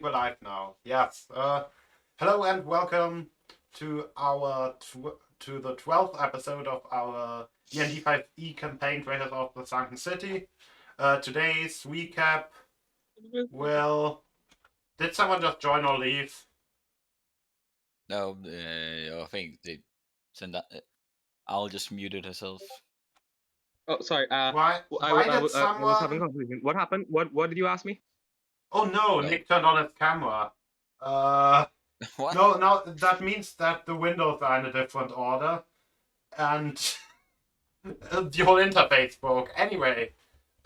We're live now. Yes. Hello and welcome to the 12th episode of our END5E campaign, Traders of the Sunken City. Today's recap will. Did someone just join or leave? No, I think they send that. I'll just muted herself. Oh, sorry. Why did I was having a someone? conversation. What happened? What did you ask me? Oh no, No. Nick turned on his camera. What? No, that means that the windows are in a different order, and the whole interface broke. Anyway,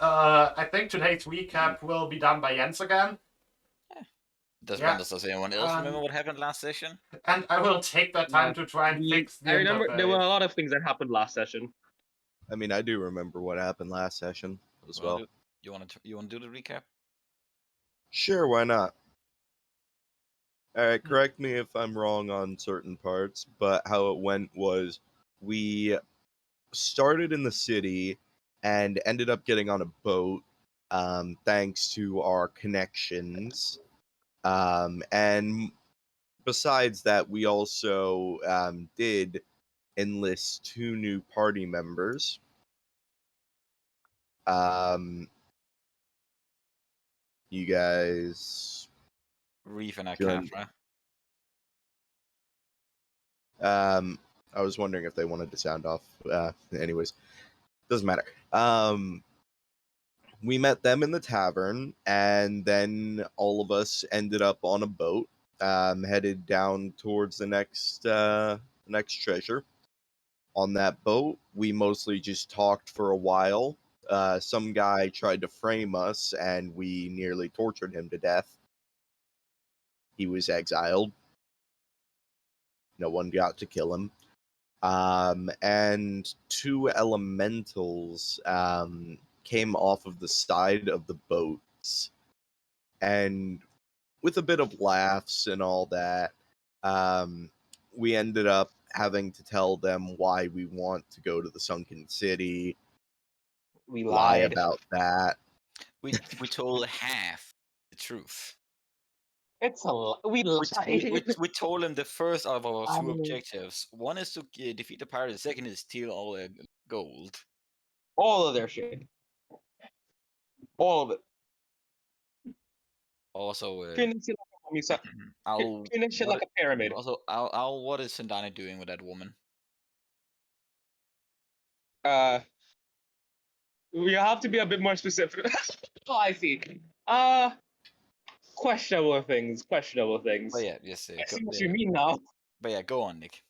I think today's recap will be done by Jens again. Does anyone else remember what happened last session? And I will take that time to try and fix the I remember interface. there were a lot of things that happened last session. I mean, I do remember what happened last session as well. You want to do the recap? Sure, why not? Alright, correct me if I'm wrong on certain parts, but how it went was we started in the city and ended up getting on a boat, thanks to our connections. And besides that, we also did enlist 2 new party members. You guys... Reef and Good. Akafra. I was wondering if they wanted to sound off. Anyways, doesn't matter. We met them in the tavern, and then all of us ended up on a boat, headed down towards the next treasure. On that boat, we mostly just talked for a while. Some guy tried to frame us, and we nearly tortured him to death. He was exiled. No one got to kill him. And 2 elementals came off of the side of the boats. And with a bit of laughs and all that, we ended up having to tell them why we want to go to the Sunken City. We lie lied about that. We told half the truth. It's we lied. We told them the first of our 2 objectives. One is to defeat the pirates. The second is steal all their gold. All of their shit. All of it. Also, Finish it like a pyramid. Also, what is Sandana doing with that woman? We have to be a bit more specific. Oh, I see. Questionable things. But yeah, yes. I see what you mean now. But yeah, go on, Nick.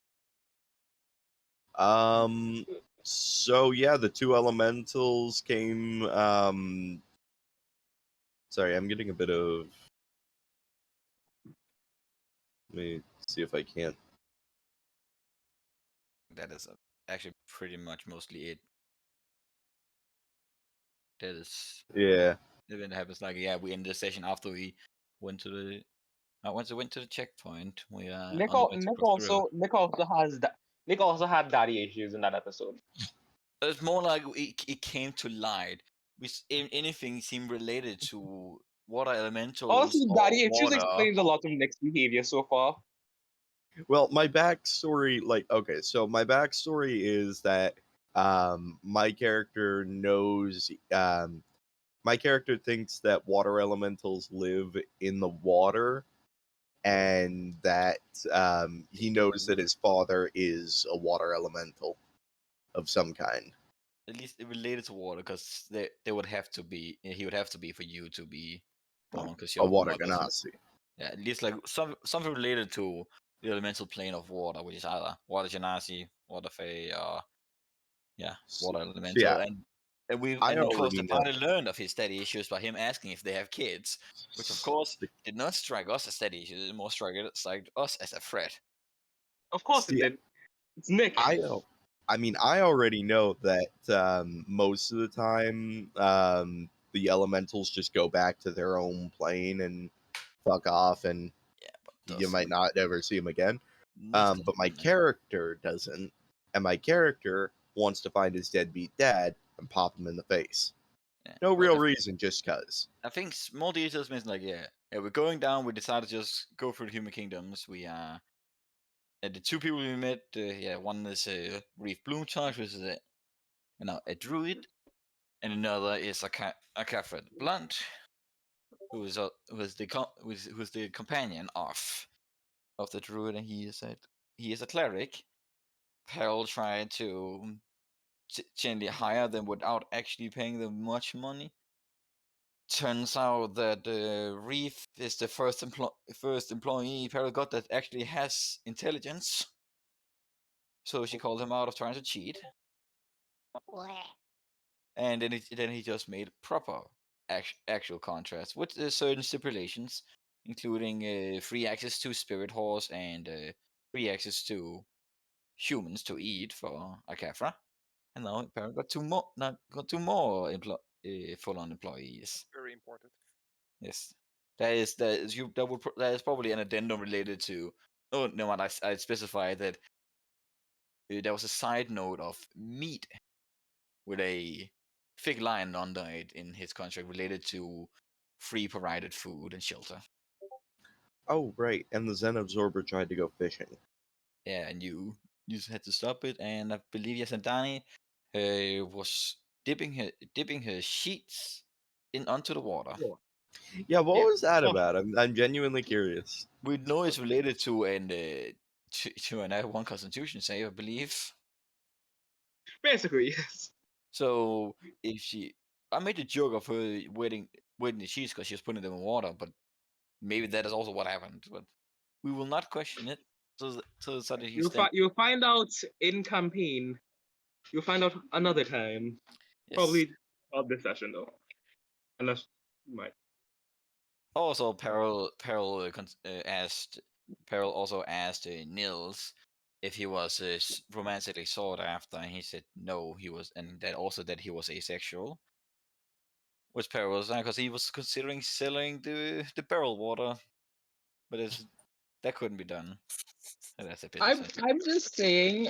So yeah, the 2 elementals came. Sorry, I'm getting a bit of. Let me see if I can't. That is actually pretty much mostly it. That is. Yeah. The event happens like we ended the session after we went to the. Once we went to the checkpoint, we Nick also had daddy issues in that episode. It's more like it came to light. Anything seemed related to water elementals. Also, daddy issues water. explains a lot of Nick's behavior so far. Well, my backstory, my backstory is that my character knows. My character thinks that water elementals live in the water, and that he knows that his father is a water elemental of some kind. At least related to water, because they would have to be. He would have to be for you to be born, because you're a water ganassi. Yeah, at least like something related to the elemental plane of water, which is either water genasi, water fae, water elemental. Yeah. And of course the party learned of his daddy issues by him asking if they have kids, which of course did not strike us as daddy issues. It more struck us as a threat. Of course it did. It's Nick. I know. I mean, I already know that most of the time the elementals just go back to their own plane and fuck off, and you might not ever see them again. But my character doesn't, and my character wants to find his deadbeat dad and pop him in the face. Yeah. No real reason, just cause. I think more details means like Yeah, we're going down. We decided to just go through the human kingdoms. We are the two people we met. One is Reef Bloomcharge, which is a druid, and another is a Catherine Blunt, who's the companion of the druid, and he is a cleric. Peril tried to gently hire them without actually paying them much money. Turns out that Reef is the first employee Peril got that actually has intelligence. So she called him out of trying to cheat. And then he just made proper actual contracts with certain stipulations, including free access to spirit horse and free access to humans to eat for Akafra. And now apparently got two more full-on employees. Very important. Yes, that is probably an addendum related to. Oh no, I specified that there was a side note of meat with a fig lion under it in his contract related to free provided food and shelter. Oh, right. And the Zen Absorber tried to go fishing. Yeah, and you just had to stop it. And I believe Yasandani was dipping her sheets onto the water. Yeah, what Yeah. was that about? I'm genuinely curious. We know it's related to to an one Constitution save, I believe. Basically, yes. So I made a joke of her wetting the sheets because she was putting them in water, but maybe that is also what happened. But we will not question it. So that he's You'll find out in campaign. You'll find out another time. yes. Probably of this session though, unless you might. Also, Peril also asked Nils if he was romantically sought after, and he said no, he was, and that he was asexual. Which Peril was because he was considering selling the barrel water, but that couldn't be done. And that's a pity. I'm just saying,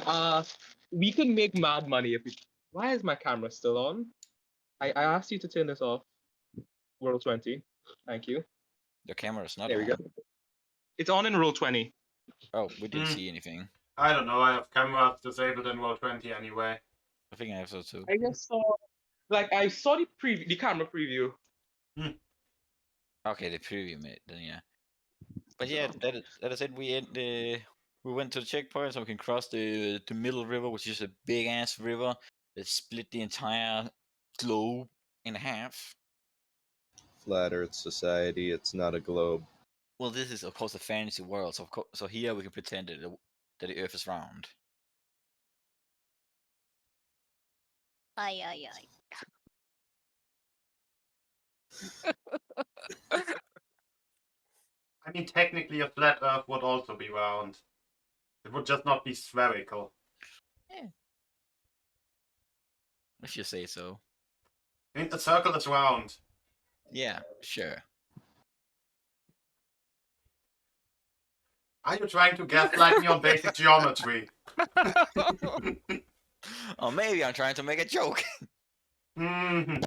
we can make mad money if we. Why is my camera still on? I asked you to turn this off. Roll 20. Thank you. Your camera is not There on. we go. It's on in roll 20. Oh, we didn't see anything. I don't know. I have cameras disabled in Roll20 anyway. I think I have so too. I just saw, I saw the camera preview. Okay, the preview made then, yeah. But yeah, that is it. We went to the checkpoint so we can cross the middle river, which is a big ass river that split the entire globe in half. Flat Earth Society, it's not a globe. Well, this is of course a fantasy world, so here we can pretend that the Earth is round. Ay, ay, ay. I mean, technically, a flat Earth would also be round. It would just not be spherical. Yeah. If you say so. I mean, a circle is round. Yeah, sure. Are you trying to gaslight me on basic geometry? Or maybe I'm trying to make a joke. Mm-hmm.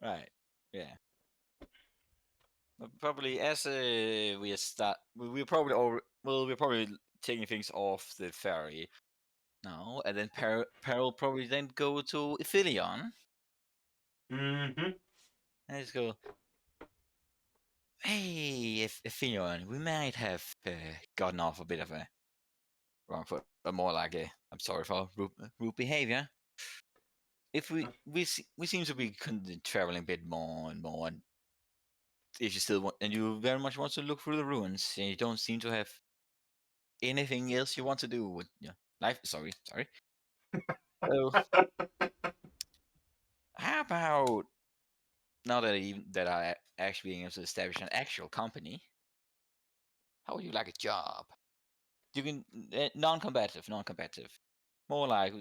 Right. Yeah. But probably as we're probably taking things off the ferry now, and then Peril probably then go to Ithilion. Mm-hmm. And just go, hey, Ithilion, we might have gotten off a bit of a wrong foot, but more like I'm sorry for rude behavior. If we seem to be traveling a bit more and more, and if you still want, and you very much want to look through the ruins, and you don't seem to have anything else you want to do with your life. Sorry. So, how about now that I actually being able to establish an actual company? How would you like a job? You can non-competitive, more like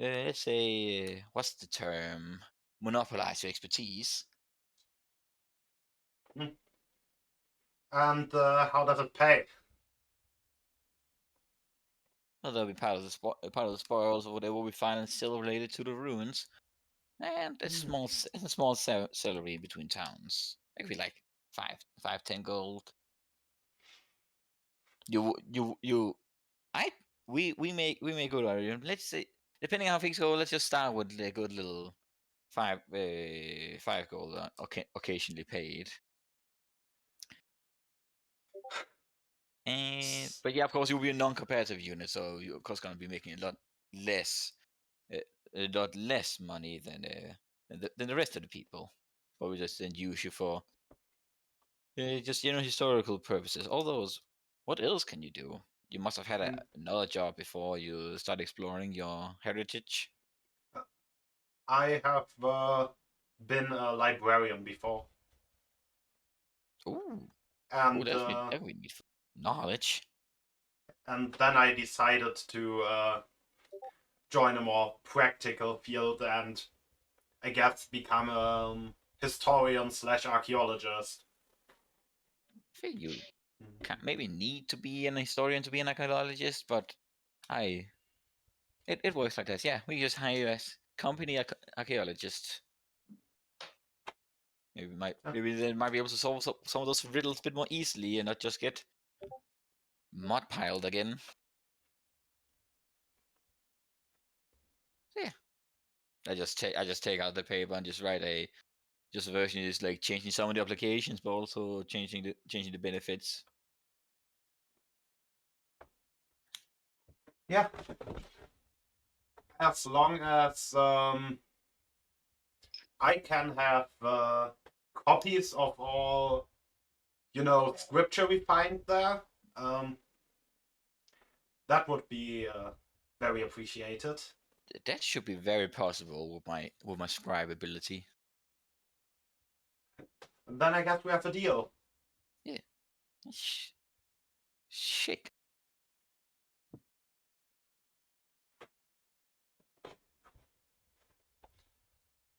let's say what's the term? Monopolize your expertise. And how does it pay? Well, that'll be part of the spoils or whatever we find and still related to the ruins. And a small salary between towns. It could be like 10 gold. We may go to let's say, depending on how things go, let's just start with a good little 5 gold, occasionally paid. But yeah, of course you'll be a non-competitive unit, so you're of course gonna be making a lot less money than the rest of the people. But we just then use you for just historical purposes. Although, what else can you do? You must have had another job before you start exploring your heritage. I have been a librarian before, Ooh, and that we need knowledge. and then I decided to join a more practical field and I guess become a historian slash archaeologist. I think you can't maybe need to be an historian to be an archaeologist, but it works like this. Yeah, we just hire you as company archaeologist. Maybe they might be able to solve some of those riddles a bit more easily and not just get mud piled again. So yeah, I just take out the paper and just write a version is like changing some of the applications, but also changing the benefits. Yeah. As long as I can have copies of all, scripture we find there, that would be very appreciated. That should be very possible with my scribe ability. And then I guess we have a deal. Yeah. Shit.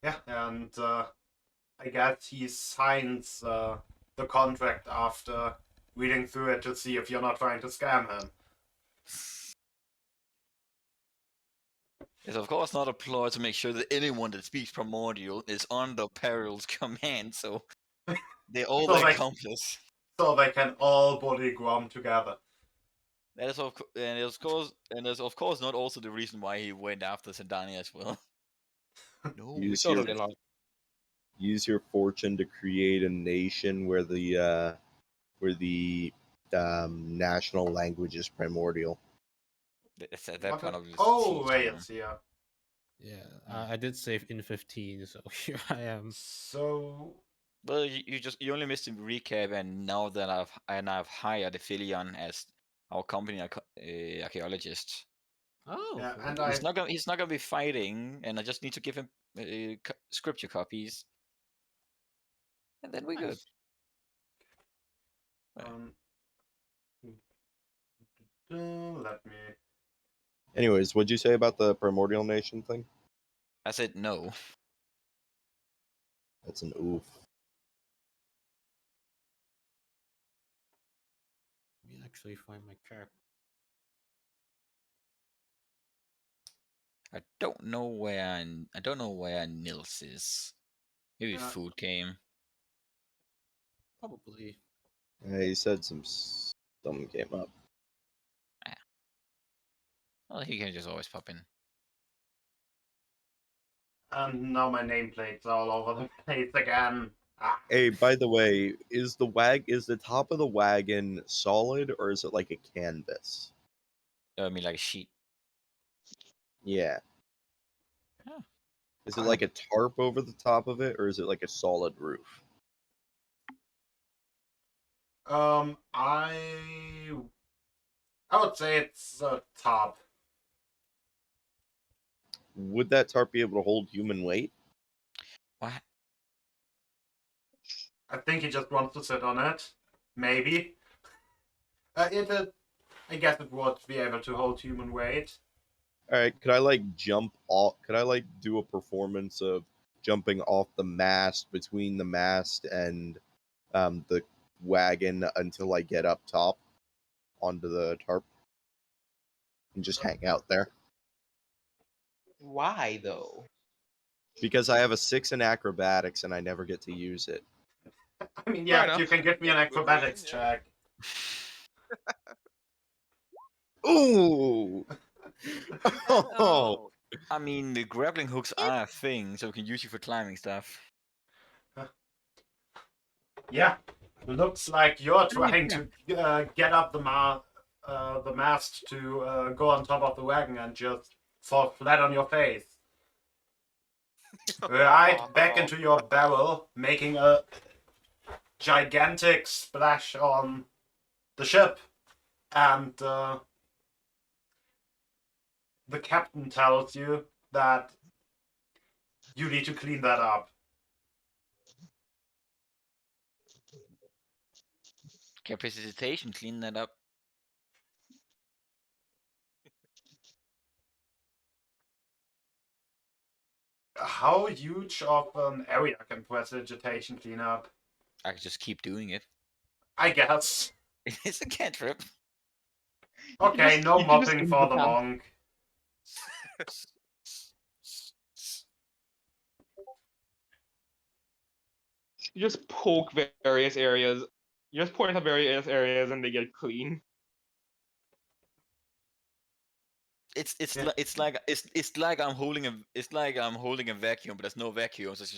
Yeah, and I guess he signs the contract after reading through it to see if you're not trying to scam him. It's of course not a ploy to make sure that anyone that speaks primordial is under Peril's command, so they're all So they- accomplice. So they can all body grom together. That is and is of course not also the reason why he went after Sandania as well. No, we Use killed your, it. Not. use your fortune to create a nation where the national language is primordial. That part of this. Oh, wait, it's here. Yeah, I did save in 15, so here I am. So Well, you only missed the recap, and now that I've hired Aphelion as our company archaeologist. Oh, yeah, very and good. He's not gonna be fighting, and I just need to give him scripture copies, and then we're good. Let me. Anyways, what'd you say about the primordial nation thing? I said no. That's an oof. Let me actually find my character. I don't know where Nils is. Maybe food came. Probably. He said something came up. Well, he can just always pop in. And now my nameplate's all over the place again. Hey, by the way, is the top of the wagon solid or is it like a canvas? I mean, like a sheet. Yeah. Huh. Is it like a tarp over the top of it or is it like a solid roof? I would say it's a top. Would that tarp be able to hold human weight? What? I think he just wants to sit on it. Maybe. I guess it would be able to hold human weight. Alright, could I like jump off? Could I like do a performance of jumping off the mast between the mast and the wagon until I get up top onto the tarp and just hang out there? Why though? Because I have a 6 in acrobatics and I never get to use it. I mean, Fair yes, you enough. can give me an That's a good acrobatics reason, yeah. check. Ooh! Oh! Oh, I mean, the grappling hooks are a thing, so we can use you for climbing stuff. Yeah, looks like you're trying to get up the mast to go on top of the wagon and just fall flat on your face. Right back into your barrel, making a gigantic splash on the ship. And the captain tells you that you need to clean that up. Capacitation, clean that up. How huge of an area can prestidigitation clean up? I could just keep doing it. I guess. It's a cantrip. Okay, no you can just mopping for the invent- monk. You just poke various areas. You just point at various areas and they get clean. It's Yeah. li- it's like I'm holding a vacuum, but there's no vacuum, so it's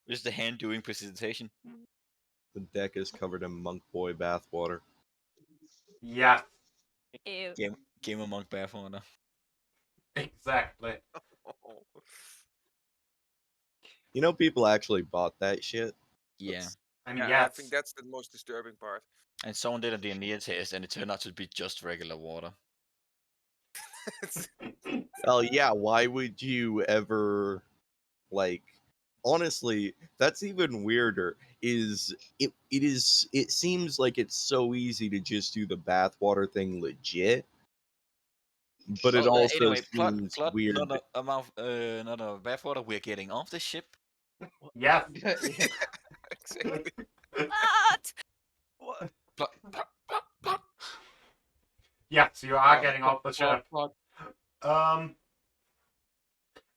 just the hand doing precipitation. The deck is covered in monk boy bathwater. Yeah, Ew. Gamer monk bathwater. exactly. You know, people actually bought that shit. Yeah, I mean, yeah, I yes. think that's the most disturbing part. and someone did a D&D test, and it turned out to be just regular water. Well, yeah, why would you ever, like, honestly, that's even weirder, it seems like it's so easy to just do the bathwater thing legit, but it Well, also anyway, seems plot weird. not a bathwater. We're getting off the ship. Yes. Exactly. What? What? Plot. Yes, you are getting off the ship. Plot.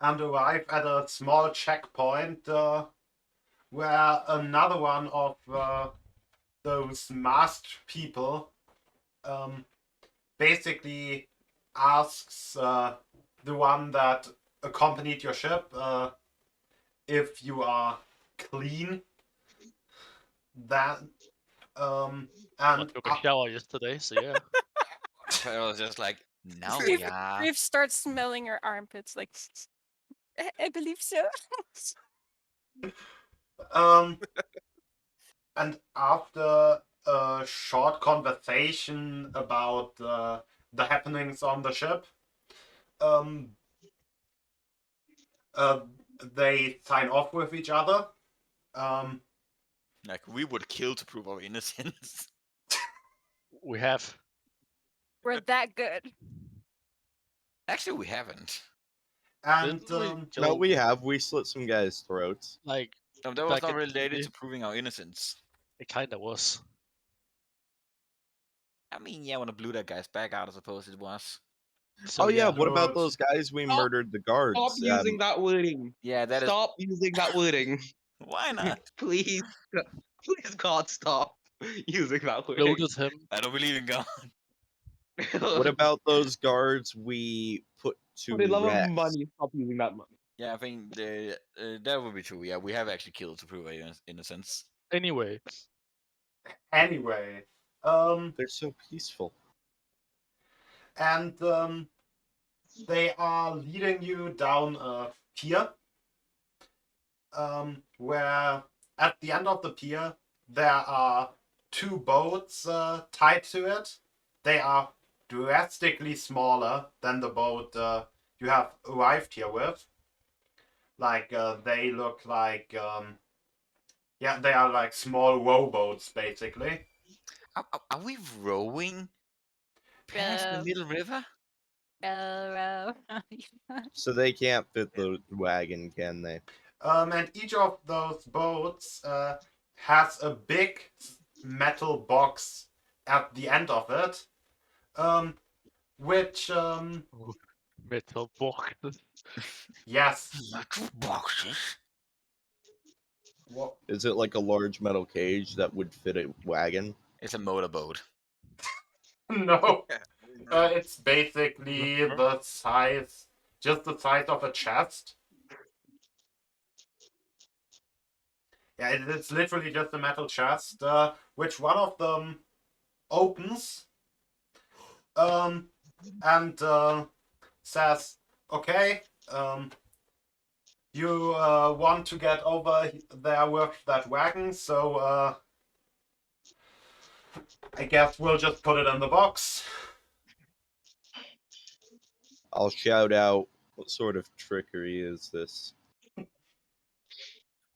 And arrive at a small checkpoint where another one of those masked people basically asks the one that accompanied your ship if you are clean. That and I took a shower yesterday, so yeah. I was just like, now Reeve, yeah. Reeve starts smelling her armpits like, I believe so. And after a short conversation about the happenings on the ship, they sign off with each other. Like, we would kill to prove our innocence. We have. We're that good. Actually, we haven't. And Didn't we No, kill, we slit some guys' throats. like, No, that was back not in related D&D? to proving our innocence. It kinda was. I mean, yeah, when I blew that guy's back out, I suppose it was. So Oh yeah, yeah, what about Good. those guys we Stop- murdered the guards? Stop using that wording. Yeah, that is. Stop using that wording. Why not? Please. Please, God, stop using that wording. loaded him. I don't believe in God. What about those guards we put to For the love rest? of money, stop using that money. Yeah, I think that would be true. Yeah, we have actually killed to prove our innocence. Anyway, anyway, They're so peaceful. and they are leading you down a pier, where at the end of the pier there are two boats tied to it. They are drastically smaller than the boat you have arrived here with. Like they look like they are like small rowboats basically. Are we rowing past the Row, middle river? row, row. So they can't fit the wagon, can they? And each of those boats has a big metal box at the end of it, which Metal boxes. Yes. Boxes. What? Is it like a large metal cage that would fit a wagon? It's a motorboat. No. Yeah. It's basically the size, just the size of a chest. Yeah, it's literally just a metal chest, which one of them opens, and says, "Okay, you want to get over there with that wagon, so I guess we'll just put it in the box." I'll shout out, what sort of trickery is this?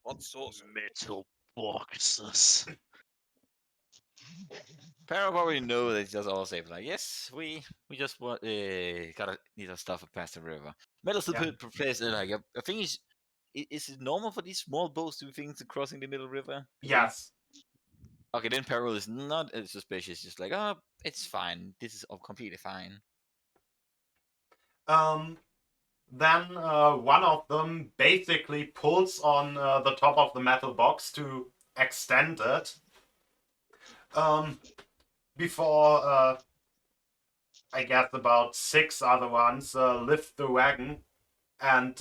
What sauce? Metal boxes. Para probably know that just all say like, yes, we just want gotta need our stuff past the river. Metal still Yeah. put place like I think is it normal for these small boats to things crossing the middle river? Yes. Okay, then Peril is not as suspicious. Just like, oh, it's fine. This is all completely fine. Then one of them basically pulls on the top of the metal box to extend it. Before I guess about 6 other ones lift the wagon and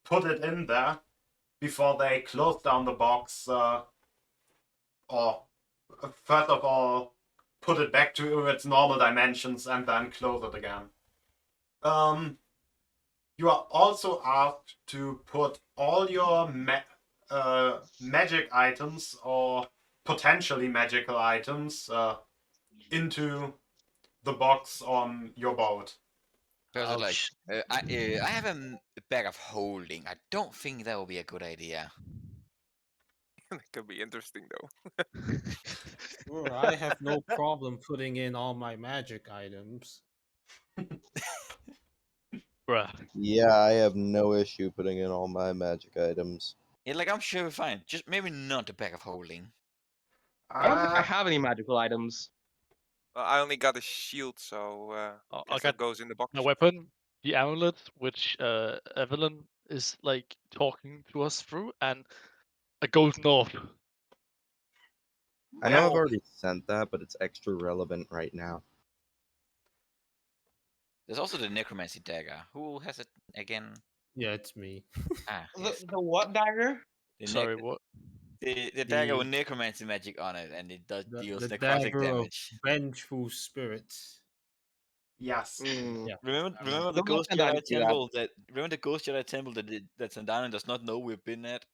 put it in there before they close down the box, or first of all put it back to its normal dimensions and then close it again. You are also asked to put all your magic items or potentially magical items into the box on your boat. Peril's like, Ouch. I have a bag of holding. I don't think that will be a good idea. That could be interesting though. Sure, I have no problem putting in all my magic items. Bruh. Yeah, I have no issue putting in all my magic items. Yeah, like I'm sure we're fine. Just maybe not a bag of holding. I don't think I Uh, have any magical items. I only got a shield, so I guess got that goes in the box. my weapon, the amulet, which Evelyn is like talking to us through, and a golden orb. I know I've Well, already sent that, but it's extra relevant right now. There's also the Necromancy Dagger. Who has it again? Yeah, it's me. Ah, yes. The what dagger? The Sorry, what? The dagger The- with necromancy magic on it, and it does deals The necrotic dagger of damage. vengeful spirits. yes. Yeah. Remember the Don't Ghost let Sandani Jedi do that. temple remember the Ghost Jedi temple that Sandana does not know we've been at?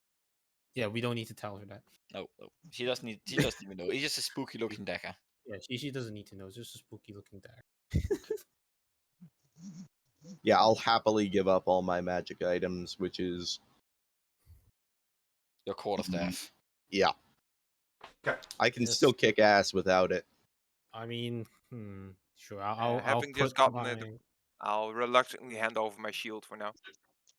Yeah, we don't need to tell her that. No, she doesn't need. She doesn't even know. It's just a spooky looking dagger. Yeah, she doesn't need to know. It's just a spooky looking dagger. Yeah, I'll happily give up all my magic items, which is, Your quarterstaff. yeah. Okay. I can Yes. still kick ass without it. I mean, sure. I'll having just put gotten my it, I'll reluctantly hand over my shield for now.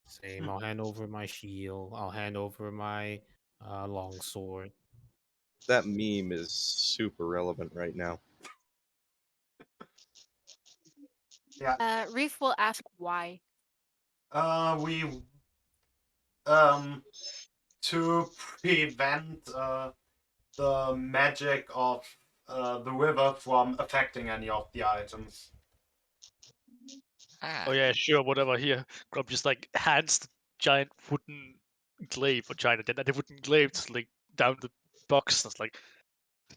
same. I'll hand over my shield. I'll hand over my longsword. That meme is super relevant right now. Reef will ask why. We to prevent the magic of the river from affecting any of the items. Ah. Oh yeah, sure, whatever. Here, Grub just like hands the giant wooden glaive or giant, and the wooden glaive just like down the box. And it's like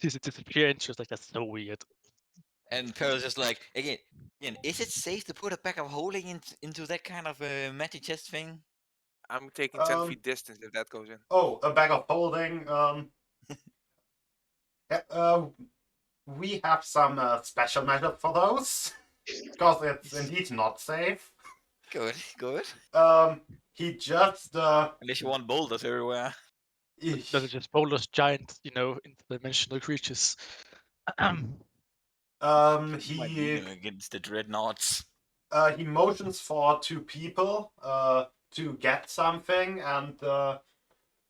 this disappear, and just like that's so weird. And Pearl's just like again. Is it safe to put a bag of holding into that kind of magic chest thing? I'm taking 10 Um, feet distance if that goes in. Oh, a bag of holding. We have some special measures for those, because it's indeed not safe. Good, good. He just Unless you want boulders everywhere. Those are just boulders, giant, interdimensional creatures. Might need he them against the dreadnoughts. he motions for 2 people to get something, and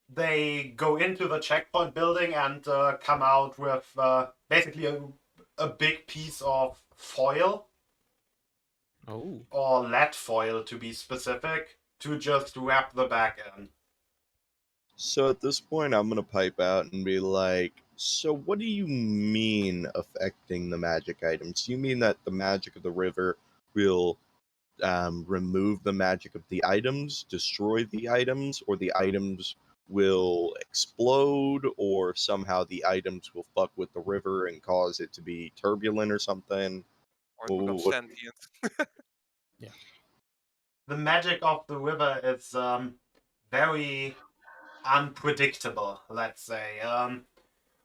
they go into the checkpoint building and come out with, basically, a big piece of foil. Foil. And Foil. he Foil. Oh. or lead foil to be specific, to just wrap the bag in. So at this point, I'm gonna pipe out and be like, "So what do you mean affecting the magic items? Do you mean that the magic of the river will remove the magic of the items, destroy the items, or the items will explode, or somehow the items will fuck with the river and cause it to be turbulent or something?" Or it becomes What- sentient. The magic of the river is very unpredictable, let's say.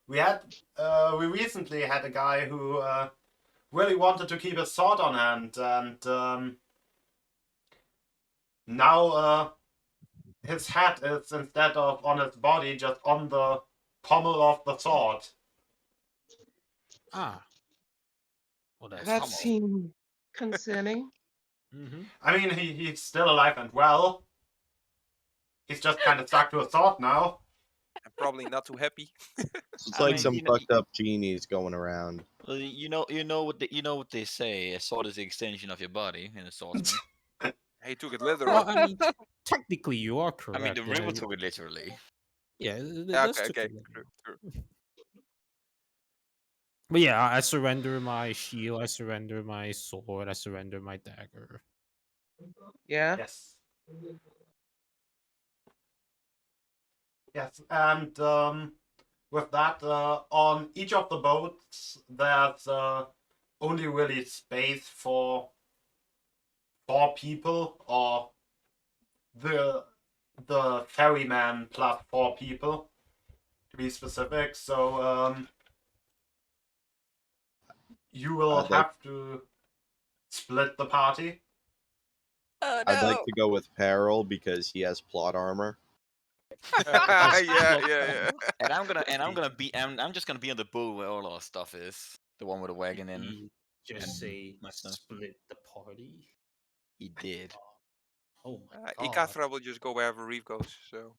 We recently had a guy who really wanted to keep his sword on hand, and now his head is, instead of on his body, just on the pommel of the sword. Ah. Well, that's That Come on. seems concerning. Mm-hmm. I mean, he's still alive and well. He's just kind of stuck to a sword now. I'm probably not too happy. It's I like mean, some you know- fucked up genies going around. Well, you know what they say. A sword is the extension of your body in a swordsman. He took it Well, literal. I mean, technically, you are I correct. mean, the yeah, river took it literally. Yeah, Yeah, that's okay, took okay. it literal. True. But yeah, I surrender my shield. I surrender my sword. I surrender my dagger. Yeah. Yes. Yes, and with that, on each of the boats, there's only really space for 4 people, or the ferryman plus 4 people, to be specific. So you will I'd like- have to split the party. Oh I'd like no. to go with Peril because he has plot armor. Yeah. And I'm just gonna be on the boat where all our stuff is. The one with the wagon in. He just and say my stuff. split the party. He did. Oh my god, Ikafra will just go wherever Reef goes. So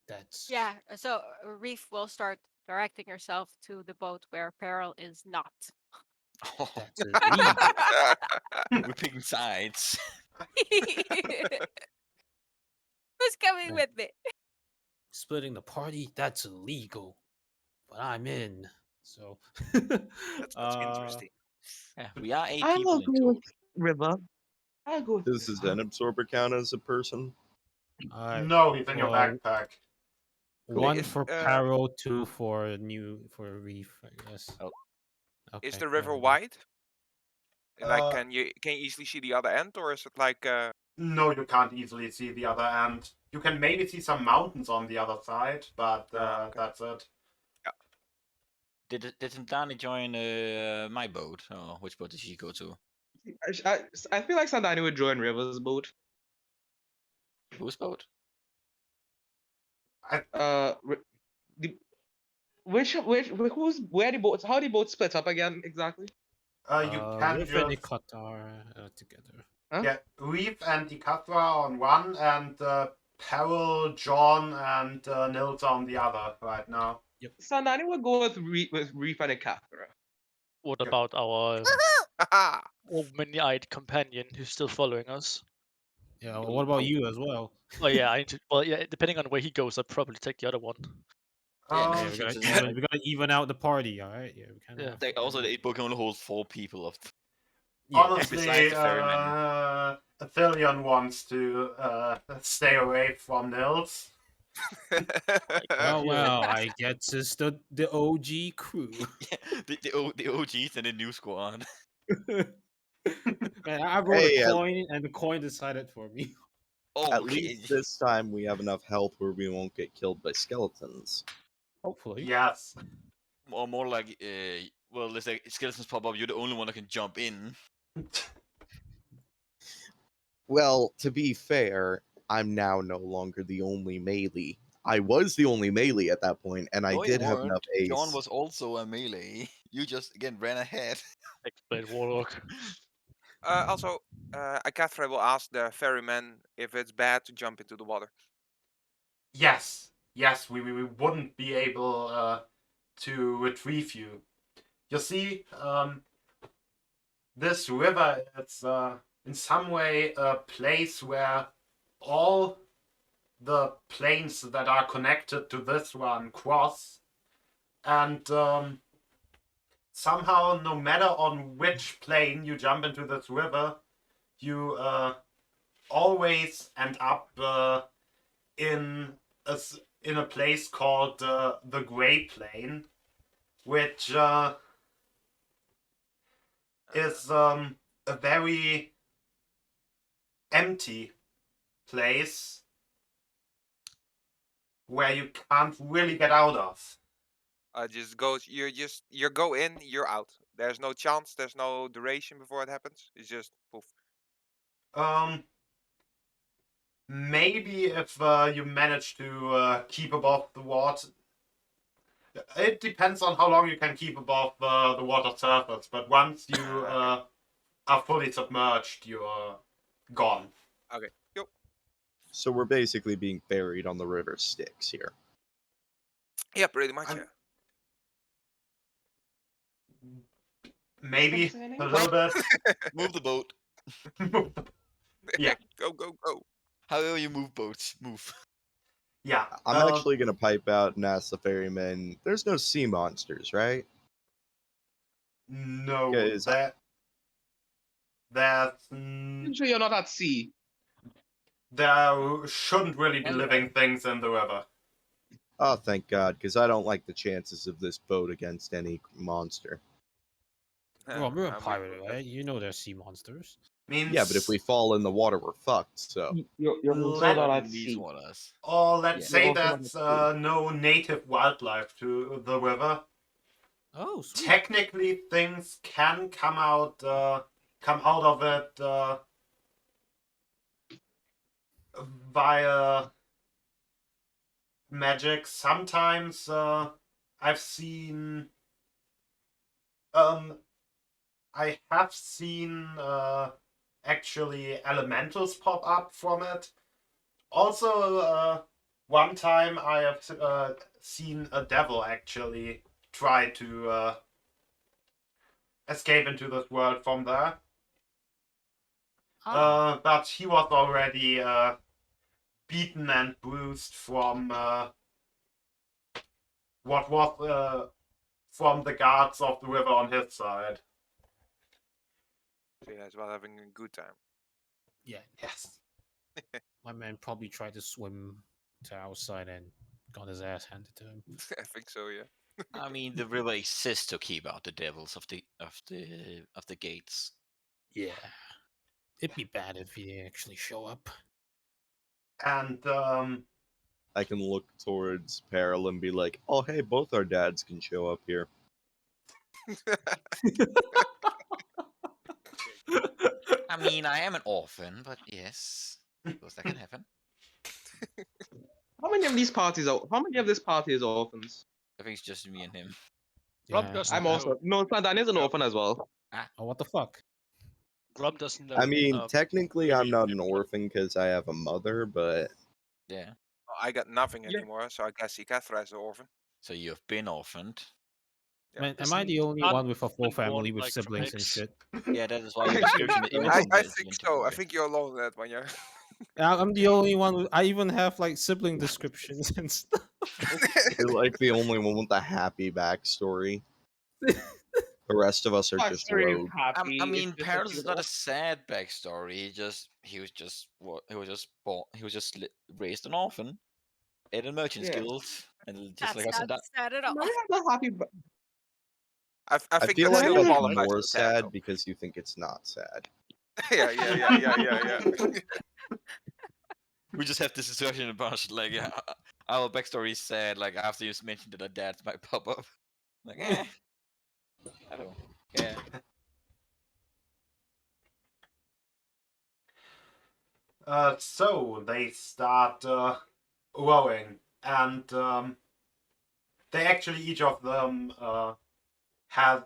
that's Yeah, so Reef will start directing herself to the boat where Peril is not. that's illegal. We're picking sides. Who's coming Yeah. with me? Splitting the party. That's illegal. But I'm in. So That's interesting. Yeah, we are 8 I'll people go in total. with River. I'll go with Does his River. Zen Absorber count as a person? No, he's in your well, backpack. one Is, for Paro, 2 for Reef, I guess. Oh. Okay. is the yeah, river we got- wide? Like, Uh, can you easily see the other end, or is it like? No, you can't easily see the other end. You can maybe see some mountains on the other side, but Okay. that's it. Didn't Dani join my boat? Or which boat did she go to? I feel like Sandani would join River's boat. Whose boat? The, where the boats? How the boats split up again exactly? You can Riff and just Qatar together. Huh? yeah, Reef and Ikatra on one, and Peril, John, and Nils on the other right now. Sandani would go with Reef and Ikafra. What Yeah. about our Haha! many-eyed companion who's still following us? Yeah. What about you as well? Oh yeah, I need to. Well, yeah, depending on where he goes, I'll probably take the other one. Yeah, Yeah, Um, we gotta Seems even, we gotta even out the party. All right. Yeah, we can't. Yeah. have- Also, the 8 boat can only hold 4 people. Yeah. honestly, besides the ferryman. Athelion wants to stay away from Nils. Well, I guess it's the OG crew. the OGs and the new squad. Man, I rolled Hey, a coin, and the coin decided for me. Oh, At least this time we have enough health where we won't get killed by skeletons. Hopefully. Yes. or more like, well, let's say skeletons pop up. You're the only one that can jump in. Well, to be fair, I'm now no longer the only melee. I was the only melee at that point, and I No, you did have weren't. enough ace. John was also a melee. You just again ran ahead. Explain Warlock. Also, Ikafra will ask the ferryman if it's bad to jump into the water. Yes. Yes, we wouldn't be able to retrieve you. You see, this river is in some way a place where all the planes that are connected to this one cross, and somehow, no matter on which plane you jump into this river, you always end up in in a place called the Gray Plane, which is a very empty place where you can't really get out of. Just goes. You go in, you're out. There's no chance. There's no duration before it happens. It's just poof. Um, Maybe if you manage to keep above the water. It depends on how long you can keep above the water surface, but once you are fully submerged, you're gone. Okay. Yep. So we're basically being buried on the river Styx here. Yeah, pretty much. I'm- Yeah. Maybe a little bit. Move the boat. Yeah. Go. However you move boats, move. Yeah. I'm actually gonna pipe out and ask the ferryman. There's no sea monsters, right? No, Guys, that's I'm sure you're not at sea. there shouldn't really be And- living things in the river. Oh, thank God, because I don't like the chances of this boat against any monster. Well, we're a We- pirate, right? You know there's sea monsters. Means Yeah, but if we fall in the water, we're fucked. So You're also Let- not at These sea. waters. or let's Yeah. say You're also that's not no native wildlife to the river. Oh, sweet. Technically, things can come out of it via magic. Sometimes I've seen I have seen actually elementals pop up from it. Also, one time I have seen a devil actually try to escape into this world from there. Ah, But he was already beaten and bruised from what was from the guards of the river on his side. So yeah, it's about having a good time. yeah. Yes. My man probably tried to swim to our side and got his ass handed to him. I think so. Yeah. I mean, the river exists to keep out the devils of the gates. Yeah. It'd be bad if he actually show up. And I can look towards Peril and be like, "Oh, hey, both our dads can show up here." I mean, I am an orphan, but yes, of course that can happen. How many of these parties are? How many of this party is orphans? I think it's just me and him. Rob Yeah, doesn't I'm know. also no. Daniel's an orphan as well. Oh, what the fuck? Rob doesn't know. I mean, technically, I'm maybe- not an orphan because I have a mother, but Yeah. Well, I got nothing Yeah. anymore, so I guess Ikethra is the orphan. So you have been orphaned. Yeah. Man, am I the Isn't only Aunt one with a full been born, family with like, from siblings and eggs? shit? Yeah, that is why your description in I- I is think so. I think you're alone in that one. Yeah. I'm the only one. I even have like sibling descriptions and stuff. you're like the only one with a happy backstory. The rest of us are just rogue. I mean, Paris is not a sad backstory. He was just born. He was just raised an orphan, at a merchant's Yeah. guild, and just That's like us and not sad at all. Maria's a happy. I I think feel you're like still Daniel- that's qualified more for sad, sad though. because you think it's not sad. Yeah. we just have this discussion about like our backstory is sad. Like after you mentioned that our dads might pop up, like I don't. Yeah. So they start rowing, and they actually each of them has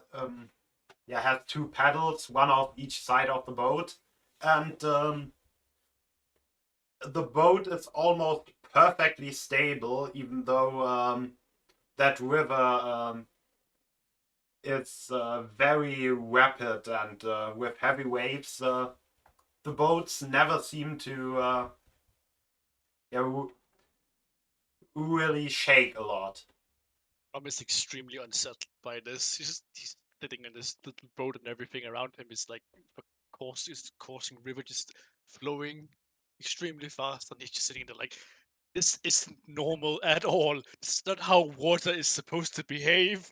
two paddles, one of each side of the boat, and the boat is almost perfectly stable, even though that river it's very rapid, and with heavy waves, the boats never seem to really shake a lot. Rom is extremely unsettled by this. He's sitting in this little boat and everything around him is like causing river just flowing extremely fast, and he's just sitting there like, this isn't normal at all. This is not how water is supposed to behave.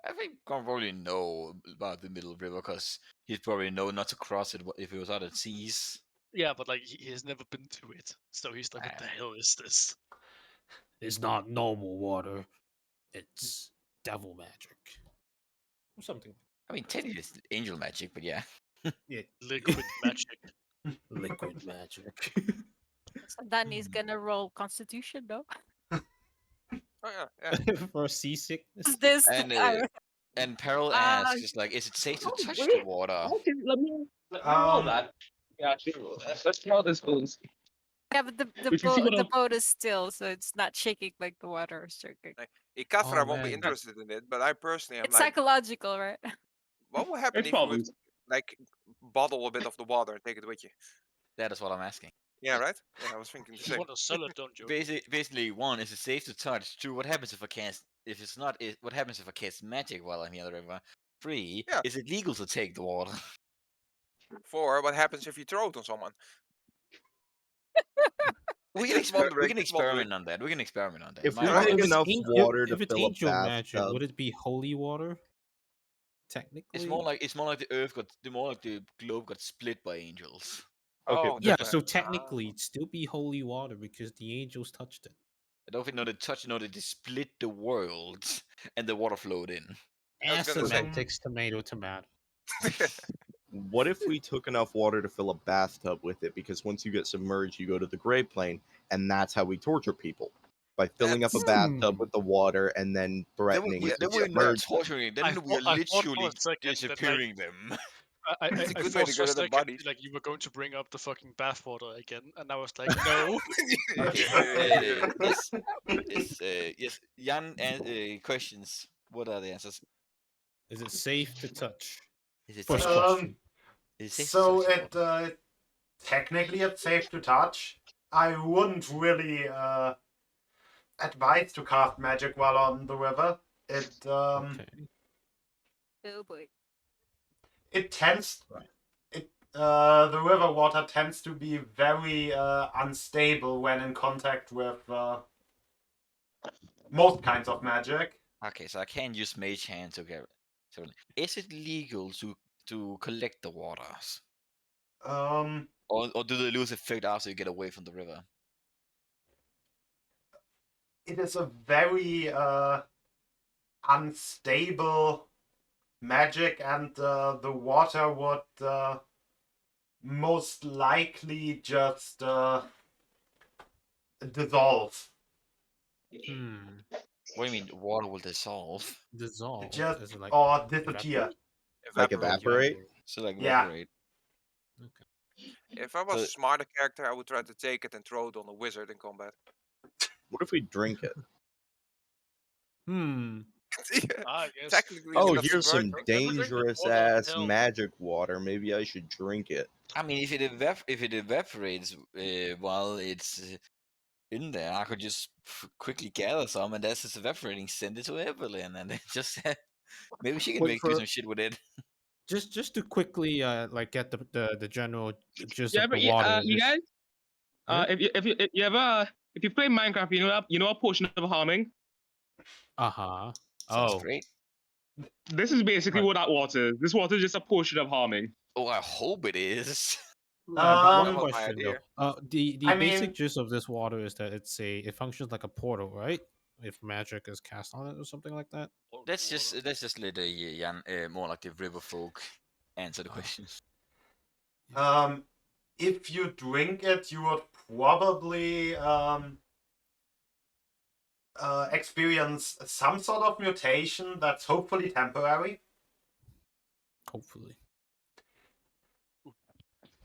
I think Grom probably know about the middle river because he'd probably know not to cross it if it was other seas. Yeah, but like he has never been to it, so he's like, what the hell is this? It's not normal water. It's devil magic. Or something. I mean, technically it's angel magic, but yeah. Yeah. Liquid magic. Liquid magic. So Danny's gonna roll Constitution, though. Oh yeah. For seasickness. Is this? And Peril asks, is like, is it safe to touch the wait. water? Okay, let me roll that. Yeah, actually roll that. Let's roll this balloons. Yeah, but If you see what the I'm- boat is still, so it's not shaking like the water is shaking. Ikafra Oh, won't be man. interested in it, but I personally am It's like, psychological, right? what will happen It's if you would problems. like bottle a bit of the water and take it with you? That is what I'm asking. Yeah, right. Yeah, I was thinking the You same. want to sell it, don't you? Basically, one, is it safe to touch? Two, what happens if I cast? If it's not, what happens if I cast magic while I'm near the river? Three, Yeah. is it legal to take the water? 4, what happens if you throw it on someone? We can, Just wondering, we can just wondering. experiment on that. We can experiment on that. If My- we Alright. took If it's enough an- water to if it's fill a angel magic, bathtub, would it be holy water? Technically. It's more like the earth got the globe got split by angels. Okay, Oh, Yeah, that so way. technically it'd still be holy water because the angels touched it. I don't think they split the world and the water flowed in. I was gonna say- Semantics, tomato. what if we took enough water to fill a bathtub with it? Because once you get submerged, you go to the gray plane, and that's how we torture people. By filling up a That's- bathtub with the water and then threatening to Then we're not submerge them. torturing them. I Then we're thought for literally a second that, like, disappearing them. I It's a good way thought to for get a rid of second, bodies. like you were going to bring up the fucking bathwater again, and I was like, no. Okay. Yes. Jan, questions. What are the answers? Is it safe to touch? Is it First safe? question. Is it safe to So touch the water? technically it's safe to touch. I wouldn't really advise to cast magic while on the river. Okay. Oh boy. It tends Right. the river water tends to be very unstable when in contact with most kinds of magic. Okay, so I can use Mage Hand to get. So, is it legal to collect the waters, Um, or do they lose effect after you get away from the river? it is a very unstable magic, and the water would most likely just dissolve. What do you mean water will dissolve? Dissolve. Just Is it like or disappear. Like evaporate? So like Yeah. evaporate. If I was So- a smarter character, I would try to take it and throw it on a wizard in combat. What if we drink it? I guess. Technically, Oh, it's not here's some submerged. dangerous water, what the ass hell? magic water. Maybe I should drink it. I mean, if it evaporates while it's in there, I could just quickly gather some, and as it's evaporating, send it to Evelyn, and then just maybe she can Wait do for- some shit with it. Just to quickly like get the general gist Yeah, of the but water. you guys, if you play Minecraft, you know a potion of harming. Uh-huh. Sounds Oh. great. This is basically Right. what that water is. This water is just a potion of harming. Oh, I hope it is. But Um, one That was my question idea. though. The I basic mean- gist of this water is that it functions like a portal, right? If magic is cast on it or something like that. Let's just let Jan more like the river folk answer the Oh. questions. If you drink it, you would probably experience some sort of mutation that's hopefully temporary. Hopefully.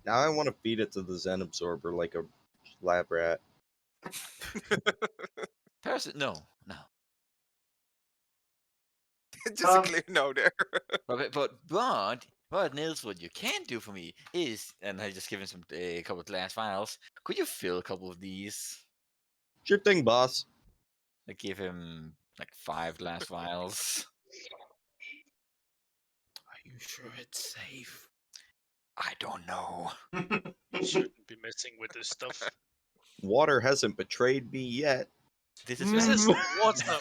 Now I want to feed it to the Zen Absorber like a lab rat. No. Just a clear no there. But Nils, what you can do for me is, and I just give him a couple of glass vials. Could you fill a couple of these? Sure thing, boss. I give him like 5 glass vials. Are you sure it's safe? I don't know. You shouldn't be messing with this stuff. Water hasn't betrayed me yet. This is This is magic. water.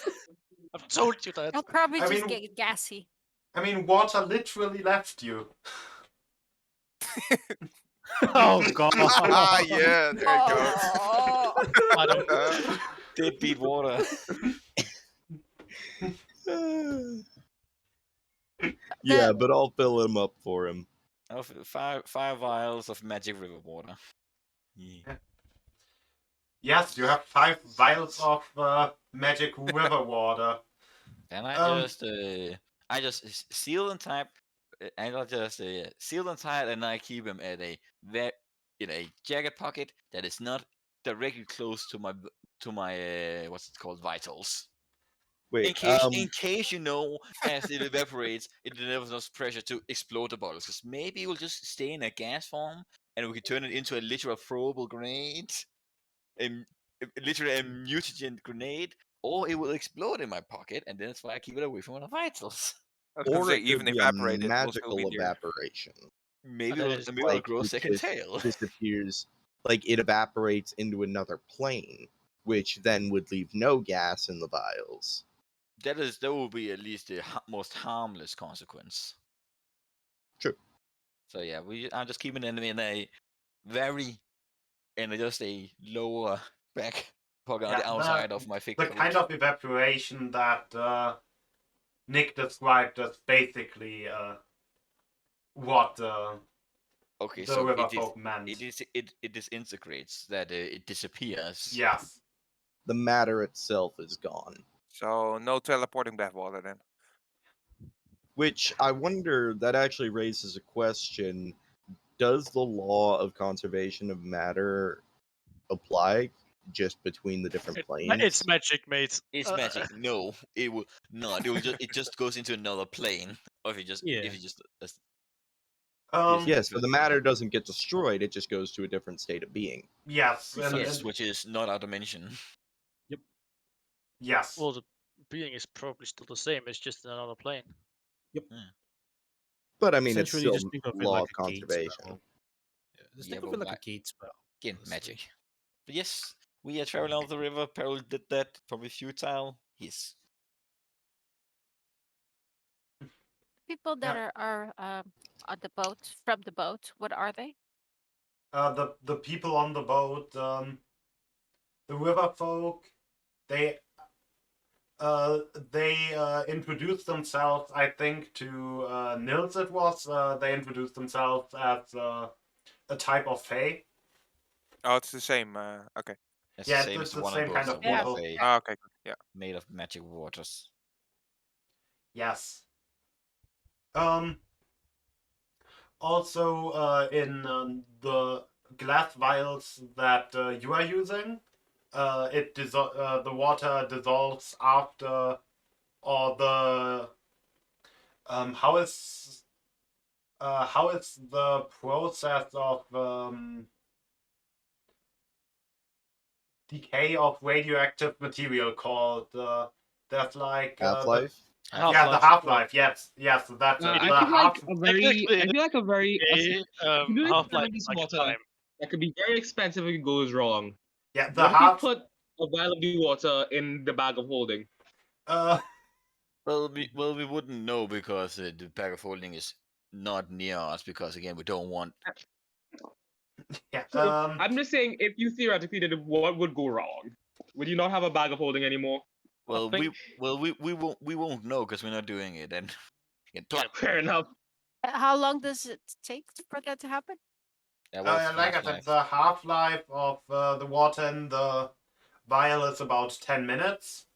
I've told you that. It'll probably I just mean- get gassy. I mean, water literally left you. Oh god. Ah, yeah, there it goes. I don't. Deadbeat water. Yeah, but I'll fill him up for him. Of 5 vials of magic river water. Yeah. Yes, you have 5 vials of magic river water. And I just seal and type, and I'll just seal and tie it, and I keep them at in a jacket pocket that is not directly close to my what's it called, vitals. Wait, In case as it evaporates, it delivers enough pressure to explode the bottles. Because maybe it will just stay in a gas form, and we can turn it into a literal throwable grenade, literally a mutagen grenade, or it will explode in my pocket, and that's why I keep it away from the vitals. I was gonna or say, it could even be a evaporated, it will still magical be near. evaporation. Maybe that it'll, is maybe it'll like grow a it second just tail. disappears, like it evaporates into another plane, which then would leave no gas in the vials. That will be at least the most harmless consequence. True. So yeah, I'm just keeping them in a just a lower back pocket on Yeah, the outside of my thick The coat. kind of evaporation that Nick described as basically what Okay, the so river folk meant. it disintegrates, that it disappears. Yes. The matter itself is gone. So no teleporting bathwater then. Which I wonder, that actually raises a question. Does the law of conservation of matter apply just between the different planes? It's magic, mate. It's magic. No, it will not. It just goes into another plane. Or if you just Yes, so the matter doesn't get destroyed, it just goes to a different state of being. Yes. yes, which is not our dimension. Yes. Well, the being is probably still the same. It's just in another plane. But I mean, it's Essentially, still just think of it law like of a gate conservation. spell. Yeah, just Yeah, think of but it like why- a gate spell. Again, honestly. magic. But yes, we are traveling on the river. Peril did that. Probably futile. Yes. People that are on the boat, from the boat, what are they? The people on the boat, the river folk, they introduced themselves, I think, to Nils. It was they introduced themselves as a type of fae. Oh, it's the same. Okay. It's Yeah, the same it's as the one same on kind both. of So one people. of a Ah, okay. Good. Yeah. made of magic waters. Yes. Also, in the glass vials that you are using, the water dissolves after, or the how is the process of decay of radioactive material called? There's like Half-life? yeah, the half-life. Yes, that's I the feel half. like a very, Technically, I feel like a very, A you know, half-life this like water time. that could be very expensive if it goes wrong. Yeah, the What if half. we put a vial of the water in the bag of holding? Well, we wouldn't know because the bag of holding is not near us. Because again, we don't want. Yeah. So I'm just saying, if you theoretically did it, what would go wrong? Would you not have a bag of holding anymore? Well, think- we won't know because we're not doing it. And Fair enough. How long does it take for that to happen? Like I said, the half-life of the water in the vial is about 10 minutes.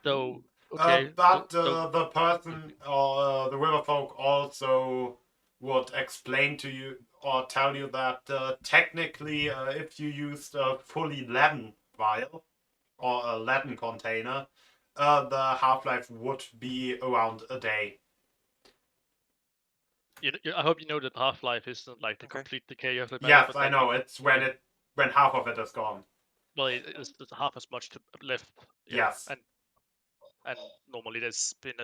So okay. But so- the person or the river folk also would explain to you or tell you that technically, if you used a fully leaden vial or a leaden container, the half-life would be around a day. I hope you know that half-life isn't like the Okay. complete decay of the metal. Yes, but I like, know. It's when half of it is gone. Well, it's half as much left. Yes. And normally there's been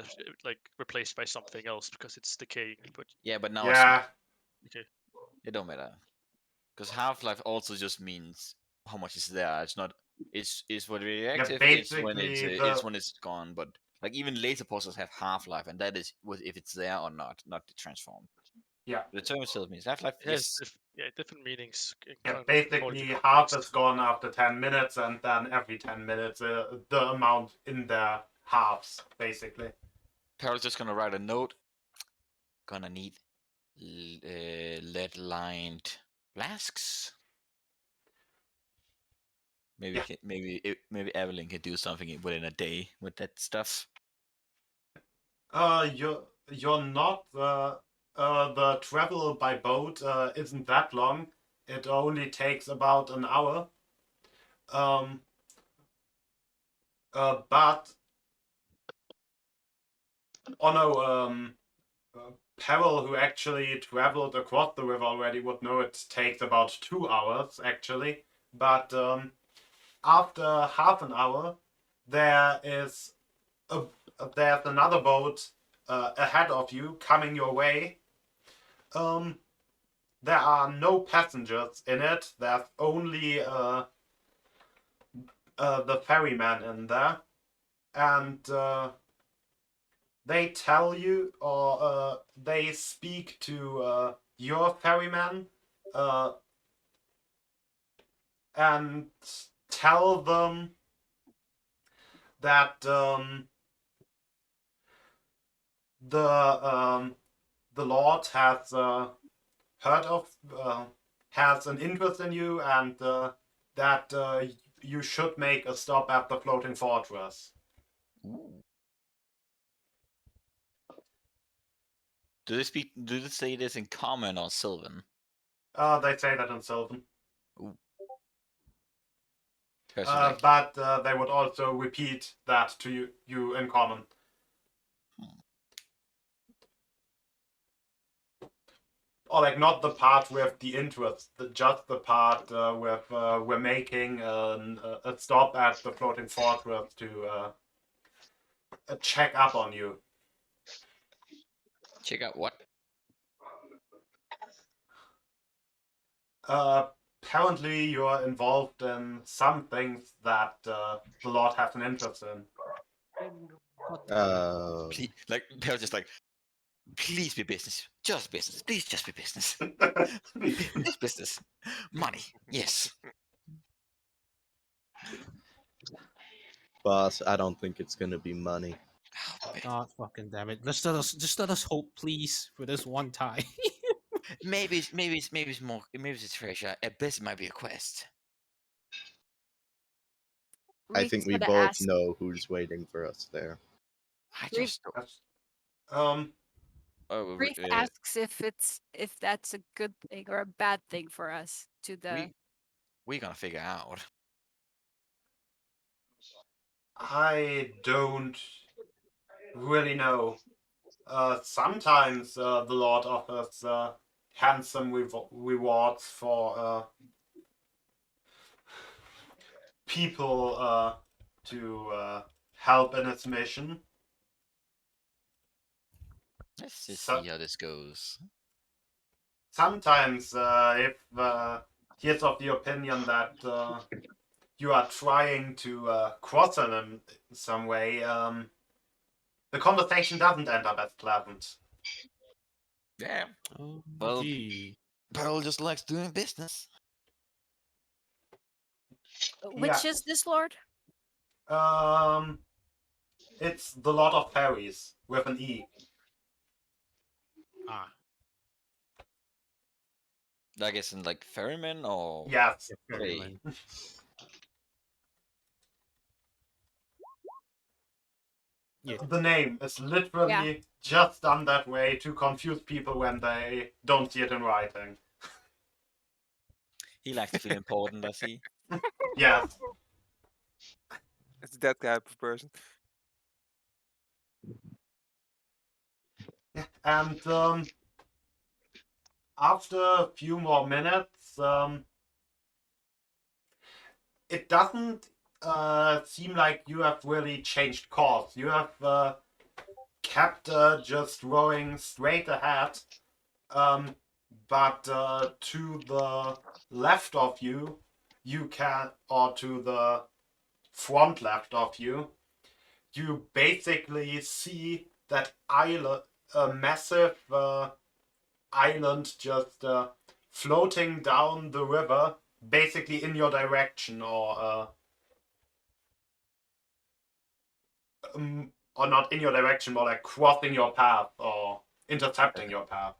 like replaced by something else because it's decaying. But Yeah, but now Yeah. it's not. okay, It don't matter. Because half-life also just means how much is there. It's not. It's what reactive. It's when it's gone. But like even laser pulsars have half-life, and that is if it's there or not the transformed. Yeah. The term itself means half-life. it has Yes. different meanings. Yeah, according to basically half context. is gone after 10 minutes, and then every 10 minutes the amount in there halves, basically. Peril's just gonna write a note. Gonna need lead-lined flasks. Maybe Yeah. maybe Evelyn can do something within a day with that stuff. You're not the travel by boat isn't that long. It only takes about an hour. But oh no, Peril, who actually traveled across the river already, would know it takes about 2 hours actually. But after half an hour, there's another boat ahead of you coming your way. There are no passengers in it. There's only the ferryman in there, and they tell you, or they speak to your ferryman and tell them that the Lord has heard of, has an interest in you, and that you should make a stop at the floating fortress. Ooh. Do they say this in common or Sylvan? They say that in Sylvan. Ooh. But they would also repeat that to you in common. Or like not the part with the interest, just the part with we're making a stop at the floating fortress to check up on you. Check out what? Apparently you're involved in some things that the Lord has an interest in. Like Peril's just like, please be business, just business, please just be business, just business, money, yes. Boss, I don't think it's gonna be money. God fucking damn it! Just let us hope, please, for this one time. maybe it's more. Maybe it's treasure. At best, it might be a quest. I Reef's think we gonna both ask. know who's waiting for us there. I Reef, just. Reef asks if that's a good thing or a bad thing for us to the. We're gonna figure out. I don't really know. Sometimes the Lord offers handsome rewards for people to help in its mission. Let's just see how this goes. Sometimes, if he is of the opinion that you are trying to cross him in some way, the conversation doesn't end up as pleasant. Yeah. Oh, Well, gee. Pearl just likes doing business. Which is this Lord? It's the Lord of Fairies with an E. Ah, I guess in like ferryman or Yes. yeah, ferryman. Yeah. The name is literally just done that way to confuse people when they don't see it in writing. he likes to feel important, does he? Yes. It's that type of person. And after a few more minutes, it doesn't seem like you have really changed course. You have kept just rowing straight ahead, but to the left of you, or to the front left of you, you basically see that island, a massive island just floating down the river, basically in your direction, or not in your direction, more like crossing your path or intercepting your path.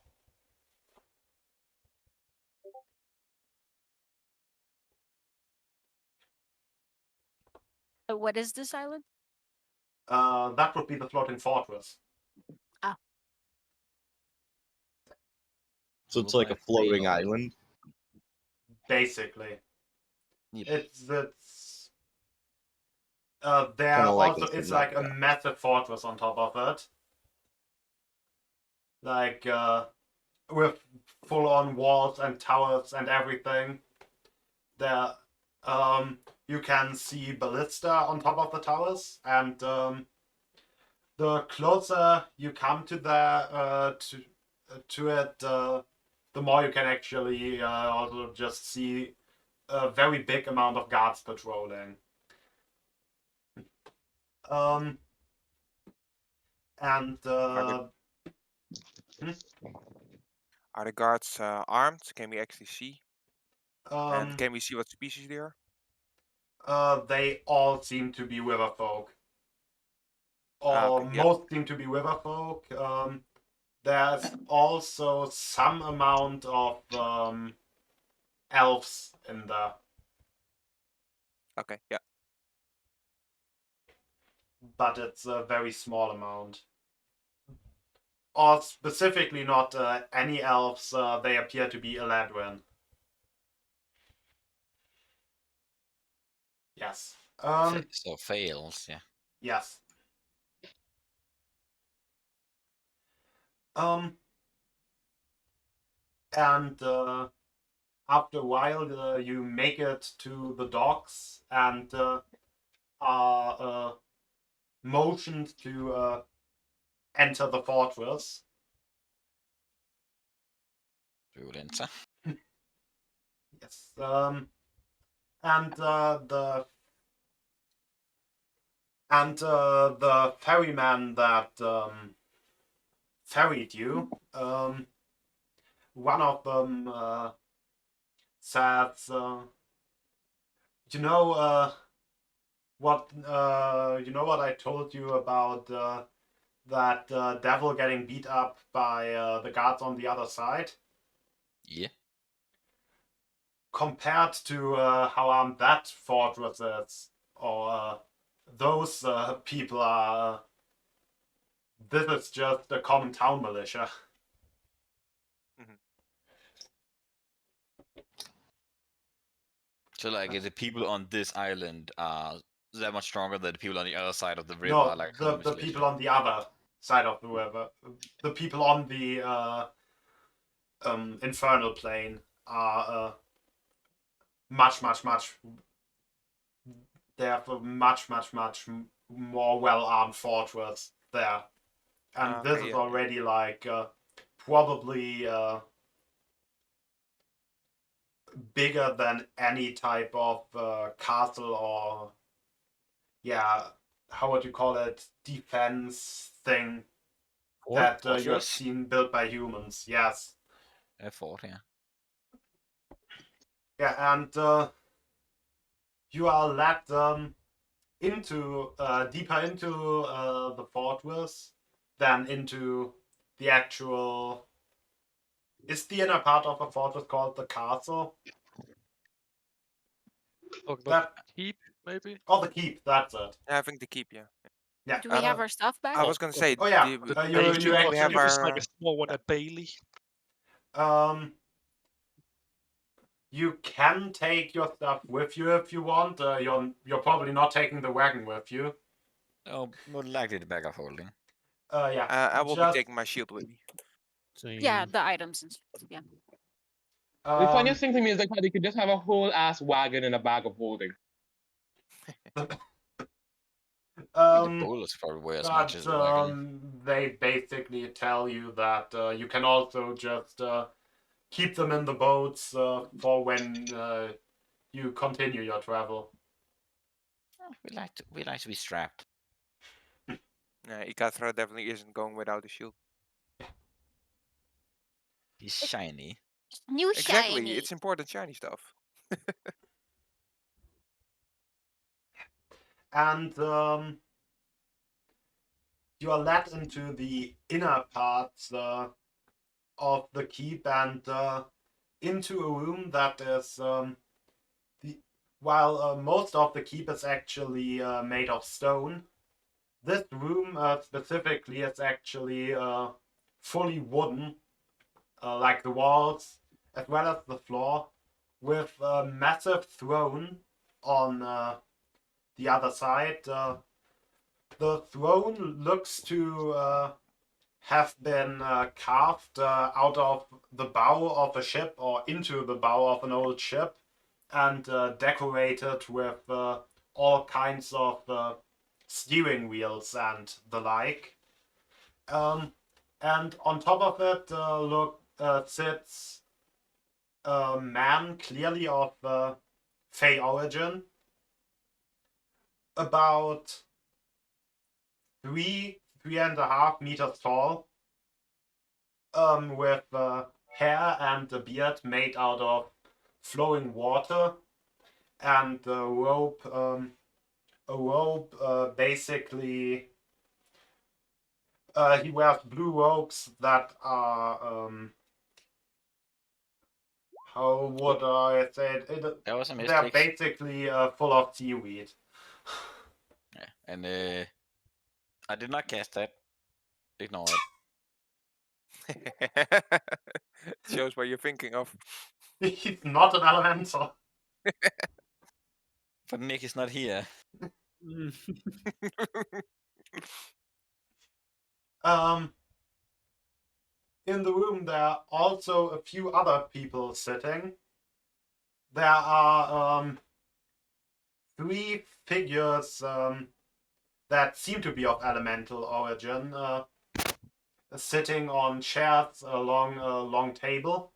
What is this island? That would be the floating fortress. So it's like a floating island. Basically, Yep. it's there Kinda like also in it's like a Subnautica. massive fortress on top of it, like with full-on walls and towers and everything. There, you can see ballista on top of the towers, and the closer you come to it, the more you can actually also just see a very big amount of guards patrolling. And Are the guards armed? Can we actually see? And um, can we see what species they are? they all seem to be river folk, or Okay, yeah. most seem to be river folk. There's also some amount of elves in there, Okay, yeah. but it's a very small amount. Or specifically not any elves, they appear to be Eladrin. Yes. So fails, yeah. Yes. And after a while, you make it to the docks and are motioned to enter the fortress. We will enter. Yes. And the ferryman that ferried you, one of them says, you know what I told you about that devil getting beat up by the guards on the other side? Yeah. Compared to how armed that fortress is, or those people are, this is just a common town militia. So like the people on this island are that much stronger than the people on the other side of the river, No, like the people on the other side of the river, the people on the infernal plane are much. They have a much more well-armed fortress there, and this Okay, is yeah. already like probably bigger than any type of castle, or how would you call it, defense thing that you have Fortress? seen built by humans. Yes. A fort, yeah. Yeah, and you are led into deeper into the fortress than into the actual. Is the inner part of a fortress called the castle? Talking That about keep, maybe? Oh, the keep. That's it. Having to keep, yeah. Yeah. Do we have our stuff back? I was gonna say, Oh yeah. do The You Bailey, actually we have keep is like our a small one, a Bailey. You can take your stuff with you if you want. You're probably not taking the wagon with you. Oh, more likely the bag of holding. Yeah. I will be just, taking my shield with me. Yeah, Same. the items and stuff. Yeah. The um, funniest thing to me is like how they could just have a whole ass wagon in a bag of holding. The bullets probably weigh as much but as the wagon. they basically tell you that you can also just keep them in the boats for when you continue your travel. Oh, we like to be strapped. Ikatra definitely isn't going without a shield. He's shiny. New Exactly, shiny. it's important shiny stuff. And you are led into the inner parts of the keep and into a room that is while most of the keep is actually made of stone, this room specifically is actually fully wooden, like the walls as well as the floor, with a massive throne on the other side. The throne looks to have been carved out of the bow of a ship or into the bow of an old ship and decorated with all kinds of steering wheels and the like. And on top of it sits a man clearly of Fey origin, about 3.5 meters tall, with hair and a beard made out of flowing water, and a robe basically. He wears blue robes that are how would I say it? That was a They're mistake. basically full of seaweed. Yeah, and I did not cast that. Ignore it. Shows what you're thinking of. He's not an elemental. But Nick is not here. In the room there are also a few other people sitting. There are three figures that seem to be of elemental origin, sitting on chairs along a long table.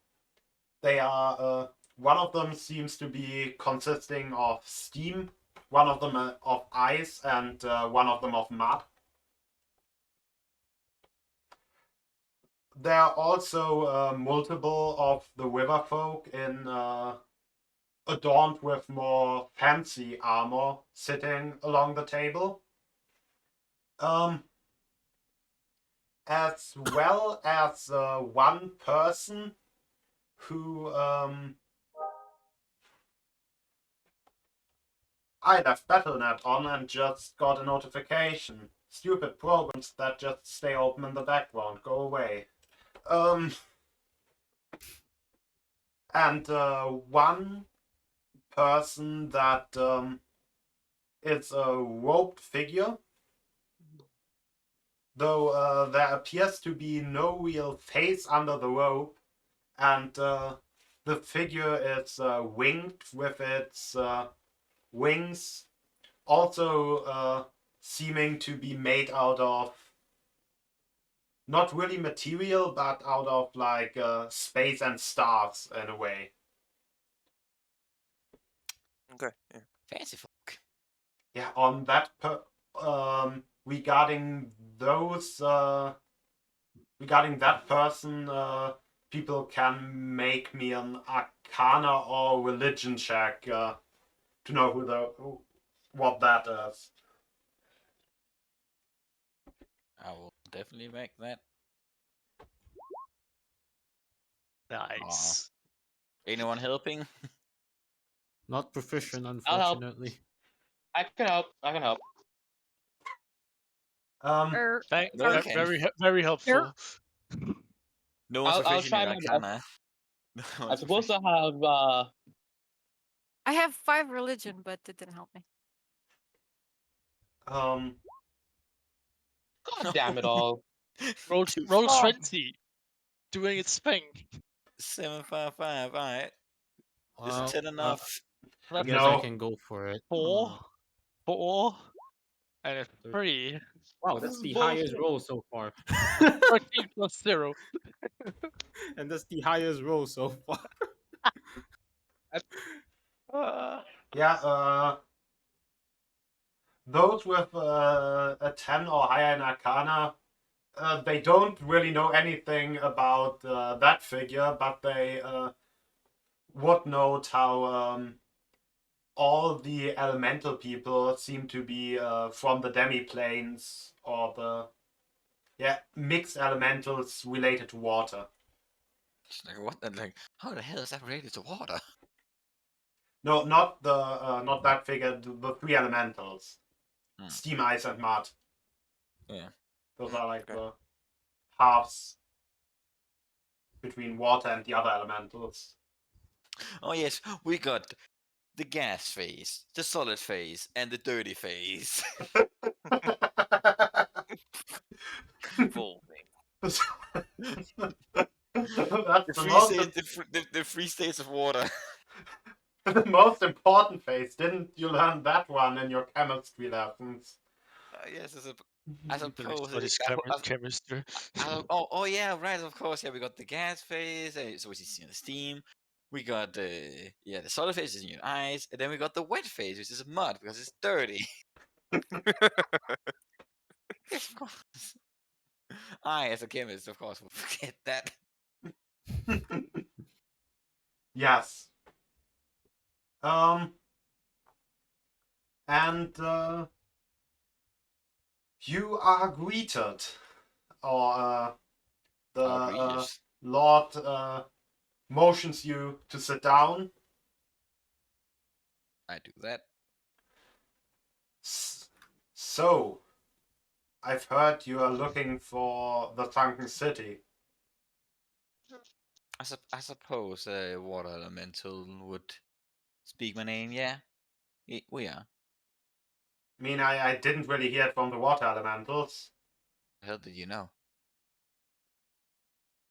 They are one of them seems to be consisting of steam, one of them of ice, and one of them of mud. There are also multiple of the river folk in adorned with more fancy armor sitting along the table. As well as one person who I left Battle.net on and just got a notification. Stupid programs that just stay open in the background. Go away. And one person that is a robed figure, though there appears to be no real face under the robe, and the figure is winged with its wings, also seeming to be made out of not really material, but out of like space and stars in a way. Okay. Yeah. Fancy folk. Yeah, on that regarding those regarding that person, people can make me an Arcana or Religion check to know what that is. I will definitely make that. Nice. Anyone helping? Not proficient, I'll help. unfortunately. I can help. I can help. Thank, No, you very, can. very helpful. No one's I'll proficient try in my best. Arcana. No I'm one's supposed to proficient. have I have 5 religion, but it didn't help me. Um, God damn it all. Roll Too roll far. 20. Doing its thing. 755. All right. Is Well, 10 enough? I That's guess I No. can go for it. 4. 4. And a Thir- 3. Wow, This that's is the highest bullshit. roll so far. 13 plus 0. And that's the highest roll so far. Yeah, those with a 10 or higher in Arcana, they don't really know anything about that figure, but they would note how all the elemental people seem to be from the demi-planes or the mixed elementals related to water. It's like, what? Like, how the hell is that related to water? No, not that figure. The three elementals: Hmm. steam, ice, and mud. Yeah. Those are like Okay. the halves between water and the other elementals. Oh, yes. We got the gas phase, the solid phase, and the dirty phase. Full thing. That's the, the three most states, the three states of water. the most important phase. Didn't you learn that one in your chemistry lessons? Yes, I suppose. What is chemistry? Oh, yeah, right. Of course, yeah. We got the gas phase, so which is the steam. We got the solid phase is in your eyes, and then we got the wet phase, which is mud because it's dirty. Yes, of course. I, as a chemist, of course, will forget that. Yes. And you are greeted, or the Outrageous. Lord motions you to sit down. I do that. So, I've heard you are looking for the Sunken City. I suppose a water elemental would speak my name. Yeah, we are. I mean, I didn't really hear it from the water elementals. How did you know?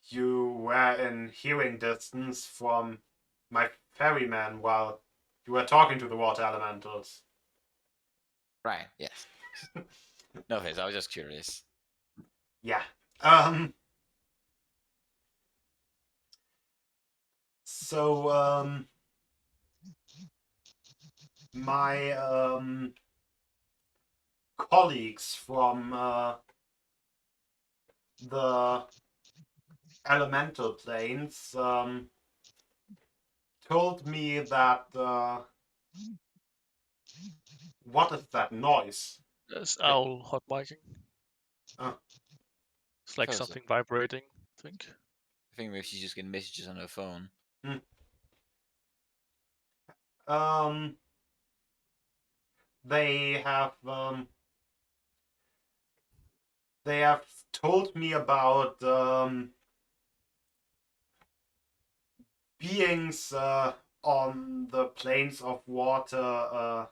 You were in hearing distance from my ferryman while you were talking to the water elementals. Right. Yes. No offense. I was just curious. Yeah. So, my colleagues from the elemental planes told me that what is that noise? That's owl hot micing. Oh. It's like Closer. something vibrating, I think. I think maybe she's just getting messages on her phone. They have told me about beings on the planes of water,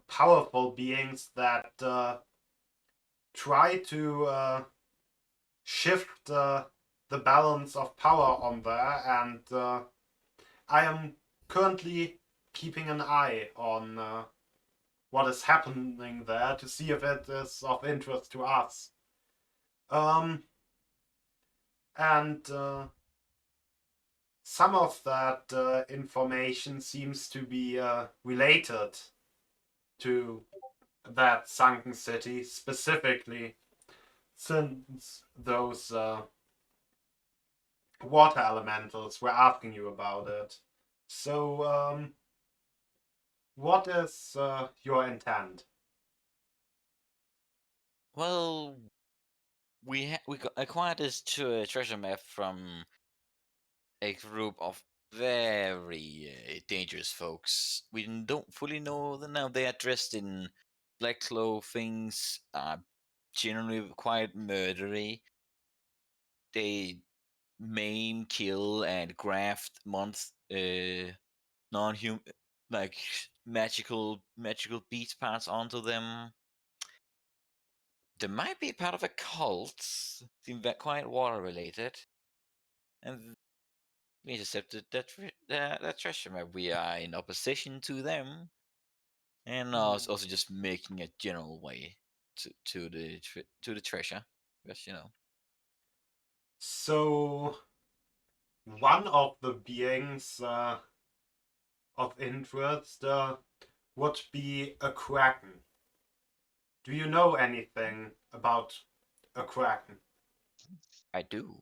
powerful beings that try to shift the balance of power on there, and I am currently keeping an eye on what is happening there to see if it is of interest to us. And some of that information seems to be related to that sunken city, specifically since those water elementals were asking you about it. So, what is your intent? Well, we acquired this treasure map from a group of very dangerous folks. We don't fully know them now. They are dressed in black clothings, generally quite murdery. They maim, kill, and graft non-human, like magical beast parts onto them. They might be part of a cult. Seem quite water related. And we intercepted that treasure map. We are in opposition to them. And also just making a general way to the treasure. Because, So, one of the beings of interest would be a kraken. Do you know anything about a kraken? I do.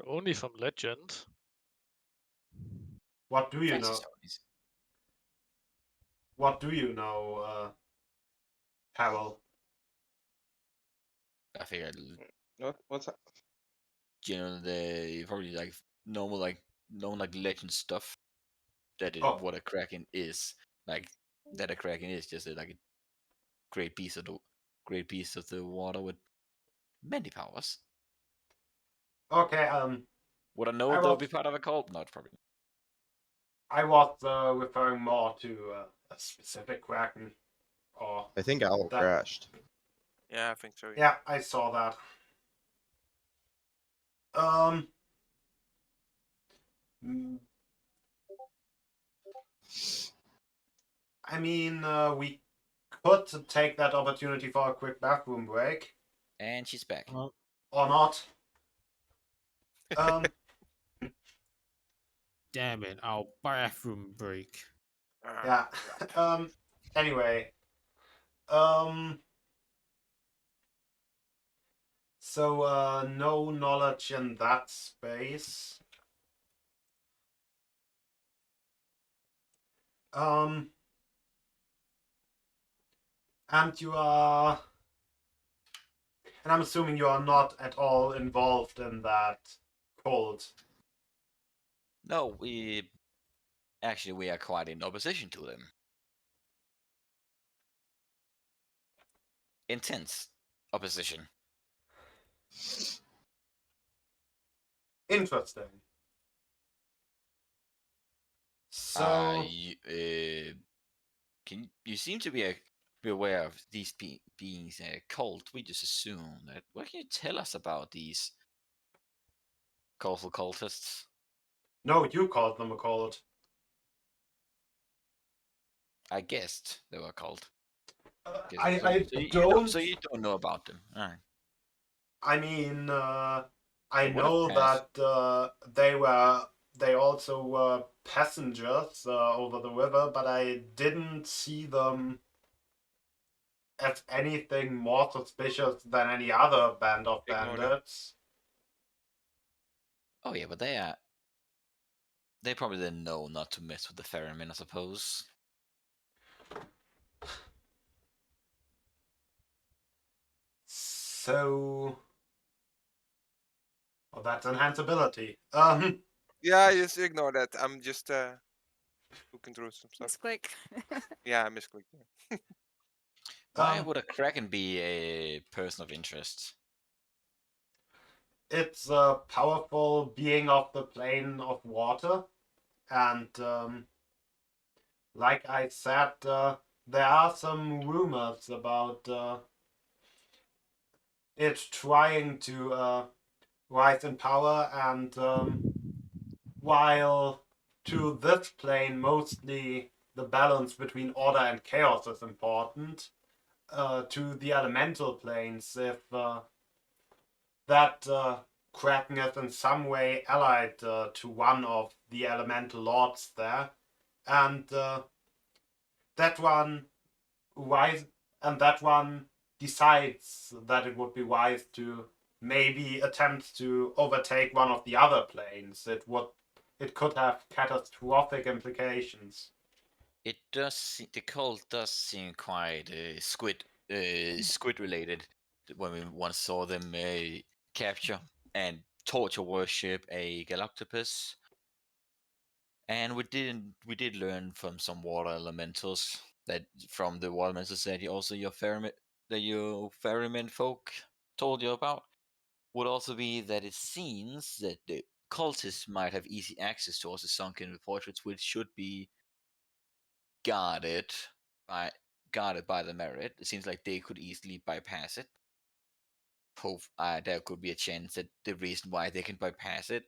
Only from legend. What do you Fancy know? stories. What do you know, Harold? I figured What's that? generally probably like normal known legend stuff that Oh. what a kraken is. Like that a kraken is just like a great piece of the water with many powers. Okay, Would I know I that would was- be part of a cult? Not probably. I was referring more to a specific kraken. Or I think Owl that- crashed. Yeah, I think so. Yeah, I saw that. mm, I mean, we could take that opportunity for a quick bathroom break. And she's back. Or not. Damn it, our bathroom break. Yeah. Anyway. So, no knowledge in that space. And you are... And I'm assuming you are not at all involved in that cult. No, we are quite in opposition to them. Intense opposition. Interesting. So... You seem to be aware of these beings a cult. We just assume that. What can you tell us about these colorful cultists? No, you called them a cult. I guessed they were a cult. I don't. don't... So you don't know about them. All right. I mean, I They would have know passed. that they also were passengers over the river, but I didn't see them as anything more suspicious than any other band of Ignore them. bandits. Oh yeah, but they probably didn't know not to mess with the ferrymen, I suppose. So, well, that's enhanceability. Yeah, just ignore that. I'm just looking through some stuff. Misclick. Yeah, I misclicked. Yeah. Why would a kraken be a person of interest? It's a powerful being of the plane of water, and like I said, there are some rumors about it trying to rise in power, and while to this plane mostly the balance between order and chaos is important, to the elemental planes, if that Kraken is in some way allied to one of the elemental lords there, and that one that one decides that it would be wise to maybe attempt to overtake one of the other planes. It could have catastrophic implications. It does. The cult does seem quite squid related. When we once saw them capture and torture worship a galactopus, and we did learn from some water elementals that from the water elemental society also your ferryman folk told you about would also be that it seems that the cultists might have easy access towards the sunken portraits, which should be guarded by the merit. It seems like they could easily bypass it. hope there could be a chance that the reason why they can bypass it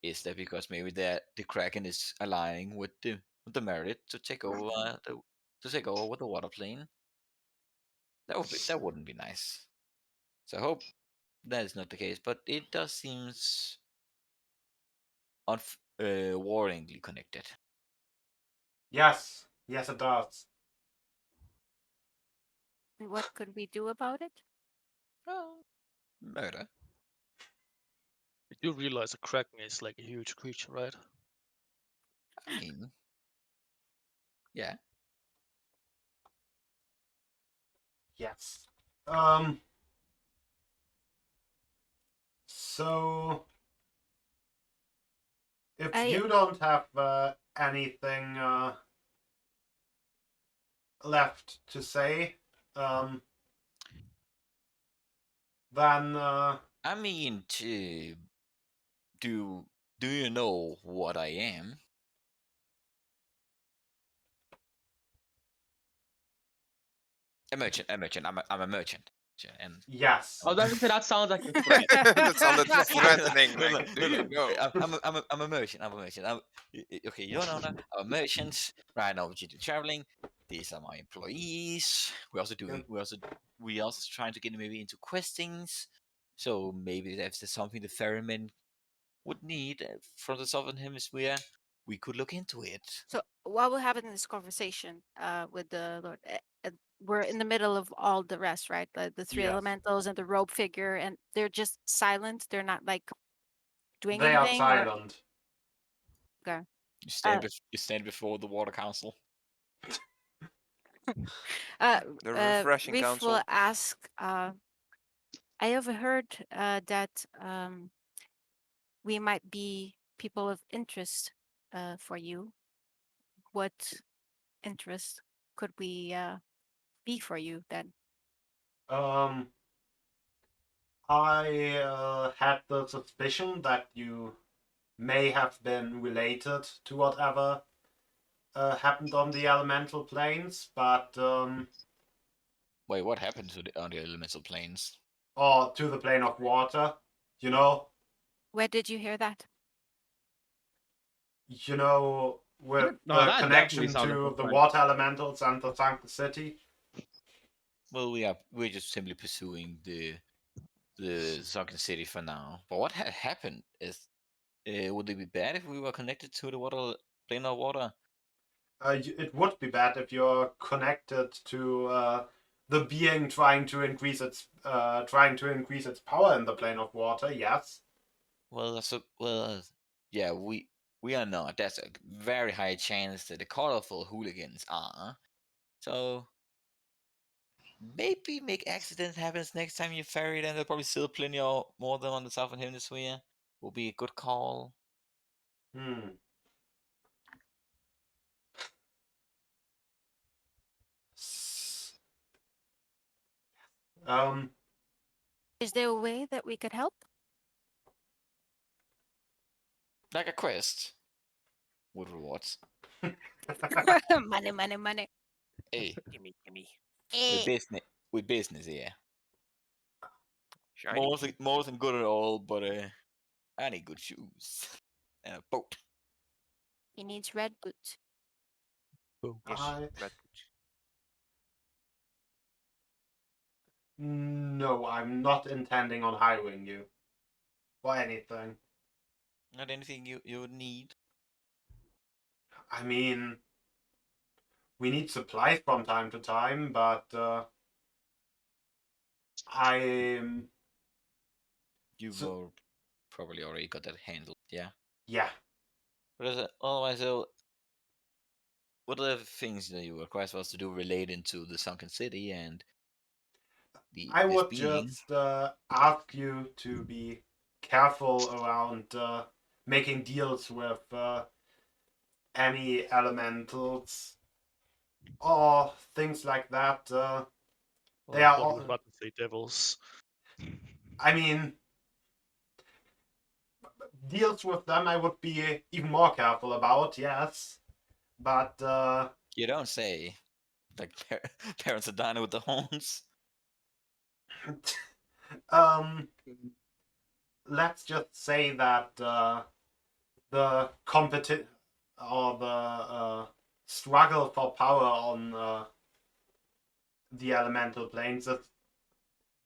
is that because maybe the Kraken is aligning with the merit to take over with the water plane. That wouldn't be nice. So I hope that is not the case, but it does seems worryingly connected. Yes, yes, it does. What could we do about it? Well, murder. You do realize a kraken is like a huge creature, right? I mean, yeah. Yes. So if you don't have anything left to say, then I mean, do you know what I am? A merchant. I'm a merchant. And yes. I was about to say that sounds like a threat. That sounded No, threatening. no, Like, do you know? I'm a merchant. Okay, you don't know that. I'm a merchant. Right now, we're traveling. These are my employees. We also trying to get maybe into questings. So maybe if there's something the ferryman would need from the southern hemisphere, we could look into it. So what will happen in this conversation with the Lord? We're in the middle of all the rest, right? The three Yes. elementals and the robe figure, and they're just silent. They're not like doing They are anything. Or... silent. Okay. You stand before the water council. The refreshing Reef council. will ask. I overheard that we might be people of interest for you. What interest could we be for you then? I had the suspicion that you may have been related to whatever happened on the elemental planes, but Wait, what happened on the elemental planes? or to the plane of water, you know, Where did you hear that? with No, the that definitely connection sounds like to a the threat. water elementals and the Sunken City. Well, we're just simply pursuing the Sunken City for now. But what had happened is, would it be bad if we were connected to the water plane of water? It would be bad if you're connected to the being trying to increase its power in the plane of water. Yes. Well, yeah, we are not. That's a very high chance that the colorful hooligans are. So maybe make accidents happen next time you ferry them. There'll probably still plenty more of them on the southern hemisphere. Will be a good call. Hmm. Is there a way that we could help? Like a quest with rewards. Money, money, money. Hey, Gimme, gimme. we business here. Shiny. More than good at all, but I need good shoes and a boat. He needs red boots. Yes, I- red boots. No, I'm not intending on hiring you or anything. Not anything you would need. I mean, we need supplies from time to time, but You've probably already got that handled, yeah. yeah. But otherwise, what are the things that you request us to do relating to the Sunken City and I this would being? just ask you to be careful around making deals with any elementals or things like that. They I are thought you all, were about to say devils. I mean, deals with them I would be even more careful about, yes. But You don't say. Like parents are dying with the horns. let's just say that the or the struggle for power on the elemental planes is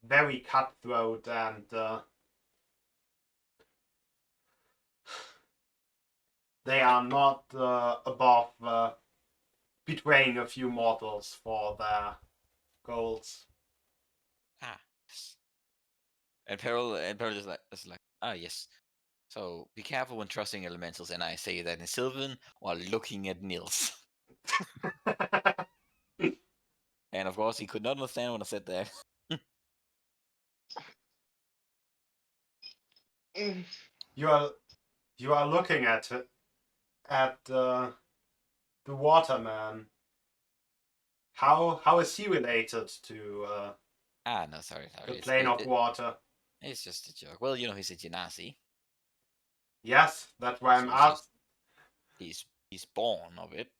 very cutthroat, and they are not above betraying a few mortals for their goals. Ah, yes. And Peril is like, ah, yes. So be careful when trusting elementals, and I say that in Sylvan while looking at Nils. And of course, he could not understand when I said that. You are looking at the waterman. How is he related to Ah, no, sorry. the plane of water? It's just a joke. Well, he's a Genasi. Yes, that's why I'm So asked. he's born of it.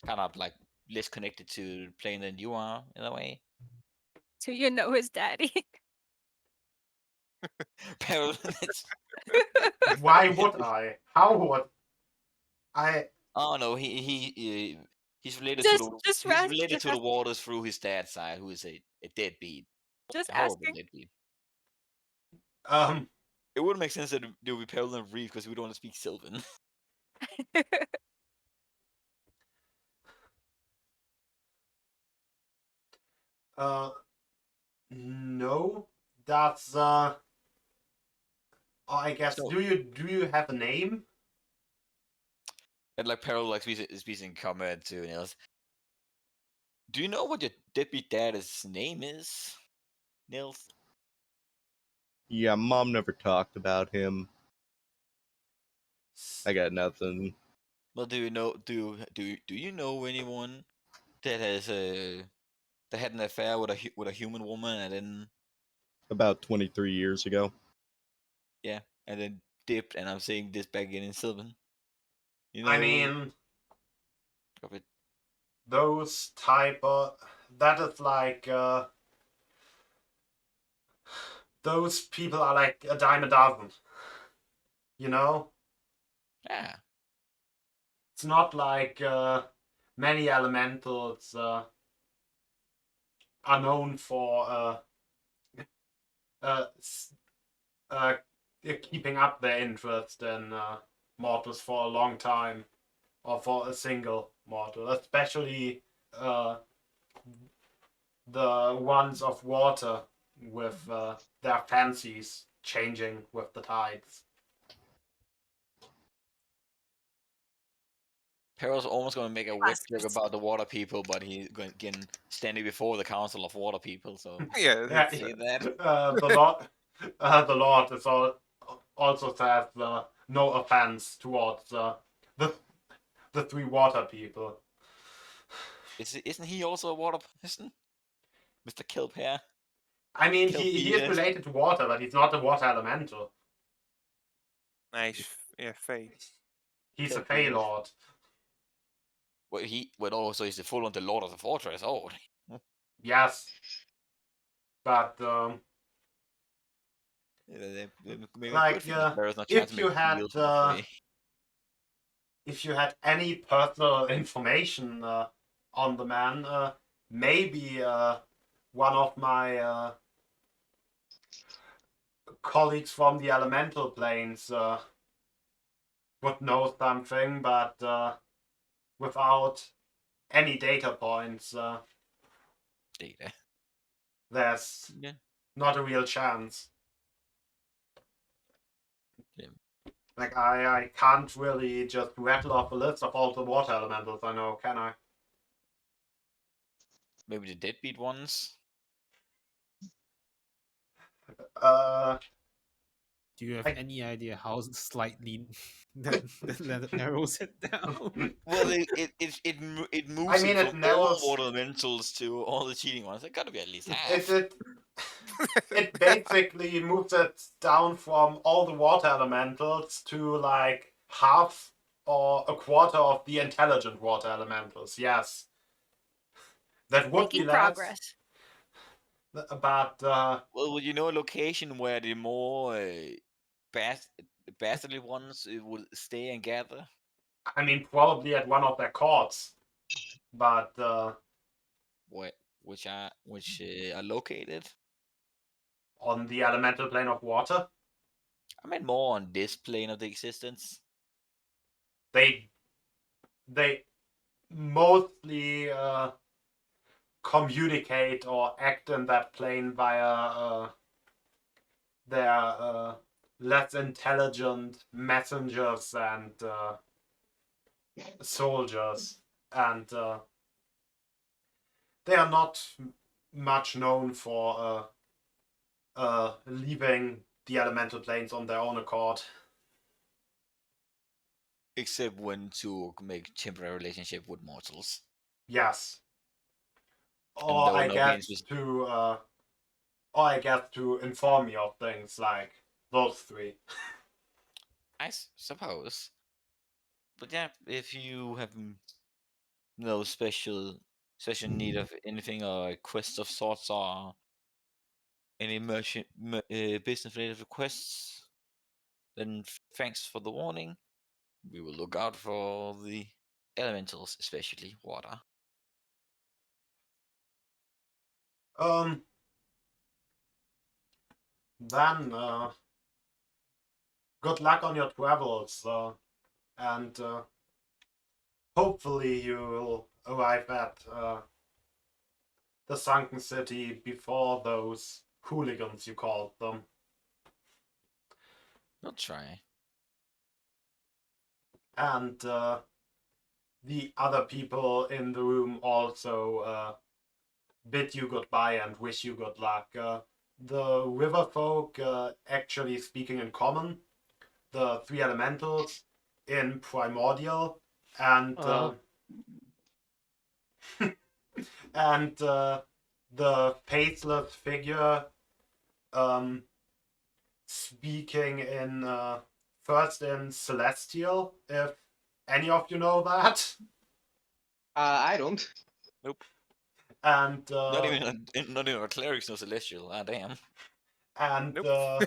Kind of like less connected to the plane than you are in a way. So you know his daddy. Peril, Why would I? How would I? oh no, he's related Just to the waters through his dad's side, who is a deadbeat, Just a horrible asking. deadbeat. Um, It wouldn't make sense that there would be Peril and Reeve because we don't want to speak Sylvan. no, that's I guess. So- Do you have a name? And like Peril like speaks in comment to Nils. Do you know what your deadbeat dad's name is, Nils? Yeah, Mom never talked about him. I got nothing. Well, do you know? Do you know anyone that has that had an affair with a human woman and then About 23 years ago. and then dipped? And I'm saying this back in Sylvan. I mean, of it. those type of that is like those people are like a dime a dozen. You know, Yeah. it's not like many elementals are known for keeping up their interest in mortals for a long time, or for a single mortal, especially the ones of water with their fancies changing with the tides. Peril's almost going to make a web joke about the water people, but he's going again standing before the council of water people. So Yeah, Yeah, say that. the Lord is also says no offense towards the three water people. Isn't he also a water person, Mr. Kilpair? I mean, he is Kilpear. related to water, but he's not a water elemental. nice. Yeah, Faye. He's a Kilpear. Fey Lord. Well, also he's the full on the Lord of the Fortress. Oh, Yes, but maybe like, good thing Peril's not trying if to you make had deals with the Frey. if you had any personal information on the man, maybe one of my colleagues from the elemental planes would know something, but without any data points, Data. there's Yeah. not a real chance. Yeah. Like, I can't really just rattle off a list of all the water elementals I know, can I? Maybe the deadbeat ones. Do you have I- any idea how slightly that narrows it down? Well, it moves mean, it it from narrows- all water elementals to all the cheating ones. It gotta be at least half. It basically moves it down from all the water elementals to like half or a quarter of the intelligent water elementals. Yes, that would Making be less. progress. But Well, would you know a location where the more bastardly ones will stay and gather? I mean, probably at one of their courts. But Which are located? on the elemental plane of water, I mean, more on this plane of the existence. they mostly communicate or act in that plane via their less intelligent messengers and soldiers, and they are not much known for leaving the elemental planes on their own accord. Except when to make temporary relationship with mortals. Yes. And Or there will I not be any guess to inform me of things like those three. I suppose. But yeah, if you have no special need of anything or a quest of sorts or any business related requests, then thanks for the warning. We will look out for the elementals, especially water. Then good luck on your travels, and hopefully you will arrive at the Sunken City before those hooligans you called them. I'll try. And the other people in the room also bid you goodbye and wish you good luck. The river folk actually speaking in common, the three elementals in primordial, and and the faceless figure speaking in first in celestial, if any of you know that. I don't. Nope. And Not even our clerics know celestial. Ah, damn. and Nope.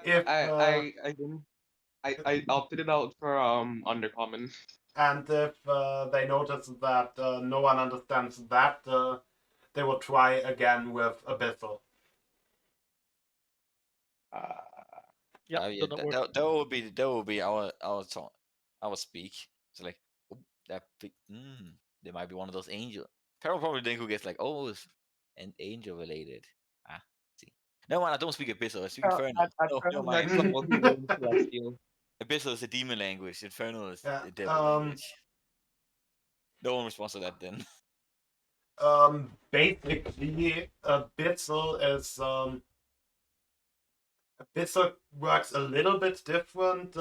if I opted it out for undercommon. and if they notice that no one understands that, they will try again with abyssal. Yeah, Yeah, that works. that will be our speak. So like, oh, that big, there might be one of those angel. Carol probably think who gets like, oh, it's an angel related. Ah, see. No man, I don't speak abyssal. I speak infernal. No mind. Next level, he learns celestial. Abyssal is a demon language. Infernal is Yeah, a devil language. No one responds to that then. Basically, abyssal is abyssal works a little bit different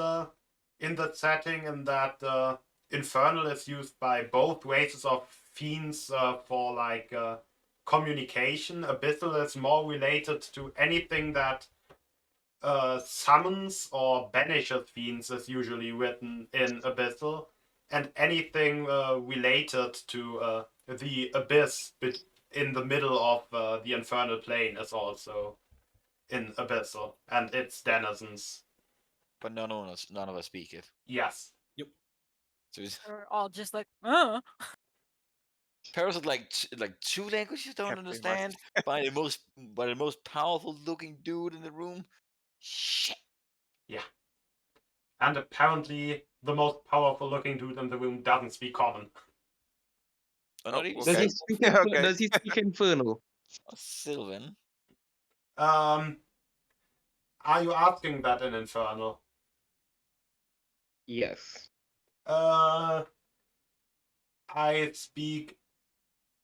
in that setting, in that infernal is used by both races of fiends for like communication. Abyssal is more related to anything that summons or banishes fiends, is usually written in abyssal, and anything related to the abyss in the middle of the infernal plane is also in abyssal, and its denizens. But none of us speak it. Yes. So We're all just like, Paris is like two languages you don't Yeah, pretty much. understand by the most powerful looking dude in the room. Shit. Yeah. And apparently, the most powerful looking dude in the room doesn't speak common. Not even Does he Okay. speak? Okay. Does he speak infernal? Sylvan. Are you asking that in infernal? Yes. I speak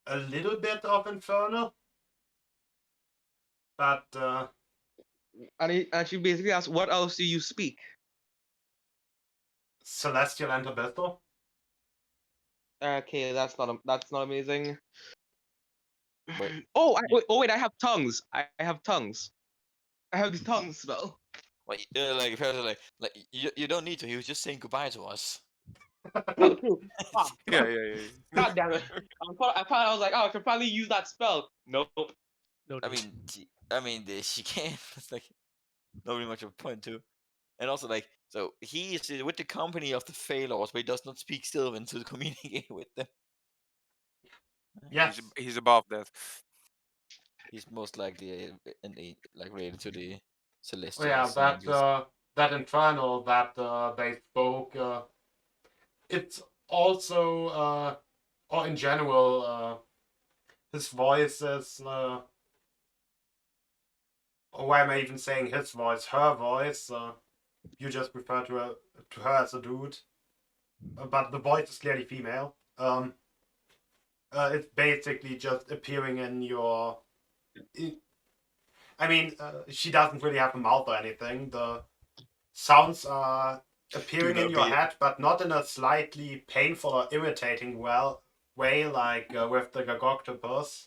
a little bit of infernal, but And she basically asks, "What else do you speak?" celestial and abyssal. Okay, that's not amazing. Wait. Wait, I have tongues. I have tongues. I have the tongue spell. Like Paris is like you don't need to. He was just saying goodbye to us. Oh, true. Fuck. Yeah. God damn it. I was like, oh, I could probably use that spell. Nope. No I need. mean, she can. It's like not really much of a point too. And also, like, so he is with the company of the Failors, but he does not speak Sylvan to communicate with them. Yes. He's above that. He's most likely like related to the Oh Celestials. yeah, and angels. that infernal that they spoke. It's also or in general, his voice is. Or why am I even saying his voice? Her voice. You just refer to her as a dude, but the voice is clearly female. It's basically just appearing in your. I mean, she doesn't really have a mouth or anything. The sounds are appearing in not your be head, but not in a slightly painful or irritating way like with the Gagoctopus.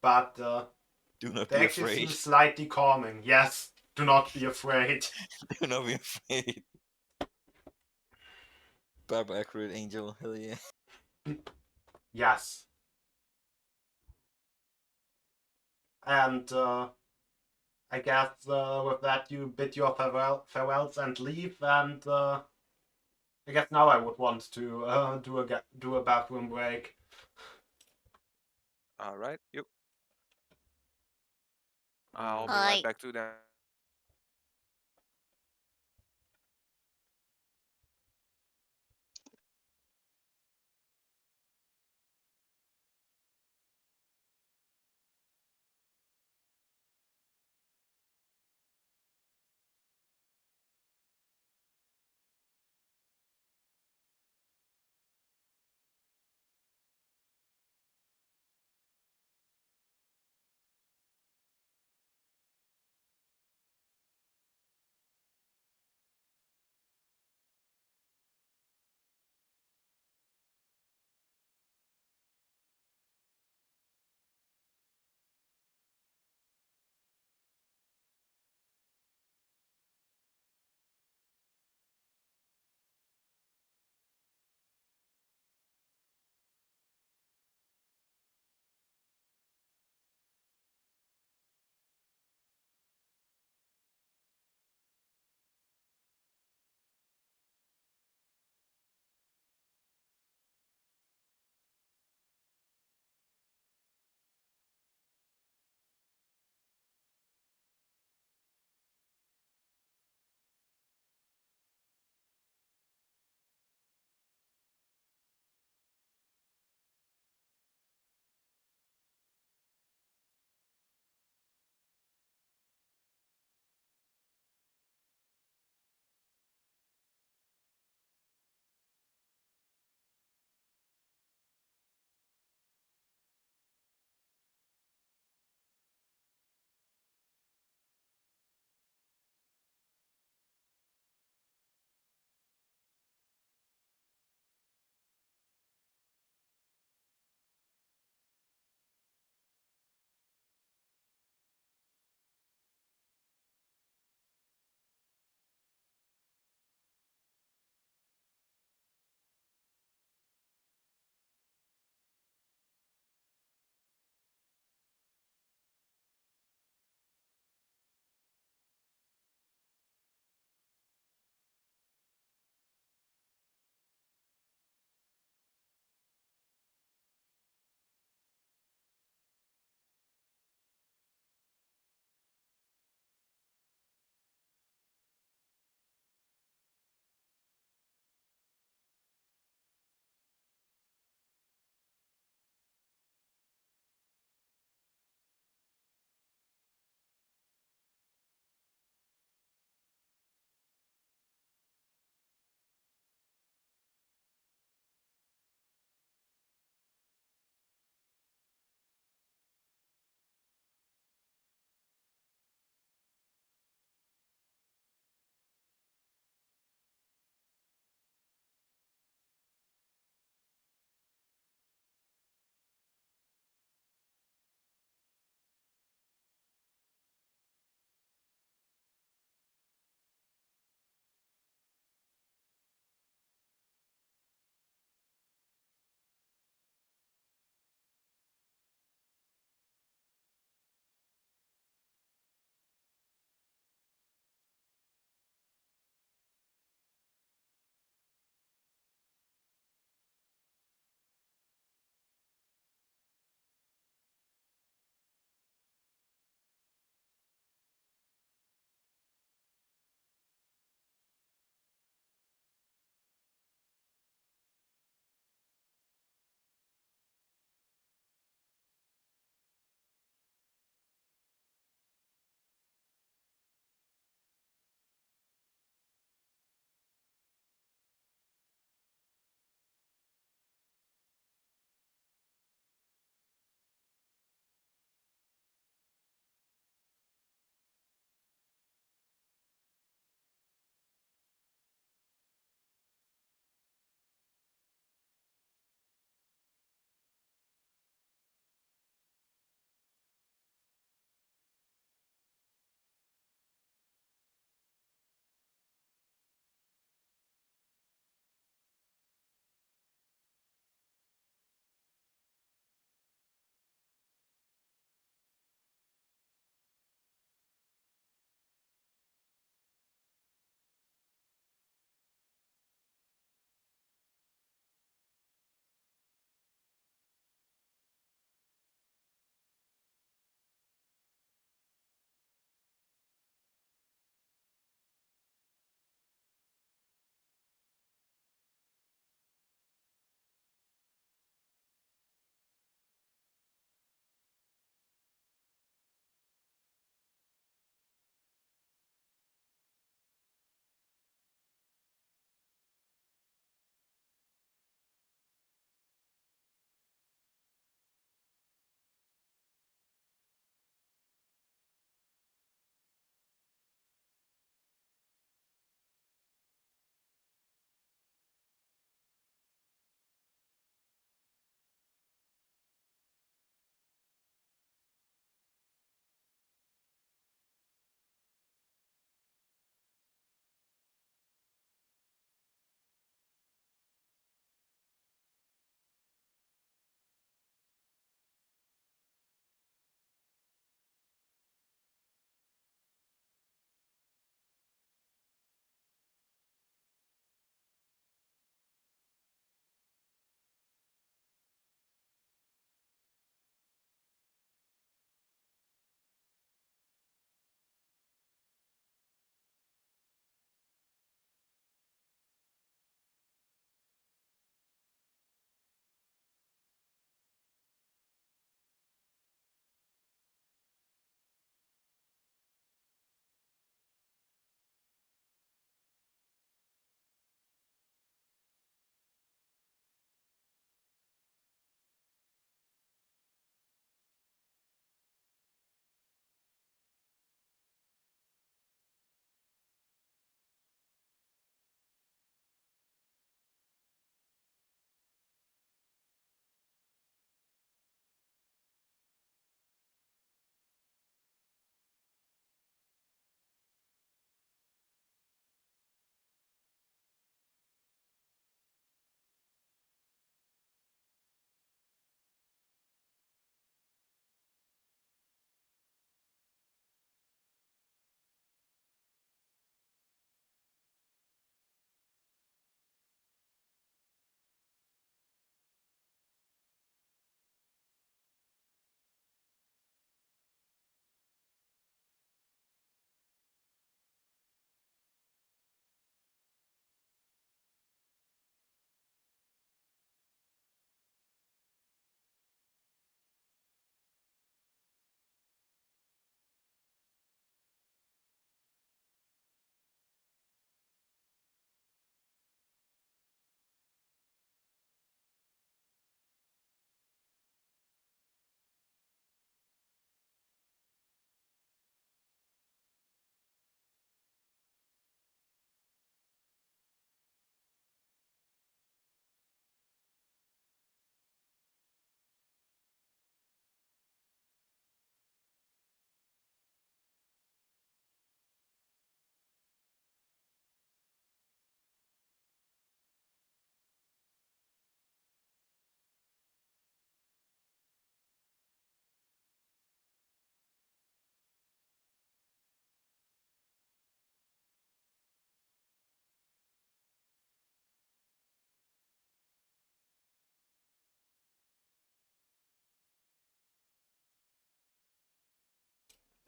But Do not they be actually seem afraid. slightly calming. Yes, do not be afraid. Do not be afraid. Bible accurate angel. Hell yeah. Yes. And I guess with that you bid your farewells and leave. And I guess now I would want to do a bathroom break. all right. Yep. I'll be Hi. right back to them.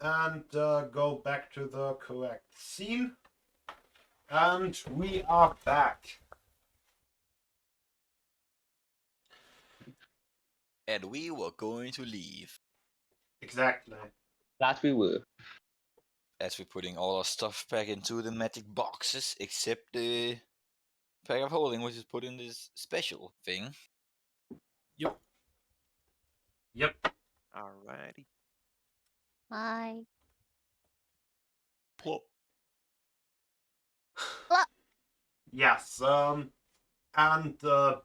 and go back to the correct scene. And we are back. And we were going to leave. Exactly. That we were. As we're putting all our stuff back into the magic boxes, except the pack of holding, which is put in this special thing. Yep. Alrighty. Bye. Plop. Yes. And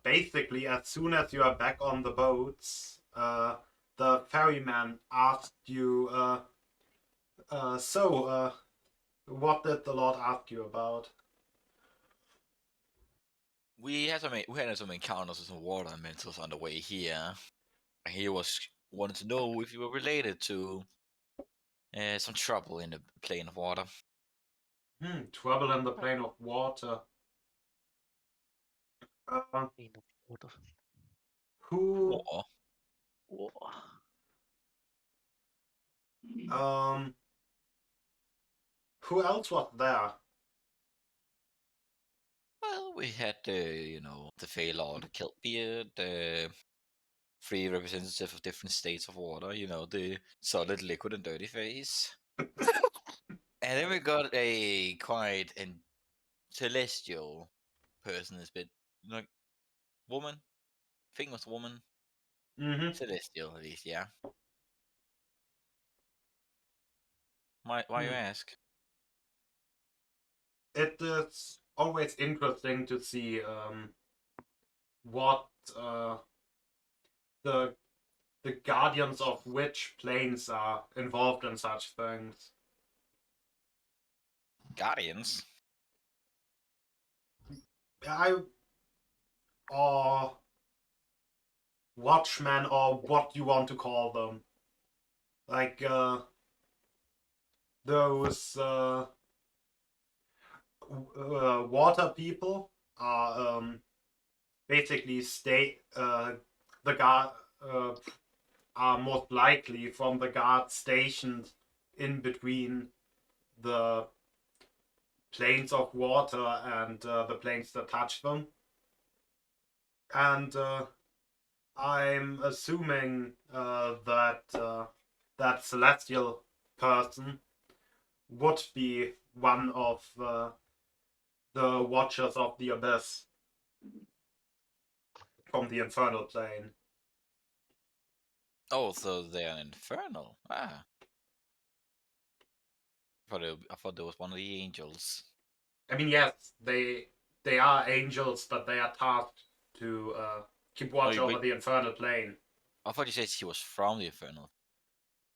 basically, as soon as you are back on the boats, the ferryman asked you, so, what did the Lord ask you about? We had some encounters with some water elementals on the way here. He wanted to know if you were related to some trouble in the plane of water. Trouble in the plane of water. Plane of water. Who, War. who else was there? Well, we had the Fey Lord Keltbeard, the three representatives of different states of water, the solid, liquid, and dirty phase. And then we got a quite celestial person, this bit, like, woman, thing was woman, Mm-hmm. celestial at least, yeah. Why you ask? It is always interesting to see what the guardians of which planes are involved in such things. Guardians? Or watchmen, or what you want to call them. Like those water people are basically the guard are most likely from the guards stationed in between the planes of water and the planes that touch them. And I'm assuming that celestial person would be one of the Watchers of the Abyss from the Infernal Plane. Oh, so they're infernal. Ah. I thought there was one of the angels. I mean, yes, they are angels, but they are tasked to keep watch over the Infernal Plane. I thought you said he was from the infernal.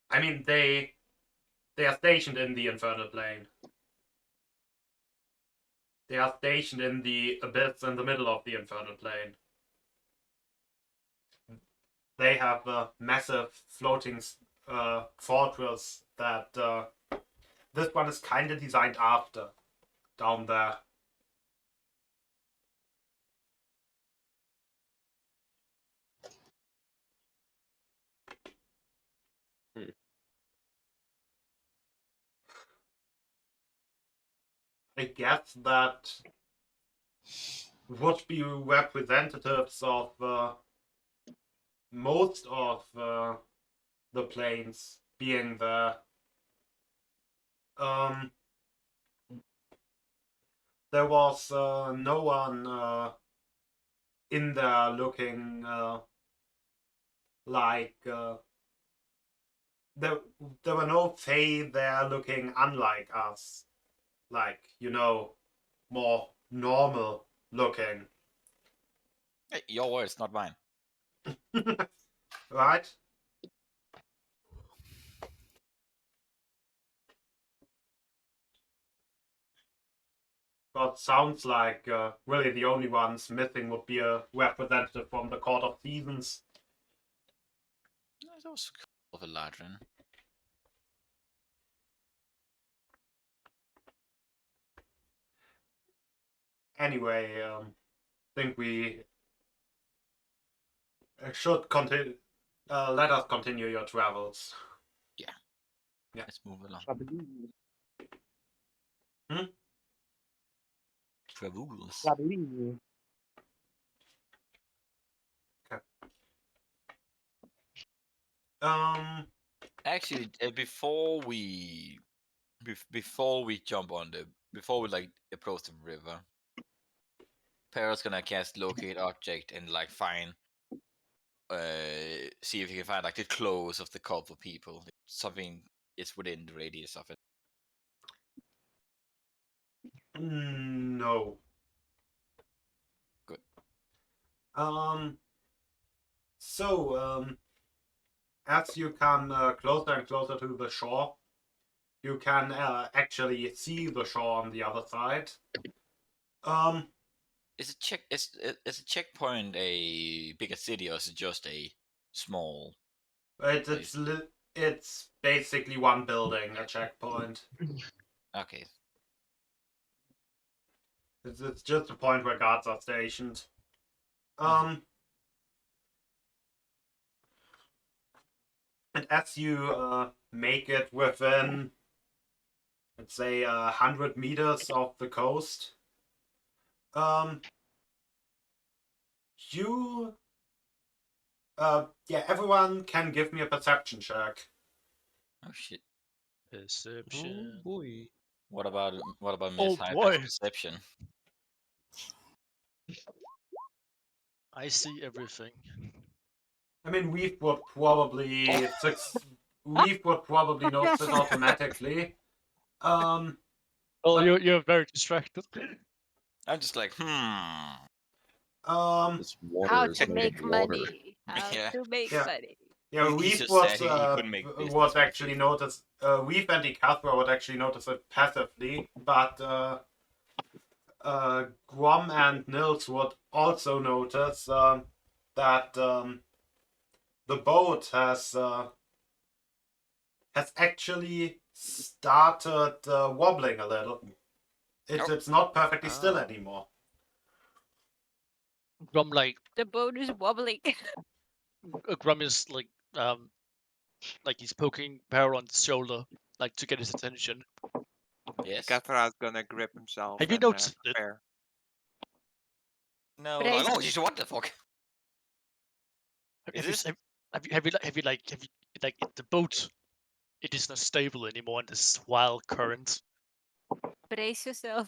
I mean, they are stationed in the Infernal Plane. They are stationed in the abyss in the middle of the Infernal Plane. They have a massive floating fortress that this one is kind of designed after, down there. I guess that would be representatives of most of the planes being there. There was no one in there looking like there were no Fae there looking unlike us, like, more normal looking. Hey, your words, not mine. Right? But sounds like really the only ones missing would be a representative from the Court of Seasons. That was of a ladron. Anyway, think we should continue. Let us continue your travels. Yeah. Let's move along. Travelling. Travels. Travelling. Actually, before we jump on before we like approach the river, Para's gonna cast locate object and like find see if you can find like the clothes of the couple people. Something is within the radius of it. No. Good. As you come closer and closer to the shore, you can actually see the shore on the other side. Is a checkpoint a bigger city or is it just a small? It's basically one building, a checkpoint. Okay. It's just a point where guards are stationed. And as you make it within, let's say, 100 meters of the coast, everyone can give me a perception check. Oh shit. Oh Perception. boy. What about Oh, Miss High boy. Perception? I see everything. I mean, Weave would probably notice it automatically. Oh, But- you're very distracted. I'm just like, This How water is to made make of water. money. How Yeah. to make Yeah. money. Yeah, He Weave just was said he couldn't make business would with actually it. notice. Weave and Ikathra would actually notice it passively, but Grom and Nils would also notice that the boat has actually started wobbling a little. It's not perfectly still anymore. Grum The boat is wobbling. Grum is like he's poking Power on the shoulder, like to get his attention. Yes. Kathara's gonna grip himself. Have you and, noticed it? prepare. No, But no, I- no, just what the fuck? Have Is you, have you like the boat? It is not stable anymore in this wild current. Brace yourself.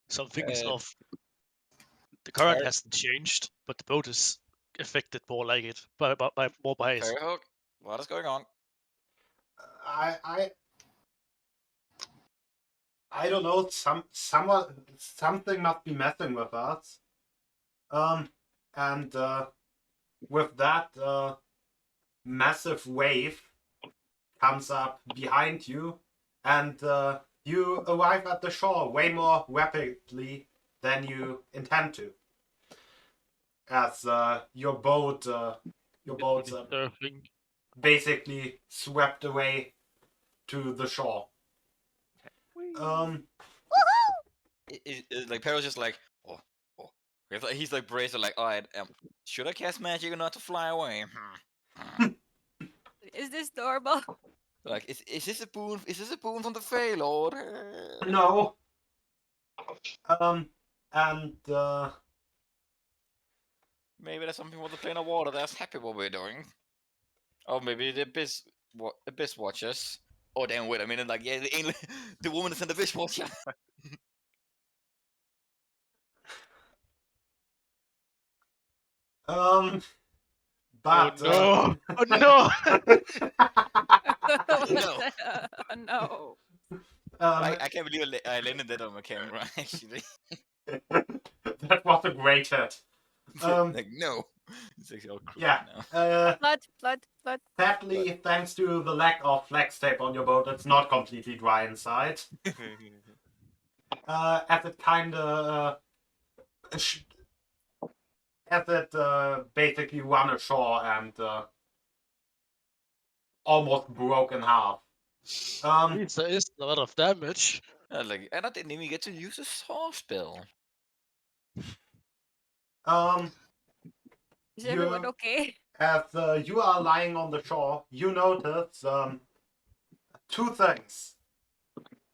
Something is Uh, off. The current Fair- hasn't changed, but the boat is affected more like it by it. Fairhook, what is going on? I don't know. Something must be messing with us. And with that, massive wave comes up behind you, and you arrive at the shore way more rapidly than you intend to. As your boat's Surfing. basically swept away to the shore. Like Peril's just like, oh. He's like braced, like, alright, should I cast magic or not to fly away? Is this normal? Like, is this a boon? Is this a boon from the Fey Lord? No. Maybe there's something with the plane of water that's happy what we're doing. Or maybe the abyss watchers. Oh damn! Wait a minute. Like, yeah, the woman is an abyss watcher. But Oh no! Oh no! No. No. I can't believe I landed that on my camera. Actually, that was a great hit. like no, it's actually all crooked Yeah. now. Blood. Sadly, thanks to the lack of flex tape on your boat, it's not completely dry inside. As it basically run ashore and almost broke in half. There is a lot of damage. Like, and I didn't even get to use a saw spell. Is everyone okay? As you are lying on the shore, you notice two things.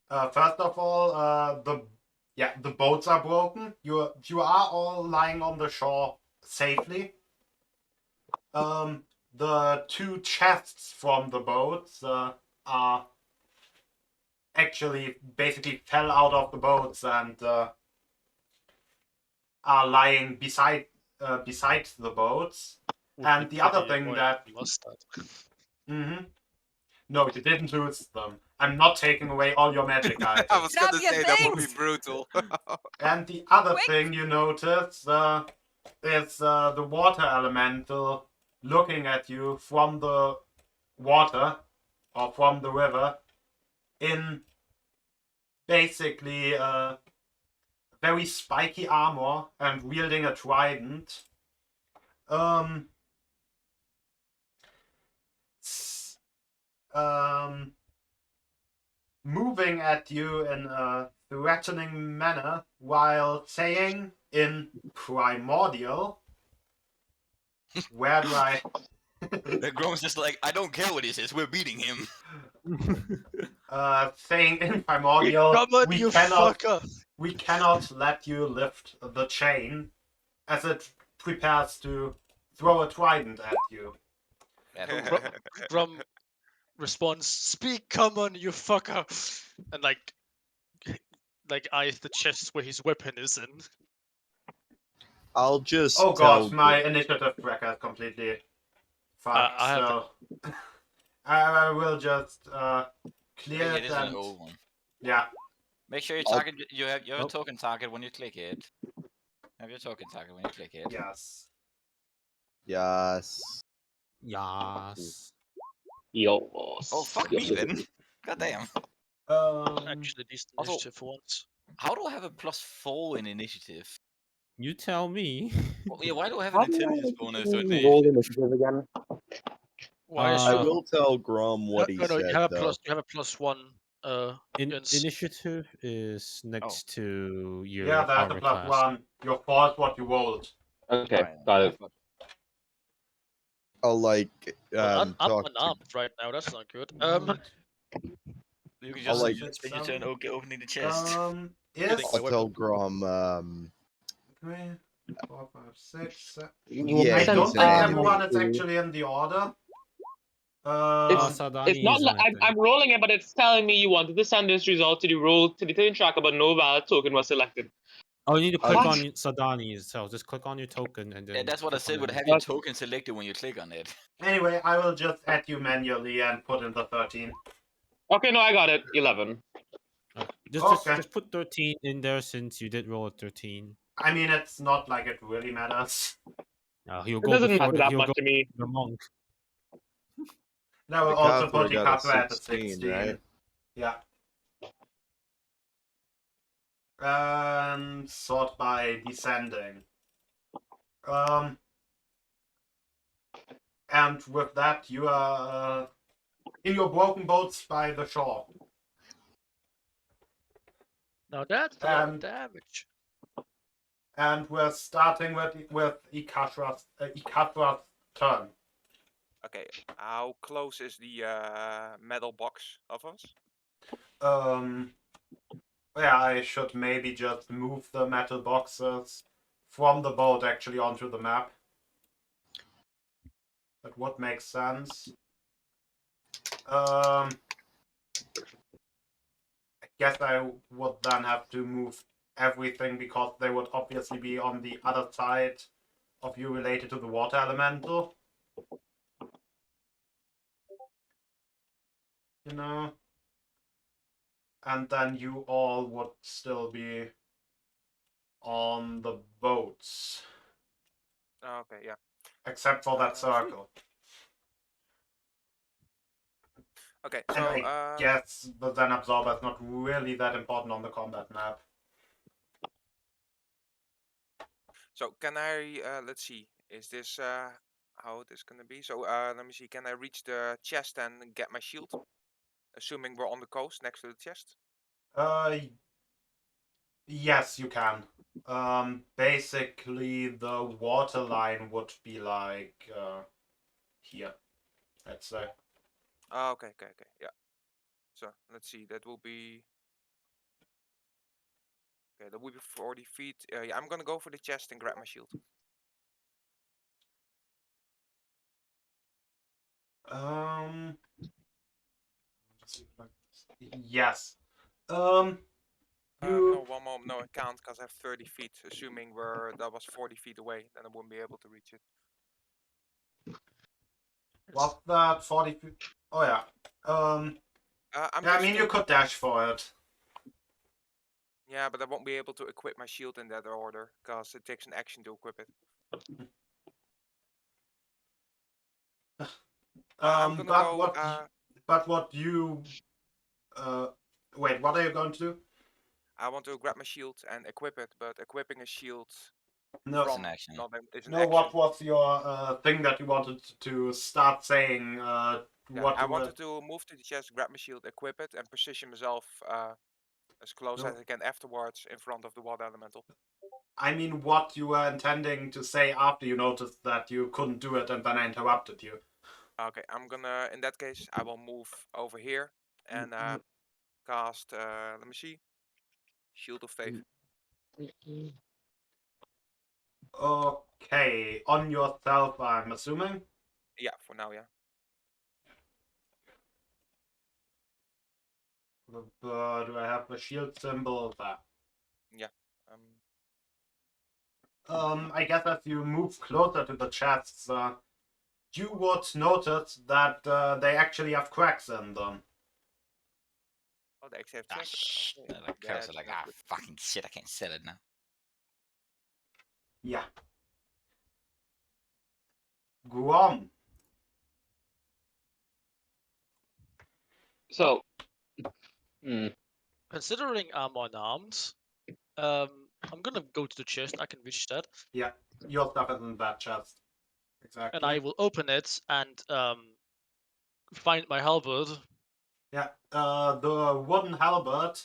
First of all, the boats are broken. You are all lying on the shore safely. The two chests from the boats are actually basically fell out of the boats and are lying beside the boats. Would And be the other pretty thing annoying that- if we lost that. No, you didn't lose them. I'm not taking away all your magic I items. was Grab gonna your say that would be things! brutal. And the other Quick! thing you notice is the water elemental looking at you from the water or from the river in basically very spiky armor and wielding a trident. Moving at you in a threatening manner while saying in primordial, where do I... Grome's just like, I don't care what he says, we're beating him. saying in primordial, Come on, you fucker! we cannot let you lift the chain as it prepares to throw a trident at you. Grum responds, "Speak, come on, you fucker!" And like eyes the chest where his weapon is in. I'll just Oh tell god, my initiative tracker is completely fucked, I have so I will just clear Yeah, it this is an and... old one. Yeah. Make sure you I'll- target. You have your Oh. token target when you click it. Have your token target when you click it. Yes. Yes. Yas. Oh fuck me then. God damn. Actually decent Also- initiative for once. How do I have a +4 in initiative? You tell me. Well, yeah, why do I have an intelligence bonus to Roll initiative? initiative again. Why is I Uh, will tell Grum what he no, said, you have a though. you have a +1 against Initiative is next to your Yeah, that's a armor class. +1. Your force what you rolled. Okay, Alright, got I it. thought- I'll, like, Well, I'm talk to... unarmed right now. That's not good. You can I'll, just like- spend your turn opening the chest. Is Getting my I'll tell weapon. Grum, 3, 4, 5, 6, 7. yeah, I he's don't an think everyone enemy. is actually in the order. Sadani It's not is like right there. I'm rolling it, but it's telling me you wanted to send this result to the roll to the turn tracker, but no valid token was selected. Oh, you need to click What? on Sadani itself. Just click on your token and then. Yeah, that's what I click on said. Would it. have your Okay. token selected when you click on it. Anyway, I will just add you manually and put in the 13. Okay, no, I got it. 11. Okay. Just put 13 in there since you did roll a 13. I mean, it's not like it really matters. He'll It go doesn't before matter that he'll much go to me. the monk. Now we'll The also Kathra put the got a Kathra at 16, 16. right? Yeah. And sort by descending. And with that, you are in your broken boats by the shore. Now that's a lot of And- damage. And we're starting with Ikatra's turn. Okay, how close is the metal box of us? Yeah, I should maybe just move the metal boxes from the boat actually onto the map. That would make sense. I guess I would then have to move everything because they would obviously be on the other side of you related to the water elemental. You know? And then you all would still be on the boats. Oh, okay, yeah. Except for that Sweet. circle. Okay, And so I guess the Zen Absorber is not really that important on the combat map. so can I let's see, is this how it is gonna be? So let me see, can I reach the chest and get my shield? Assuming we're on the coast next to the chest. Yes, you can. Basically, the water line would be like here. Let's say. Oh, okay, yeah. So let's see. That will be. Okay, that will be 40 feet. Yeah, I'm gonna go for the chest and grab my shield. Yes. No, one more. No, I can't because I have 30 feet. Assuming that was 40 feet away, then I wouldn't be able to reach it. Was that 40 feet? Oh yeah. I'm Yeah, I just mean, you could dash for it. Yeah, but I won't be able to equip my shield in that order because it takes an action to equip it. I'm gonna But go. what you wait, what are you going to do? I want to grab my shield and equip it, but equipping a shield No, It's from an action. is an no. action. What was your thing that you wanted to start saying? Yeah, What I you were? wanted to move to the chest, grab my shield, equip it, and position myself as close No. as I can afterwards in front of the water elemental. I mean, what you were intending to say after you noticed that you couldn't do it, and then I interrupted you. Okay, I'm gonna. In that case, I will move over here and cast. Let me see. Shield of Faith. Okay, on yourself, I'm assuming. Yeah, for now, yeah. Do I have the shield symbol there? Yeah. I guess as you move closer to the chests, you would notice that they actually have cracks in them. Oh, the XF Ah, check. shh. Okay. The curse That's are like, not ah, good. fucking shit, I can't sell it now. Yeah. Grom. So, Considering I'm unarmed, I'm gonna go to the chest. I can reach that, Yeah, your stuff is in that chest. Exactly. and I will open it and find my halberd. Yeah, the wooden halberd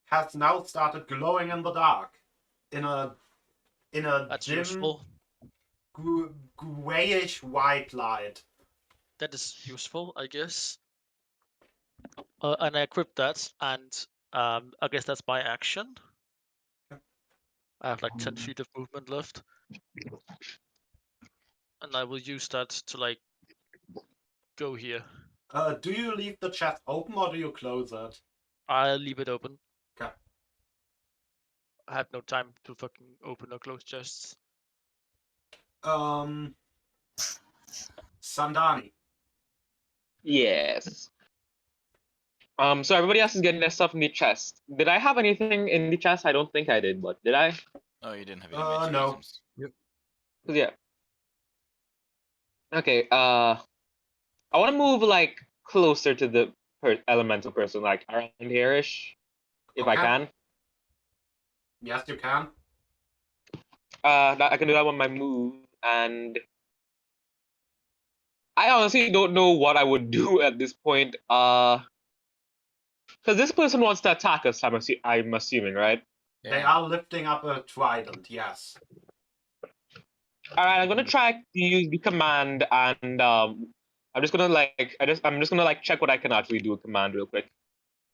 has now started glowing in the dark. In a That's dim, useful. grayish white light. That is useful, I guess. And I equip that, and I guess that's my action. I have like 10 feet of movement left, and I will use that to like go here. Do you leave the chest open or do you close it? I'll leave it open. Okay. I have no time to fucking open or close chests. Sandani. yes. So everybody else is getting their stuff in the chest. Did I have anything in the chest? I don't think I did, but did I? Oh, you didn't have any magic No. items. Yeah. Okay. I want to move like closer to the elemental person, like around here-ish, if I Okay. can. Yes, you can. I can do that with my move, and I honestly don't know what I would do at this point. Because this person wants to attack us. I'm assuming, right? They are lifting up a trident. Yes. All right, I'm gonna try to use the command, and I'm just gonna check what I can actually do with command real quick.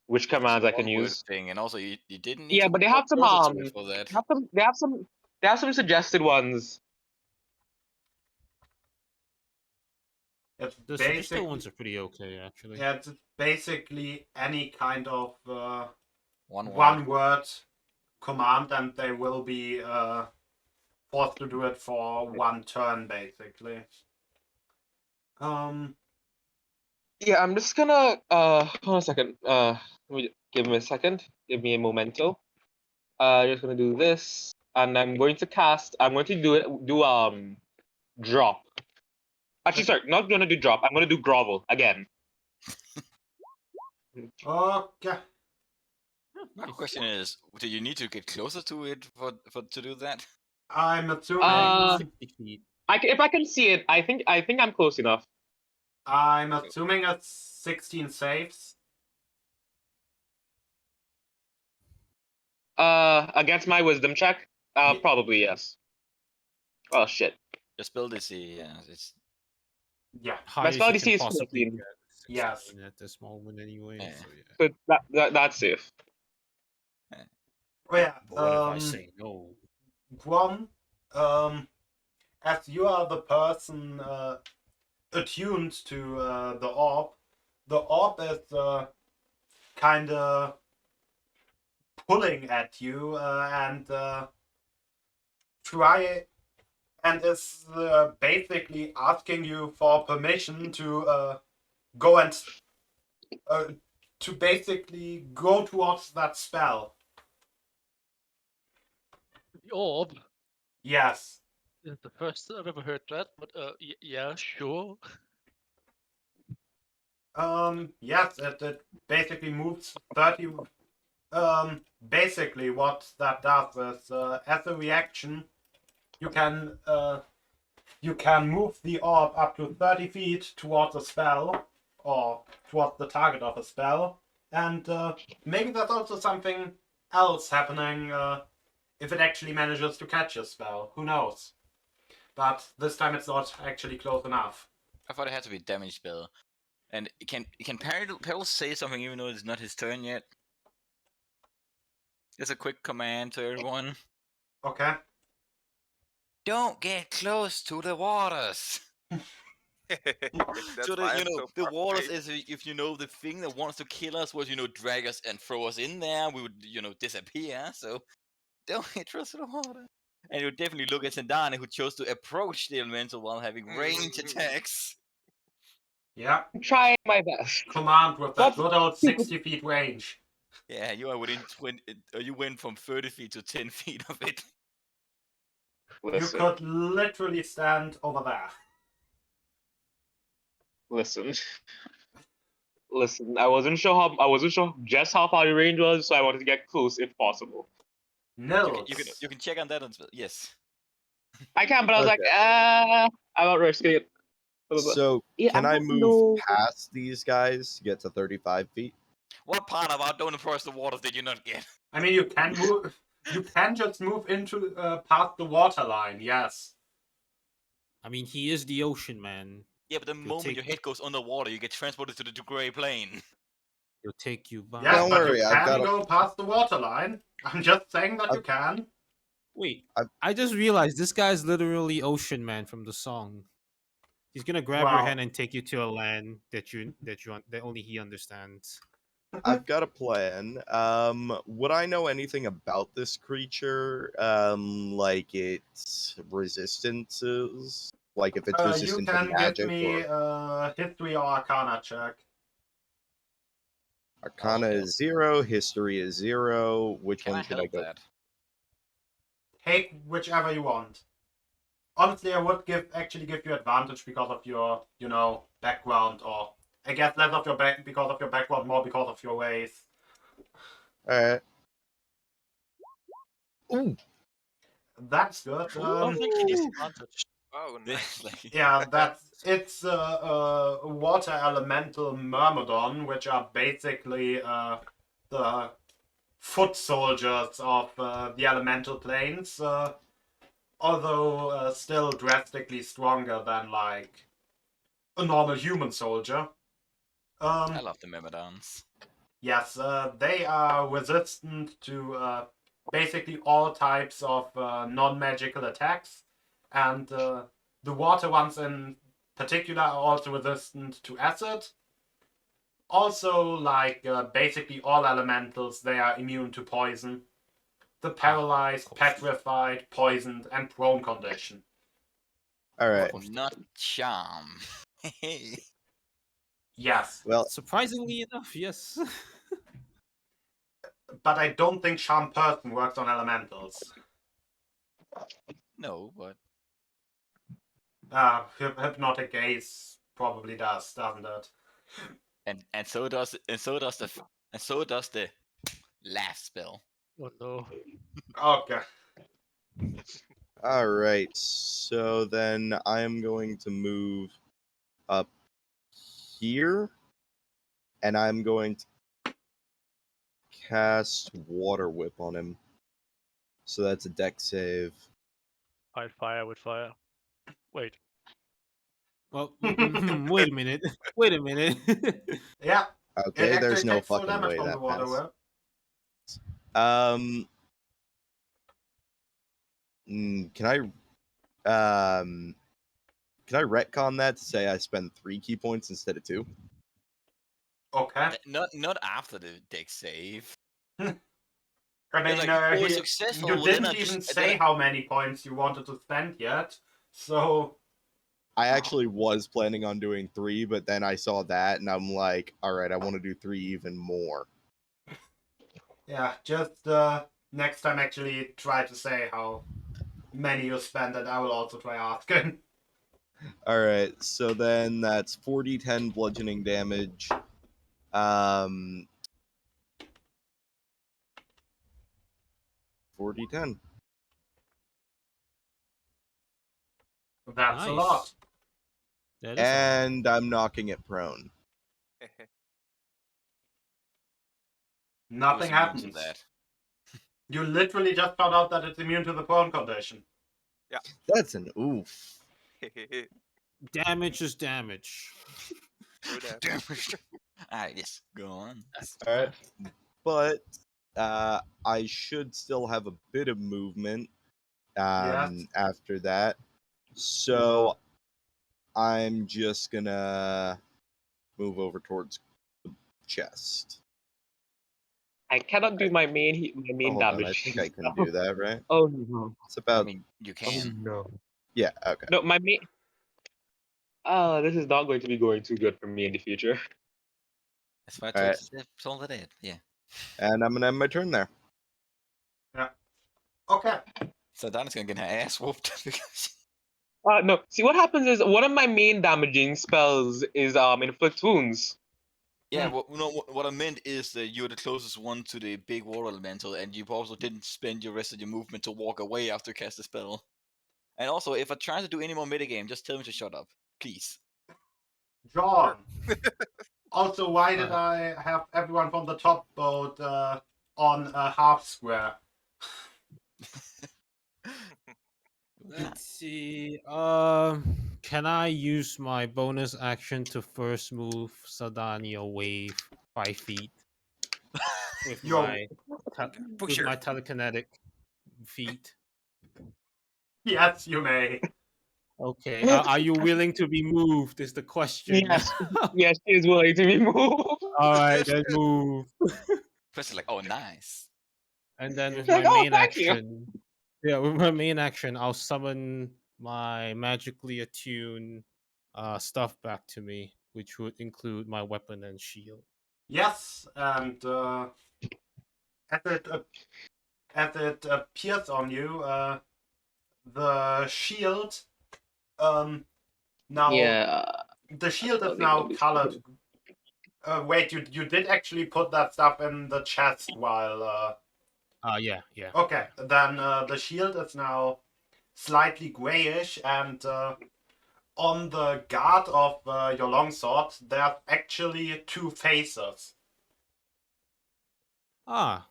Which commands I can One word use? thing, and also you didn't need Yeah, to but they go have some closer to it for that. they have some suggested ones. It's The basically, suggested ones are pretty okay, actually. yeah, it's basically any kind of One word. word command, and they will be forced to do it for one turn, basically. Yeah, I'm just gonna hold on a second. Give me a second. Give me a momento. Just gonna do this, and I'm going to cast. I'm going to do drop. Actually, sorry, not gonna do drop. I'm gonna do grovel again. Okay. My question is, do you need to get closer to it for to do that? I'm assuming. 60 feet. If I can see it, I think I'm close enough. I'm assuming it's 16 saves. Against my wisdom check, probably yes. Oh shit. Your spell DC, it's Yeah. My Highest spell you DC can is possibly 14. get is Yes. 16 at this moment anyway. Yeah. So yeah. So that's safe. Oh yeah. But what if I say no? Guam, as you are the person attuned to the orb is kind of pulling at you and try and is basically asking you for permission to go and to basically go towards that spell. The orb Yes. is the first I've ever heard that, but yeah, sure. Yes, it basically moves 30. Basically, what that does is, as a reaction, you can move the orb up to 30 feet towards a spell or towards the target of a spell, and maybe there's also something else happening if it actually manages to catch a spell. Who knows? But this time it's not actually close enough. I thought it had to be a damage spell. And can Peril say something even though it's not his turn yet? Just a quick command to everyone. Okay. Don't get close to the waters. That's So why that I'm so the far waters away. is if the thing that wants to kill us was drag us and throw us in there, we would disappear. So don't get close to the water. And you would definitely look at Sandana, who chose to approach the elemental while having range attacks. Yeah. I'm trying my best. Command with that But good old 60 feet range. Yeah, you are within 20. You went from 30 feet to 10 feet of it. listen, You could literally stand over there. listen. I wasn't sure just how far the range was, so I wanted to get close if possible. No. You can check on that as well. Yes. I can, but I was like, Okay. I'm not risking it. So Yeah, can I don't move know. past these guys to get to 35 feet? What part about don't approach the waters did you not get? I mean, you can move. You can just move into past the water line. Yes. I mean, he is the ocean man. Yeah, but the He'll moment take- your head goes underwater, you get transported to the gray plane. He'll take you by. Yes, Don't but worry, you I've can got a- go past the water line. I'm just saying that you can. Wait, I've- I just realized this guy's literally Ocean Man from the song. He's gonna grab your Wow. hand and take you to a land that only he understands. I've got a plan. Would I know anything about this creature? Like its resistances? Like if it's You resistant to can give magic me or history or arcana check. Arcana Okay. is 0, history is 0. Which Can I one should I help go? that? Take whichever you want. Honestly, I would actually give you advantage because of your, background, or I guess less of your because of your background, more because of your race. Alright. Ooh, That's good. I don't think he needs advantage. Oh, nice. Like, Yeah, it's a water elemental myrmidon, which are basically the foot soldiers of the elemental planes, although still drastically stronger than like a normal human soldier. I love the Myrmidons. Yes, they are resistant to basically all types of non-magical attacks, and the water ones in particular are also resistant to acid. Also, like basically all elementals, they are immune to poison. The paralyzed, course. petrified, poisoned, and prone condition. alright. But not charm. Hey. Yes, Well, Surprisingly enough, yes. but I don't think Charm Person works on elementals. No, but Hypnotic Gaze probably does, doesn't it? and so does the laugh spell. Oh no. Okay. alright. So then I am going to move up here. And I'm going to cast Water Whip on him. So that's a deck save. Fight fire with fire. Wait. Well, wait a minute. Wait a minute. Yeah, it Okay, there's actually no takes full fucking damage way from the that water passed. well. Can I retcon that to say I spend 3 key points instead of 2? Okay. Not after the deck save. I Yeah, mean, like, we're you successful, then didn't I even just- say then how many points you wanted to spend yet, so I actually was planning on doing 3, but then I saw that and I'm like, alright, I want to do 3 even more. yeah, just next time actually try to say how many you spend, and I will also try asking. Alright, so then that's 40-10 bludgeoning damage. 40-10. That's a Nice. lot. That is a lot. And I'm knocking it prone. Nothing who's immune to happens. that. You literally just found out that it's immune to the prone condition. That's an oof. Damage is damage. True that. Damage. Alright, yes, go on. Alright. But I should still have a bit of movement Yes. after that. So I'm just gonna move over towards the chest. I cannot do my main Oh, hold on, I damage. think I can do that, right? Oh no. It's I about mean, you Oh can. no. yeah, okay. No, my main. This is not going to be going too good for me in the future. That's why I Alright. told it. Yeah. And I'm gonna end my turn there. Yeah. Okay. So Donna's gonna get her ass whooped because No. See, what happens is one of my main damaging spells is inflict wounds. yeah. What I meant is that you're the closest one to the big water elemental, and you also didn't spend your rest of your movement to walk away after you cast the spell. And also, if I try to do any more metagame, just tell me to shut up, please. John. Also, why did Alright. I have everyone from the top boat on a half square? Let's see. Can I use my bonus action to first move Sadani away 5 feet with Yo. my Push her. telekinetic feet? Yes, you may. Okay. Are you willing to be moved? Is the question. Yes. Yes, she is willing to be moved. All right, then move. First, like, oh, nice. And then with Like, my oh, main thank you. action, yeah, with my main action, I'll summon my magically attuned stuff back to me, which would include my weapon and shield. Yes, and as it appears on you, the shield now Yeah. the shield I'll is leave now those colored. Wait, you did actually put that stuff in the chest while. Yeah. Okay, then the shield is now slightly grayish, and on the guard of your longsword, there's actually 2 faces. Ah,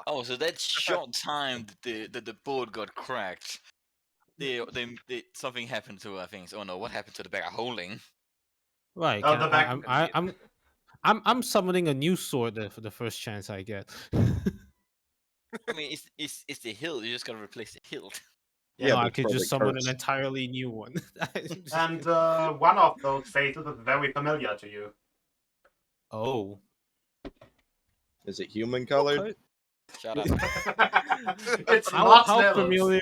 Oh, so that short time that the boat got cracked, they something happened to I think. Oh no, what happened to the bag of holding? right. The back. I'm summoning a new sword for the first chance I get. I mean, it's the hilt. You just gotta replace the hilt. Yeah, No, I but could for just the summon curse. an entirely new one. And one of those faces is very familiar to you. Oh. Is it human colored? Okay. Shut up. It's How not how Snell's. familiar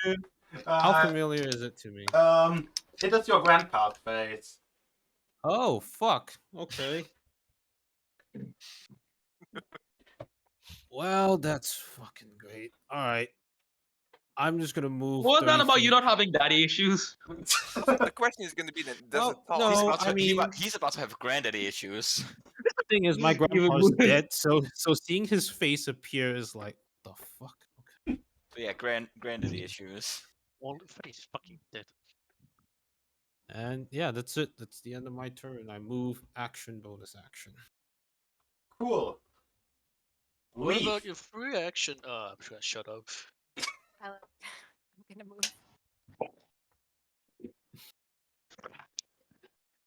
how Uh, familiar is it to me? It is your grandpa's face. Oh fuck. Okay. Well, that's fucking great. All right. I'm just gonna move. What was that 30 about you feet. not having daddy issues? The question is going to be then, does Well, it talk? He's no, about to I mean, he's about to have granddaddy issues. the thing is, my You would grandpa's move- dead, so seeing his face appear is like, the fuck. Okay. So yeah, granddaddy issues. All the face fucking dead. And yeah, that's it. That's the end of my turn. I move action, bonus action. Cool. What Leaf. about your free action? I'm sure I shut up. I'm gonna move.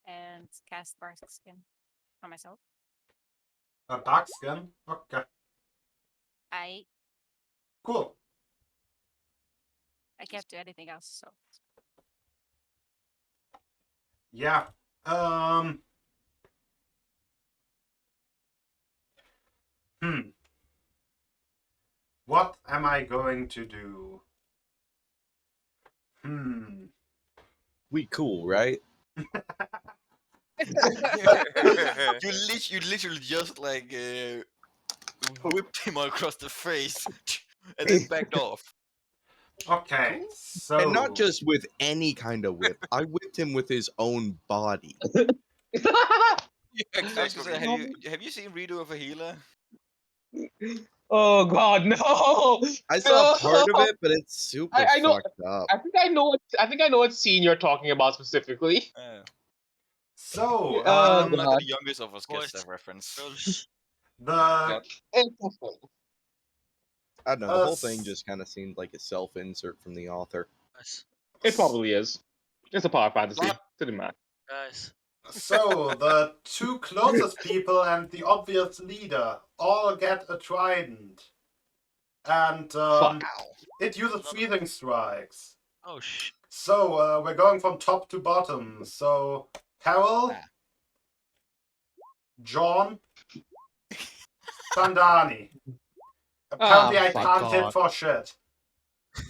and cast Bardic Skin on myself. A dark skin? Okay. I Cool. can't do anything else, so Yeah. What am I going to do? We cool, right? You literally just like whipped him across the face and then backed off. Okay, Cool. so And not just with any kind of whip. I whipped him with his own body. Yeah, I was gonna say, exactly. have you seen Redo of a Healer? Oh God, no! I saw part of No! it, but it's super I know. fucked up. I think I know. I think I know what scene you're talking about specifically. So, Oh, I'm not God. the youngest of us gets Boys, that reference. Girls. the Interesting. I don't know. The whole thing s- just kind of seemed like a self-insert from the author. Nice. It probably is. It's a power fantasy. What? Didn't matter. Guys. so the two closest people and the obvious leader all get a trident, and Fuck. it uses freezing strikes. Oh sh. So we're going from top to bottom. So Carol, John, Sandani. Apparently, I fuck can't hit God. for shit.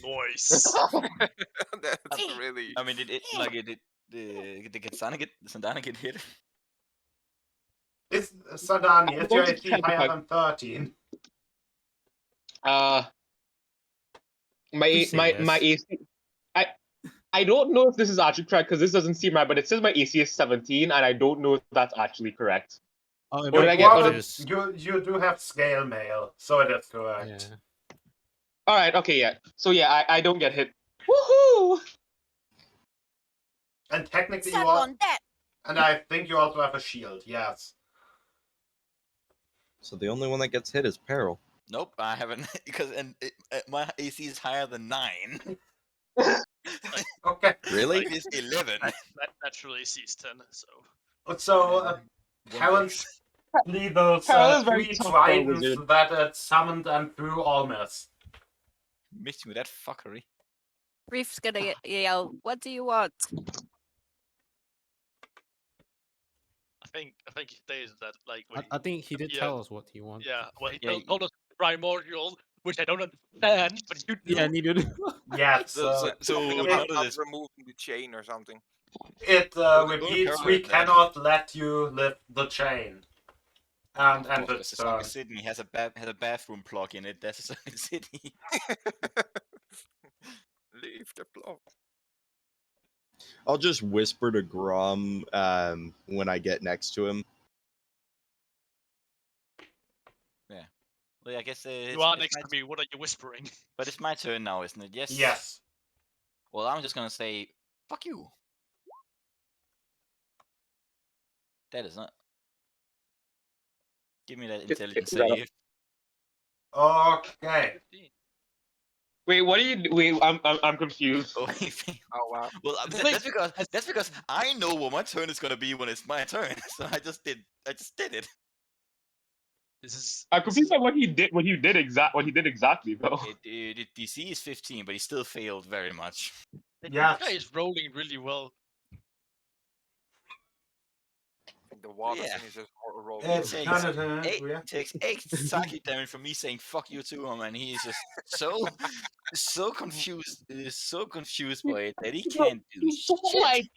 Nice. That's really. I mean, did Sandana get hit? It's Sandani. I'm Is your going to AC check if higher I- than 13? Please say My yes. AC. I don't know if this is actually correct because this doesn't seem right, but it says my AC is 17, and I don't know if that's actually correct. Oh, What did I it get? Well, Oh, is. you do have scale mail, so it is Yeah. correct. All right. Okay. Yeah. So yeah, I don't get hit. Woohoo! And technically, suck you are, on that. and I think you also have a shield. Yes. So the only one that gets hit is Peril. Nope, I haven't because my AC is higher than 9. Okay. Really? Like it's 11. Naturally sees 10, so. So One currently X. those Carol is very three tough for a tridents wizard. that it summoned and threw all miss. Missed me with that fuckery. Reef's gonna yell, "What do you want?" I think he stated that like when I think he did yeah. tell us what he wanted. yeah, well he Yeah, told us primordial, which I don't understand, but you do. Yeah, neither do. Yes. So Something it- none about of not this. removing the chain or something. It Only repeats, Carol we did that. cannot let you lift the chain. And Of course, its the Sunken turn. City has a bathroom plug in it. That's a Sunken City. Leave the block. I'll just whisper to Grom when I get next to him. Well, yeah, I guess You are next to me, what are you whispering? But it's my turn now, isn't it? Yes. Yes. Well, I'm just gonna say, fuck you. That is not. Give me that intelligence is that a- save. Okay. 15. Wait, what do you? Wait, I'm confused. Oh, Oh wow. well, Like, that's because I know what my turn is gonna be when it's my turn. So I just did it. this is I'm confused by what he did. What he did exactly though. It DC is 15, but he still failed very much. Yes. This guy is rolling really well. I think the water Yeah. thing is just rolling. It's takes kind of It takes 8 psychic damage from me saying "fuck you" to him, and he is just so confused. Is so confused by it that he can't do He's so shit. like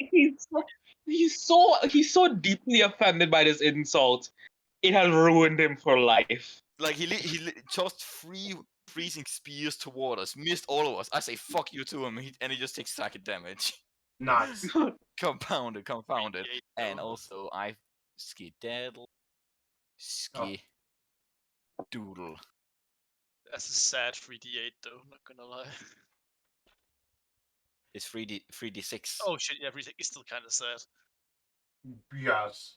he's so deeply offended by this insult. It has ruined him for life. Like he tossed 3 freezing spears toward us, missed all of us. I say "fuck you" to him, and he just takes psychic damage. nice. Compounded, Eight, and though. also I skedaddle, doodle. That's a sad 3d8 though, not gonna lie. It's 3d6. Oh shit, yeah, everything is still kinda sad. Yes.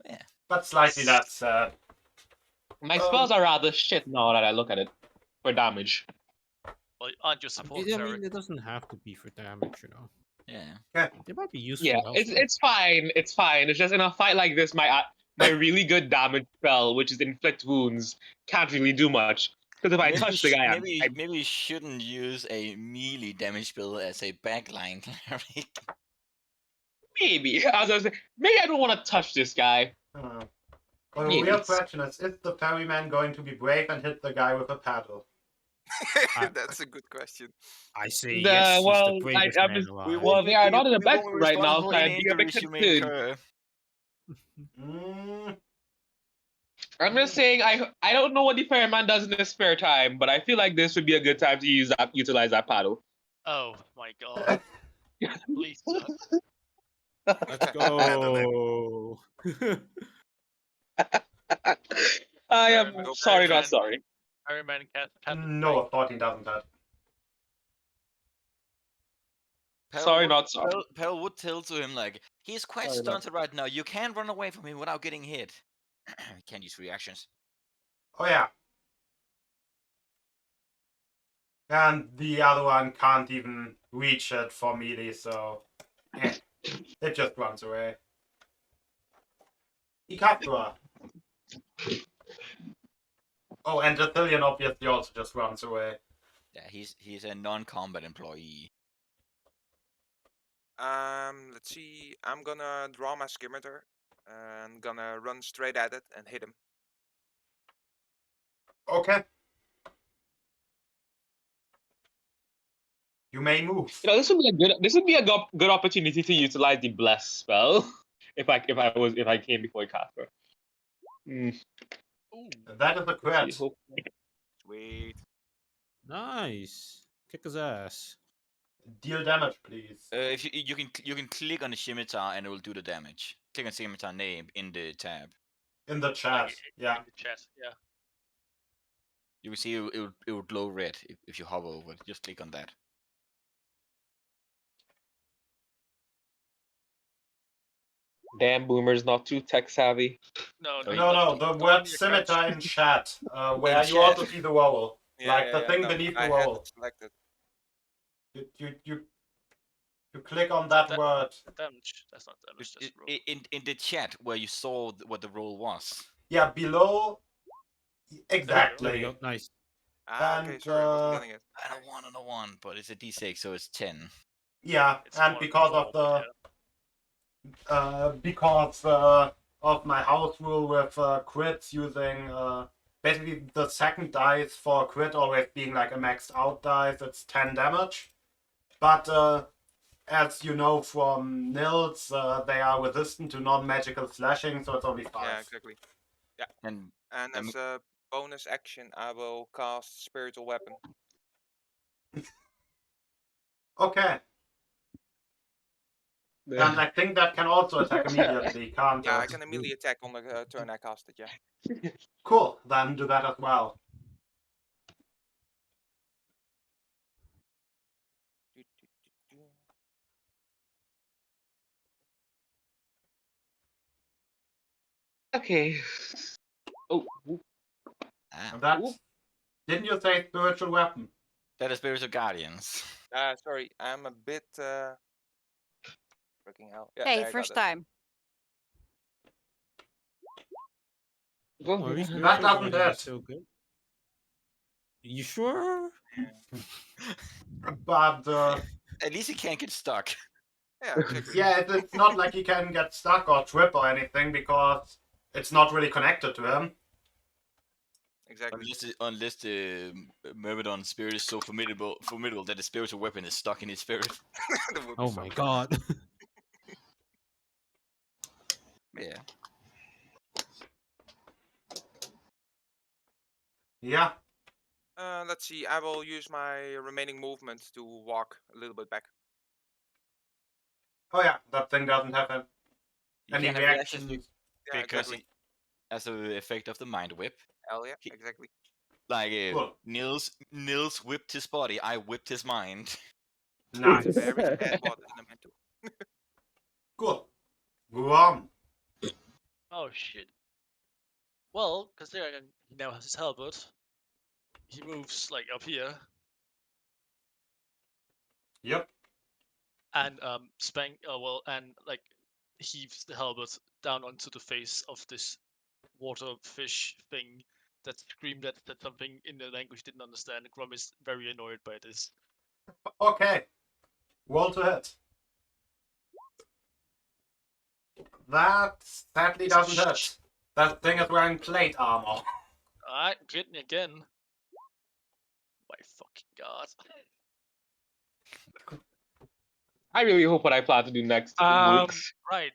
Yeah. But slightly less sad. My spells are rather shit now that I look at it for damage. Well, aren't you a support I cleric? mean, it doesn't have to be for damage, you know. Yeah. They might be useful. Yeah, elsewhere. it's fine. It's fine. It's just in a fight like this, my really good damage spell, which is inflict wounds, can't really do much. Because if I touch the guy, maybe you shouldn't use a melee damage spell as a backline cleric. maybe as I was saying, maybe I don't want to touch this guy. Well, the Maybe. real question is the ferryman going to be brave and hit the guy with a paddle? That's a good question. I say yes. He's Well, the bravest I'm man just alive. well, they are not in a we bed won't be right now, responsible so for I'd any be a bit injuries you may concerned. incur. Mm, I'm just saying I don't know what the ferryman does in his spare time, but I feel like this would be a good time to utilize that paddle. Oh my god. Please. Let's go. I am Go sorry, Ferryman. not sorry. Ferryman cast passive no, strike. 14 doesn't hit. Sorry, not sorry. Pel would tell to him like, he's quite Sorry, not- stunted right now. You can't run away from him without getting hit. Can't use reactions. Oh yeah. And the other one can't even reach it for melee, so it just runs away. Ikapua. Oh, and Jethilian obviously also just runs away. Yeah, he's a non-combat employee. Let's see. I'm gonna draw my scimitar and gonna run straight at it and hit him. Okay. You may move. You know, this would be a good opportunity to utilize the bless spell if I came before Casper. Ooh. That is a crit. Sweet. Nice. Kick his ass. Deal damage, please. If you can click on the scimitar and it will do the damage. Click on scimitar name in the tab. In the chat. Yeah. In the chat, yeah. You will see it will glow red if you hover over it. Just click on that. Damn, Boomer's not too tech savvy. No, Oh, No, the go word on your scimitar couch. in chat, where In you chat. also see the vowel. Yeah, Like the thing no, beneath the I had vowel. it selected. You click on that word. Damage. That's not damage. That's roll. In the chat where you saw what the roll was. Yeah, below. There we Exactly. go. Nice. Ah, okay, And, sorry, I wasn't getting it. I don't want another one, but it's a d6, so it's 10. Yeah, It's and one because roll, of the of my house rule with crits using basically the second dice for a crit always being like a maxed out dice, it's 10 damage. But as you know from Nils, they are resistant to non-magical slashing, so it's only 5. Yeah, exactly. And And as a bonus action, I will cast Spiritual Weapon. Okay. And I think that can also attack immediately, can't Yeah, I it? can immediately attack on the turn I cast it, yeah. Cool, then do that as well. Okay. Oh, And that's... Didn't you say spiritual weapon? that is Spiritual Guardians. Sorry, I'm a bit freaking hell. Yeah, Hey, there I got first it. time. No worries, That Spiritual doesn't Guardian is hurt. so good. You sure? But At least he can't get stuck. Yeah, exactly. yeah, it's not like he can get stuck or trip or anything because it's not really connected to him. Exactly. Unless the Myrmidon spirit is so formidable that the spiritual weapon is stuck in his spirit. That would be Oh so my cool. god. Yeah. Yeah. Let's see, I will use my remaining movement to walk a little bit back. Oh yeah, that thing doesn't have You any can have reactions reactions. Yeah, because exactly. as an effect of the mind whip. Hell yeah, He- exactly. Like Cool. Nils whipped his body, I whipped his mind. Nice. Very sad bot elemental. Cool. Go on. Oh shit. Well, considering he now has his halberd, he moves like up here. Yep. and and like heaves the halberd down onto the face of this water fish thing that screamed at that something in the language didn't understand. Grum is very annoyed by this. Okay. Roll to hit. That sadly It's a doesn't hit. That thing is wearing plate armor. Alright, getting again. My fucking god. I really hope what I plan to do next works. Right.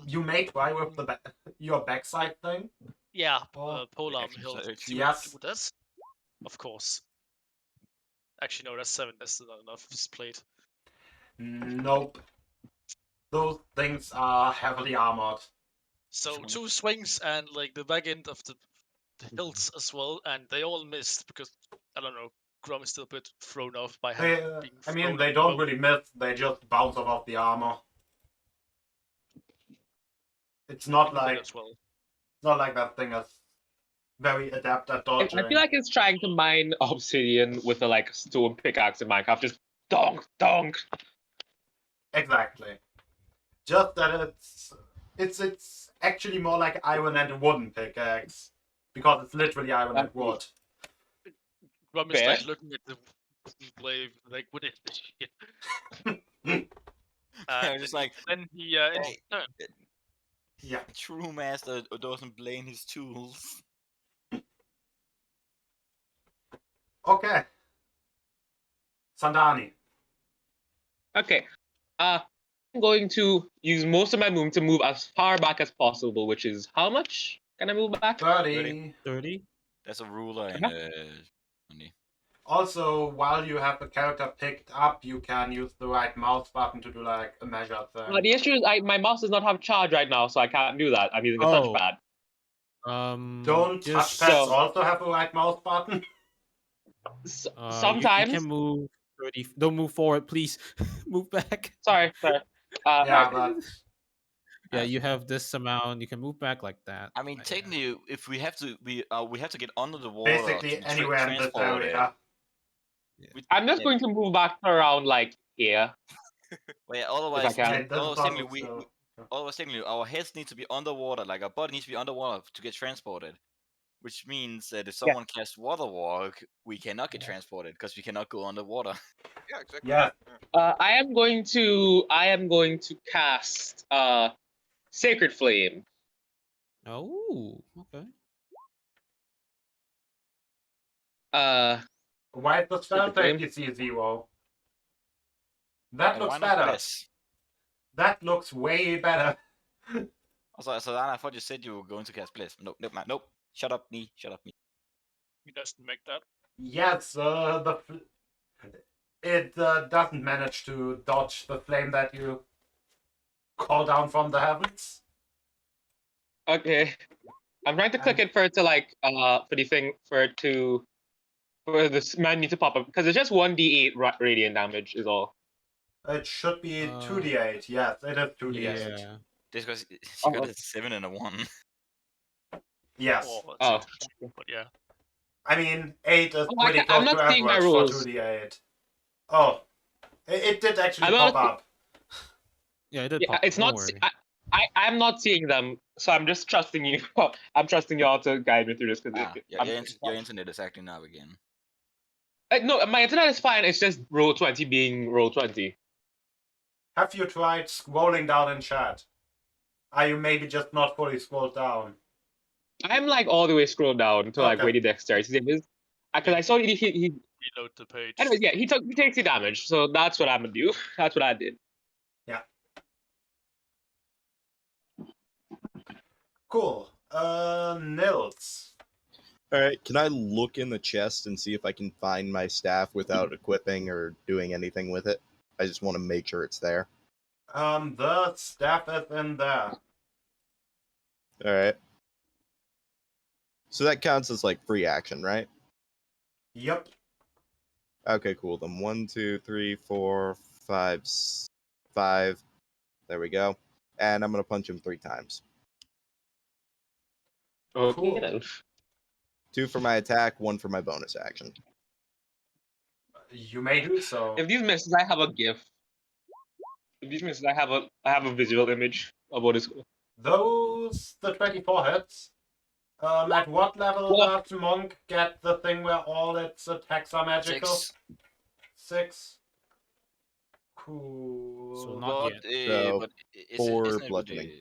You may try with the your backside thing. Yeah, Oh, Polar action he'll surge. see Yes. what does. Of course. Actually, no, that's 7. That's not enough. It's plate. Nope. Those things are heavily armored. So 2 swings and like the back end of the hilts as well, and they all missed because I don't know. Grum is still a bit thrown off by They, being I thrown mean, they at the don't boat. really miss. They just bounce off the armor. It's not Can do that like as well. that thing is very adept at I dodging. feel like it's trying to mine obsidian with a like stone pickaxe in Minecraft. Just donk, donk. Exactly. Just that it's actually more like iron and a wooden pickaxe because it's literally iron and wood. Grum is Fair. like looking at the blade, like, what is this shit? I'm just like, then he hey, Yeah. true master doesn't blame his tools. Okay. Sandani. Okay. I'm going to use most of my movement to move as far back as possible, which is how much can I move back? 30. 30? There's a ruler in Andy. Also, while you have the character picked up, you can use the right mouse button to do like a measure thing. The issue is my mouse does not have charge right now, so I can't do that. I'm using a Oh. touchpad. Don't just touchpads So- also have a right mouse button? Sometimes. you can move 30. Don't move forward, please. Move back. Sorry. Yeah, but Yeah, you have this amount. You can move back like that. I mean, Yeah. technically, if we have to, we have to get under the water. basically to be anywhere in this transported. area. I'm just Yeah. going to move back around like here. Well, yeah, otherwise, can. Okay, this is technically, also- otherwise, technically, our heads need to be underwater. Like our body needs to be underwater to get transported. Which means that if someone casts water walk, we cannot get transported because we cannot go underwater. Yeah, exactly. Yeah. I am going to cast Sacred Flame. Oh, okay. Why is the spell Flame? DC 0? That And looks why not better. less? That looks way better. Also, Sadana, I thought you said you were going to cast Bliss. Nope, nope, man, nope. Shut up, me. Shut up, me. He doesn't make that. Yes, it doesn't manage to dodge the flame that you call down from the heavens. Okay. I'm trying to click it for it to like for the thing for this menu to pop up because it's just 1d8 radiant damage is all. It should be 2d8. Yes, it is 2d8. Yeah. This because she got a 7 and a 1. Yes. Oh, but yeah. I mean, 8 is Oh, pretty I'm close to not seeing my average for rules. 2d8. Oh, it did actually I'm pop not- up. Yeah, it did Yeah, pop it's up, don't not. worry. I'm not seeing them, so I'm just trusting you. I'm trusting y'all to guide me through this because Your internet is acting up again. no, my internet is fine. It's just roll 20 being roll 20. Have you tried scrolling down in chat? Are you maybe just not fully scrolled down? I'm like all the way scrolled down to like Okay. weighted dexterity. Because I saw he Reload the page. anyways, yeah, he takes the damage, so that's what I'm gonna do. That's what I did. Cool. Nils. All right, can I look in the chest and see if I can find my staff without equipping or doing anything with it? I just want to make sure it's there. The staff is in there. All right. So that counts as like free action, right? Yep. Okay, cool. Then 1, 2, 3, 4, 5, 5. There we go. And I'm gonna punch him 3 times. Okay, Cool. then. 2 for my attack, 1 for my bonus action. You may do so. If these misses, I have a gift. These means I have a visual image of what is. The 24 hits. At what level does Monk get the thing where all its attacks are magical? 6. 6. Cool. So not But, yet. So, but for isn't it with bludgeoning.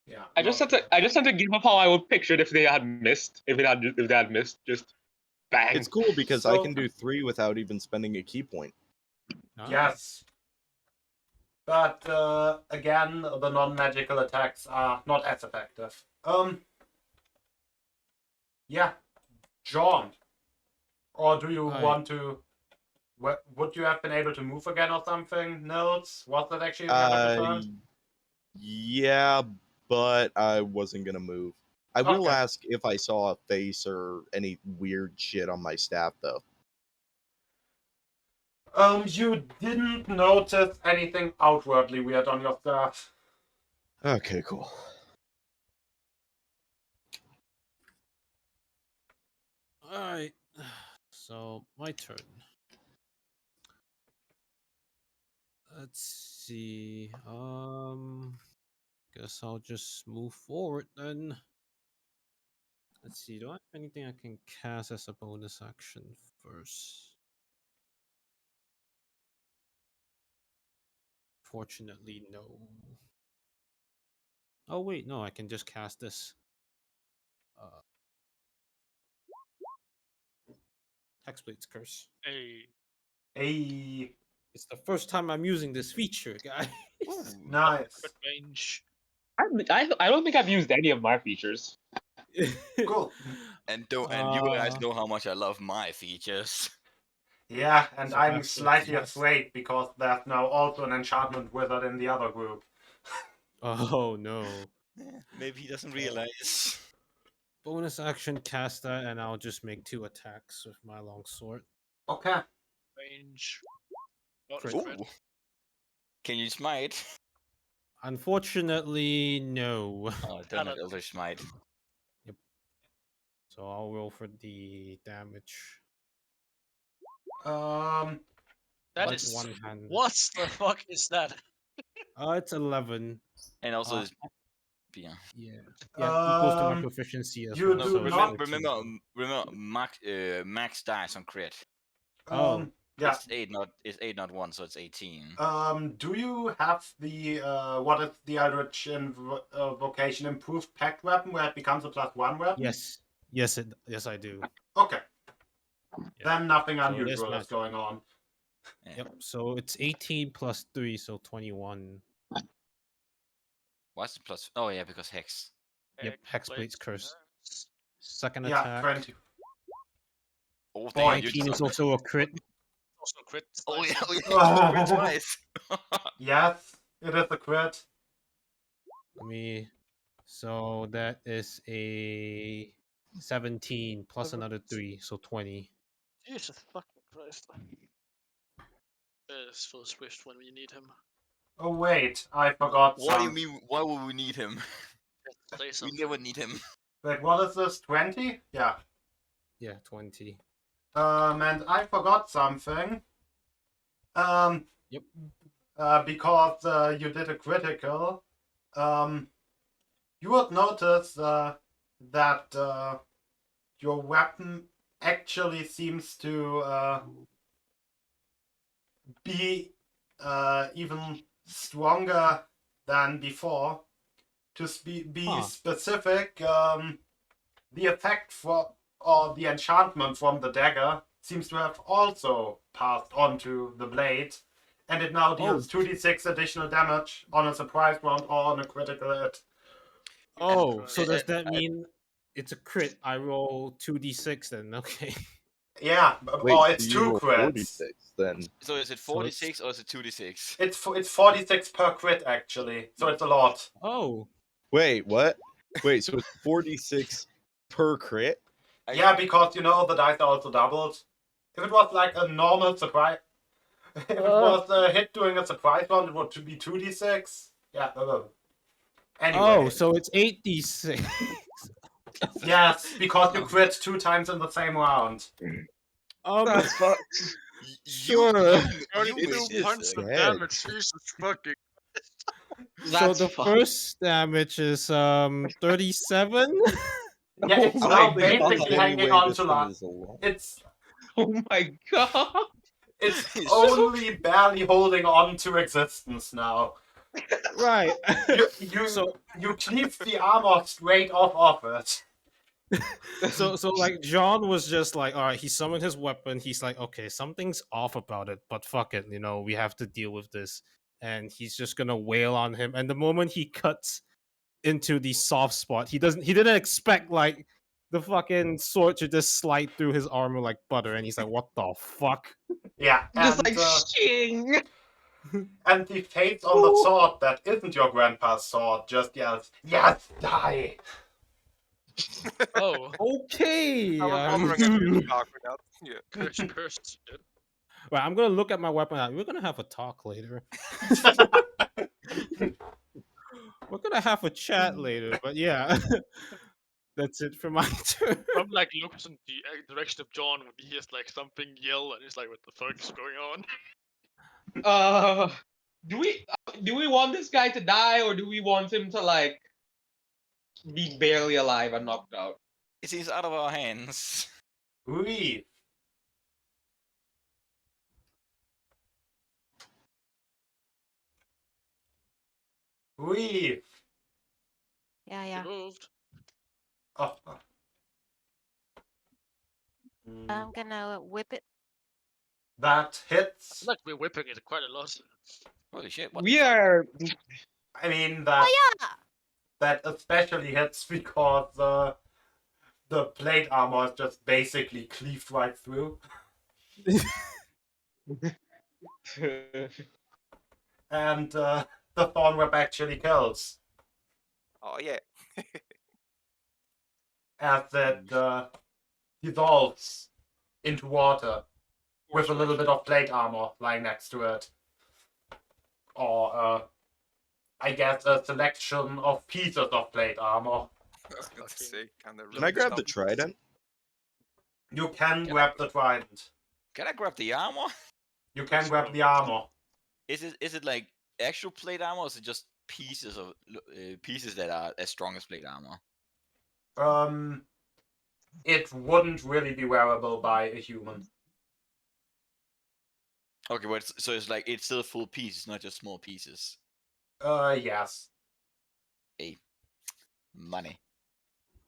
Yeah. I just not had to. yet. I just had to give up how I would picture it if they had missed. If they had missed, just bang. It's cool because I So- can do 3 without even spending a key point. Ah, Yes. But again, the non-magical attacks are not as effective. Yeah, John. Or do you Hi. want to? Would you have been able to move again or something? Notes? Was that actually the end of your turn? Yeah, but I wasn't gonna move. I will Okay. ask if I saw a face or any weird shit on my staff, though. You didn't notice anything outwardly weird on your staff. Okay, cool. Alright. So my turn. Let's see. Guess I'll just move forward then. Let's see. Do I have anything I can cast as a bonus action first? Fortunately, no. Oh wait, no. I can just cast this. Hexblade's Curse. Hey, Hey, It's the first time I'm using this feature, guys. nice. crit range. I don't think I've used any of my features. Cool. And you guys know how much I love my features. Yeah, and So I'm that's slightly yes. afraid because there's now also an enchantment wizard in the other group. Oh no. Maybe he doesn't realize. Bonus action cast that, and I'll just make 2 attacks with my longsword. Okay. Range. Oh, Crit. crit. Ooh. Can you smite? Unfortunately, no. Oh, don't have Talent. Eldritch Smite. So I'll roll for the damage. That With is. one hand. What the fuck is that? It's 11. And also, Uh, yeah. Yeah, equals to my Um, proficiency as you well. do so it's not- fourteen. Remember, max dice on crit. Oh. Yeah. It's 8, not 1, so it's 18. Do you have the what is the Eldritch Vocation improved pact weapon where it becomes a +1 weapon? Yes, yes, I do. Okay. Yeah. Then nothing So it is unusual is magic. going on. Yeah. Yep. So it's 18 plus 3, so 21. What's the plus? Oh yeah, because hex. Yep, Hexblade's Curse. Second Yeah, attack. 20. Oh, Boy, 19 is also a crit. Also crit. Oh Nice. yeah, oh, yeah. Oh. Crit twice. Yes, it is a crit. Let me. So that is a 17 plus another 3, so 20. Jesus fucking Christ. This feels swished when we need him. Oh wait, I forgot What do you something. mean? Why would we need him? Say We something. never need him. Wait, what is this? 20? Yeah. Yeah, 20. And I forgot something. Yep. Because you did a critical. You would notice that your weapon actually seems to be even stronger than before. To be Huh. specific, the effect or the enchantment from the dagger seems to have also passed on to the blade, and it now deals 2d6 additional damage on a surprise round or on a critical hit. Oh, so does I- that mean it's a crit? I roll 2d6 then, okay. Yeah, Wait, or it's so you 2 roll crits. 46 then. So is it So it's- 46 or is it 2d6? It's 46 per crit actually, so it's a lot. Oh, Wait, what? Wait, so it's 46 per crit? Yeah, because the dice are also doubled. If it was like a normal surprise, if it was a hit doing a surprise round, it would be 2d6. Yeah. Anyway. oh, so it's 8d6. Yes, because you crit 2 times in the same round. Um, That's fucked. Sure. You 32 made this points thing. of Dead. damage. Jesus fucking. So That's the fun. first damage is 37. Yeah, it's Oh now my basically God. hanging on to life. It's Oh my god. it's He's only barely holding on to existence now. Right. You So cleave the armor straight off it. so like John was just like, all right, he summoned his weapon. He's like, okay, something's off about it, but fuck it, we have to deal with this. And he's just gonna wail on him. And the moment he cuts into the soft spot, he didn't expect like the fucking sword to just slide through his armor like butter. And he's like, what the fuck? Yeah, Just and like shing. and the face on the sword that isn't your grandpa's sword just yells, "Yes, die!" Oh, Okay. I was um, wondering if you talk with that. Yeah. cursed. Yeah. Right, I'm gonna look at my weapon. We're gonna have a talk later. We're gonna have a chat later, but yeah. That's it for my turn. I'm like looks in the direction of John when he hears like something yell and he's like, "What the fuck is going on?" Do we want this guy to die, or do we want him to like be barely alive and knocked out? It seems out of our hands. Leave. Leave. Yeah, He yeah. moved. Oh. I'm gonna whip it. That I hits. feel like we're whipping it quite a lot. Holy shit! What We the fuck? are. I mean Oh yeah. that especially hits because the plate armor is just basically cleaved right through. And the thorn whip actually kills Oh yeah. as it dissolves into water with a little bit of plate armor lying next to it. Or I guess a selection of pieces of plate armor. I was going to say, kind of. Can I grab the trident? You can Can I- grab the trident. Can I grab the armor? You can grab the armor. Is it like actual plate armor, or is it just pieces of pieces that are as strong as plate armor? It wouldn't really be wearable by a human. Okay, but so it's like it's still full pieces, not just small pieces. Yes. Money.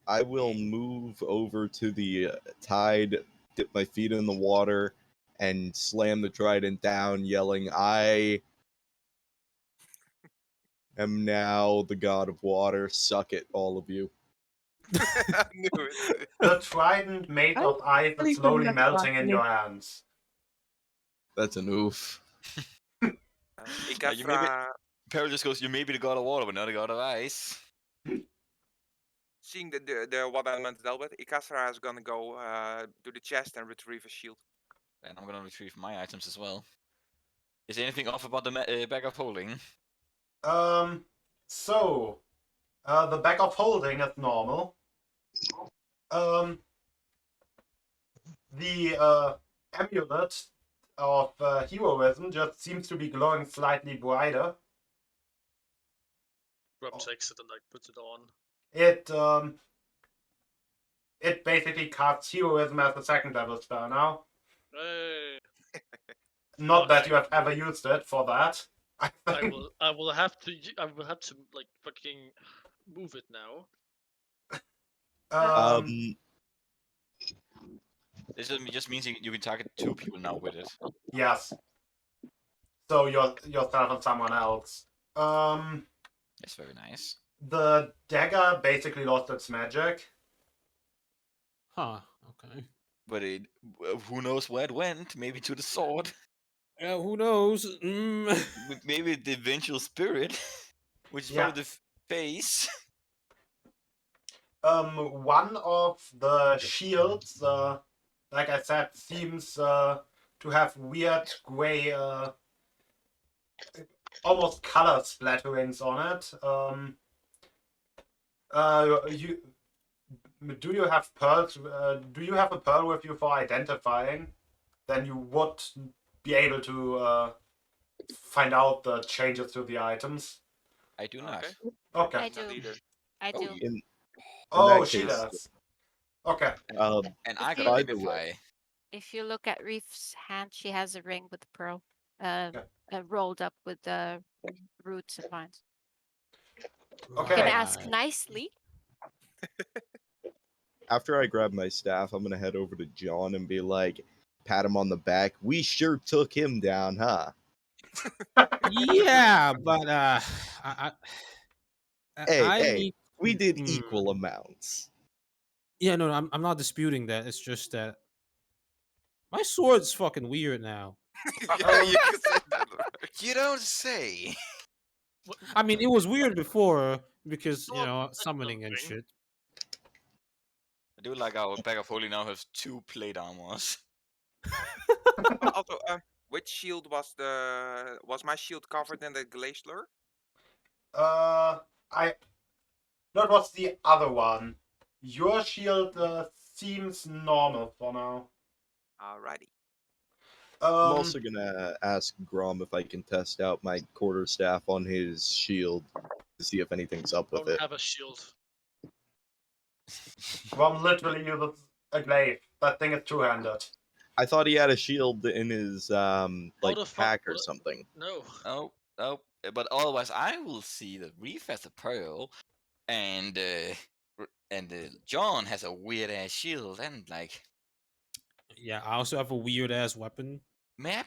I will move over to the tide, dip my feet in the water, and slam the trident down, yelling, "I am now the god of water. Suck it, all of you." I knew it. The trident made of ice really is think slowly that's melting in happening. your hands. That's an oof. You maybe- Peril just goes, "You may be the god of water, but not the god of ice." Seeing the water element dealt with, Ikasra is gonna go to the chest and retrieve a shield. And I'm gonna retrieve my items as well. Is there anything off about the bag of holding? So, the bag of holding is normal. The amulet of heroism just seems to be glowing slightly brighter. Rob takes it and like puts it on. It basically casts heroism as a second level spell now. Hey. Not that you have ever used it for that. I think. I will have to like fucking move it now. This just means you can target 2 people now with it. Yes. So yourself and someone else. That's very nice. The dagger basically lost its magic. Huh. Okay. But who knows where it went? Maybe to the sword. Yeah, who knows? Maybe the vengeful spirit, which is probably the face. One of the shields, like I said, seems to have weird gray, almost color splatterings on it. Do you have pearls? Do you have a pearl with you for identifying? then you would be able to find out the changes to the items. I do not. Okay. Okay. I Not do. either. I Oh, do. you- In Oh, that she case, does. Okay. and I If got you, by the way, Identify. if you look at Reef's hand, she has a ring with pearl, Okay. rolled up with the roots and vines. Okay. Can I ask Right. nicely? after I grab my staff, I'm gonna head over to John and be like, pat him on the back. We sure took him down, huh? Yeah, but I Hey, I hey, need. we did Hmm. equal amounts. Yeah, no, I'm not disputing that. It's just that my sword's fucking weird now. Yeah, you can say that. You don't say. I mean, it was weird before because you Sword know is summoning and something. shit. I do like our bag of holy now has 2 plate armors. Also, which shield was my shield covered in the glacier? That was the other one. Your shield seems normal for now. Alrighty. I'm Um, also gonna ask Grom if I can test out my quarterstaff on his shield to see if anything's up with Don't it. have a shield. Rom literally uses a glaive. That thing is two-handed. I thought he had a shield in his like the fuck pack or would I- something. No. Oh, oh. But otherwise, I will see that Reef has a pearl, and John has a weird ass shield, and like, Yeah, I also have a weird ass weapon. may I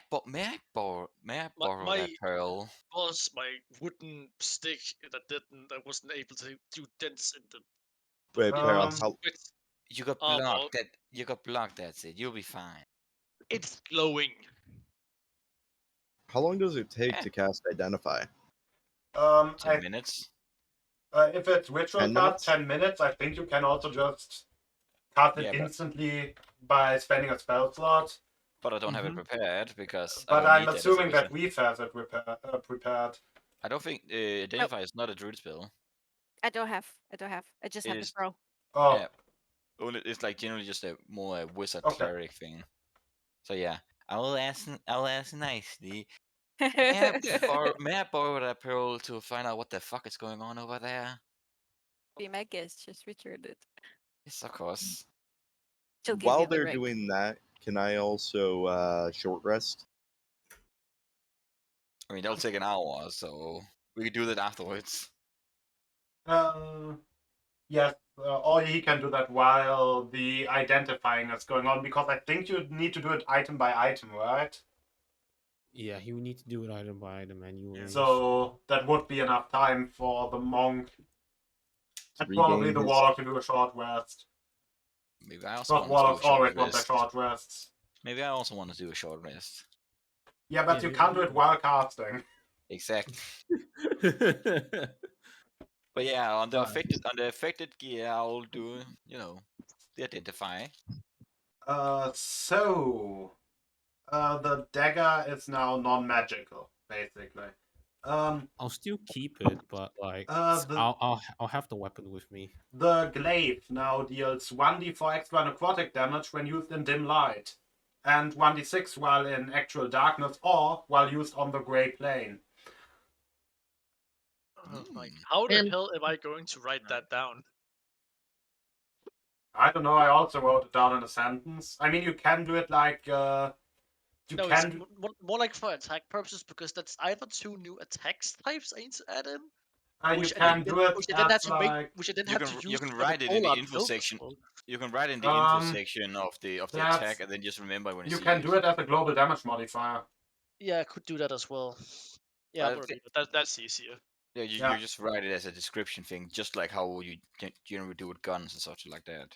borrow My that pearl? was my wooden stick that wasn't able to do dents in the Wait, Peril, Um, how it's You got armor. blocked. You got blocked. That's it. You'll be fine. It's glowing. long does it take Yeah. to cast Identify? 10 minutes. If it's ritual 10 cast, minutes? 10 minutes. I think you can also just cast it Yeah, but- instantly by spending a spell slot. But I don't have it Mhm. prepared because I But don't I'm need that as a assuming that ritual. Reef has it prepared. I don't think Identify is not a druid spell. I don't have. I just It have the is- pearl. Oh, Yeah. Only it's like generally just a more wizard Okay. cleric thing. So yeah, I will ask nicely. May I borrow that pearl to find out what the fuck is going on over there? Be my guest. Just return it. Yes, of course. She'll give While you the they're ring. doing that, can I also short rest? I mean, that'll take an hour, so we could do that afterwards. Yes, or he can do that while the identifying is going on, because I think you need to do it item by item, right? Yeah, you need to do it item by item manually. So that would be enough time for the monk and probably Regain the his- warlock to do a short rest. Maybe I also But want to do warlocks a short always want their rest. short rests. Maybe I also want to do a short rest. Yeah, but Yeah, you can't do it while casting. Exactly. But yeah, on the affected gear, I'll do the identify. The dagger is now non-magical, basically. I'll still keep it, but like I'll have the weapon with me. The glaive now deals 1d4 extra necrotic damage when used in dim light, and 1d6 while in actual darkness or while used on the grey plane. Like, how the hell am I going to write that down? I don't know, I also wrote it down in a sentence. I mean, you can do it like, No, it's more like for attack purposes, because that's either 2 new attacks types I need to add in, you which can do it which I then have as to make, like, which I then You have can to use you can for write the it in the Polar info build section. spell. You can write in the info section of the that's- attack, and then just remember when you see can do it as a global damage modifier. Yeah, I could do that as well. Yeah, I I'm gonna thi- leave it. That's easier. Yeah, Yeah. you just write it as a description thing, just like how you generally do with guns and such like that.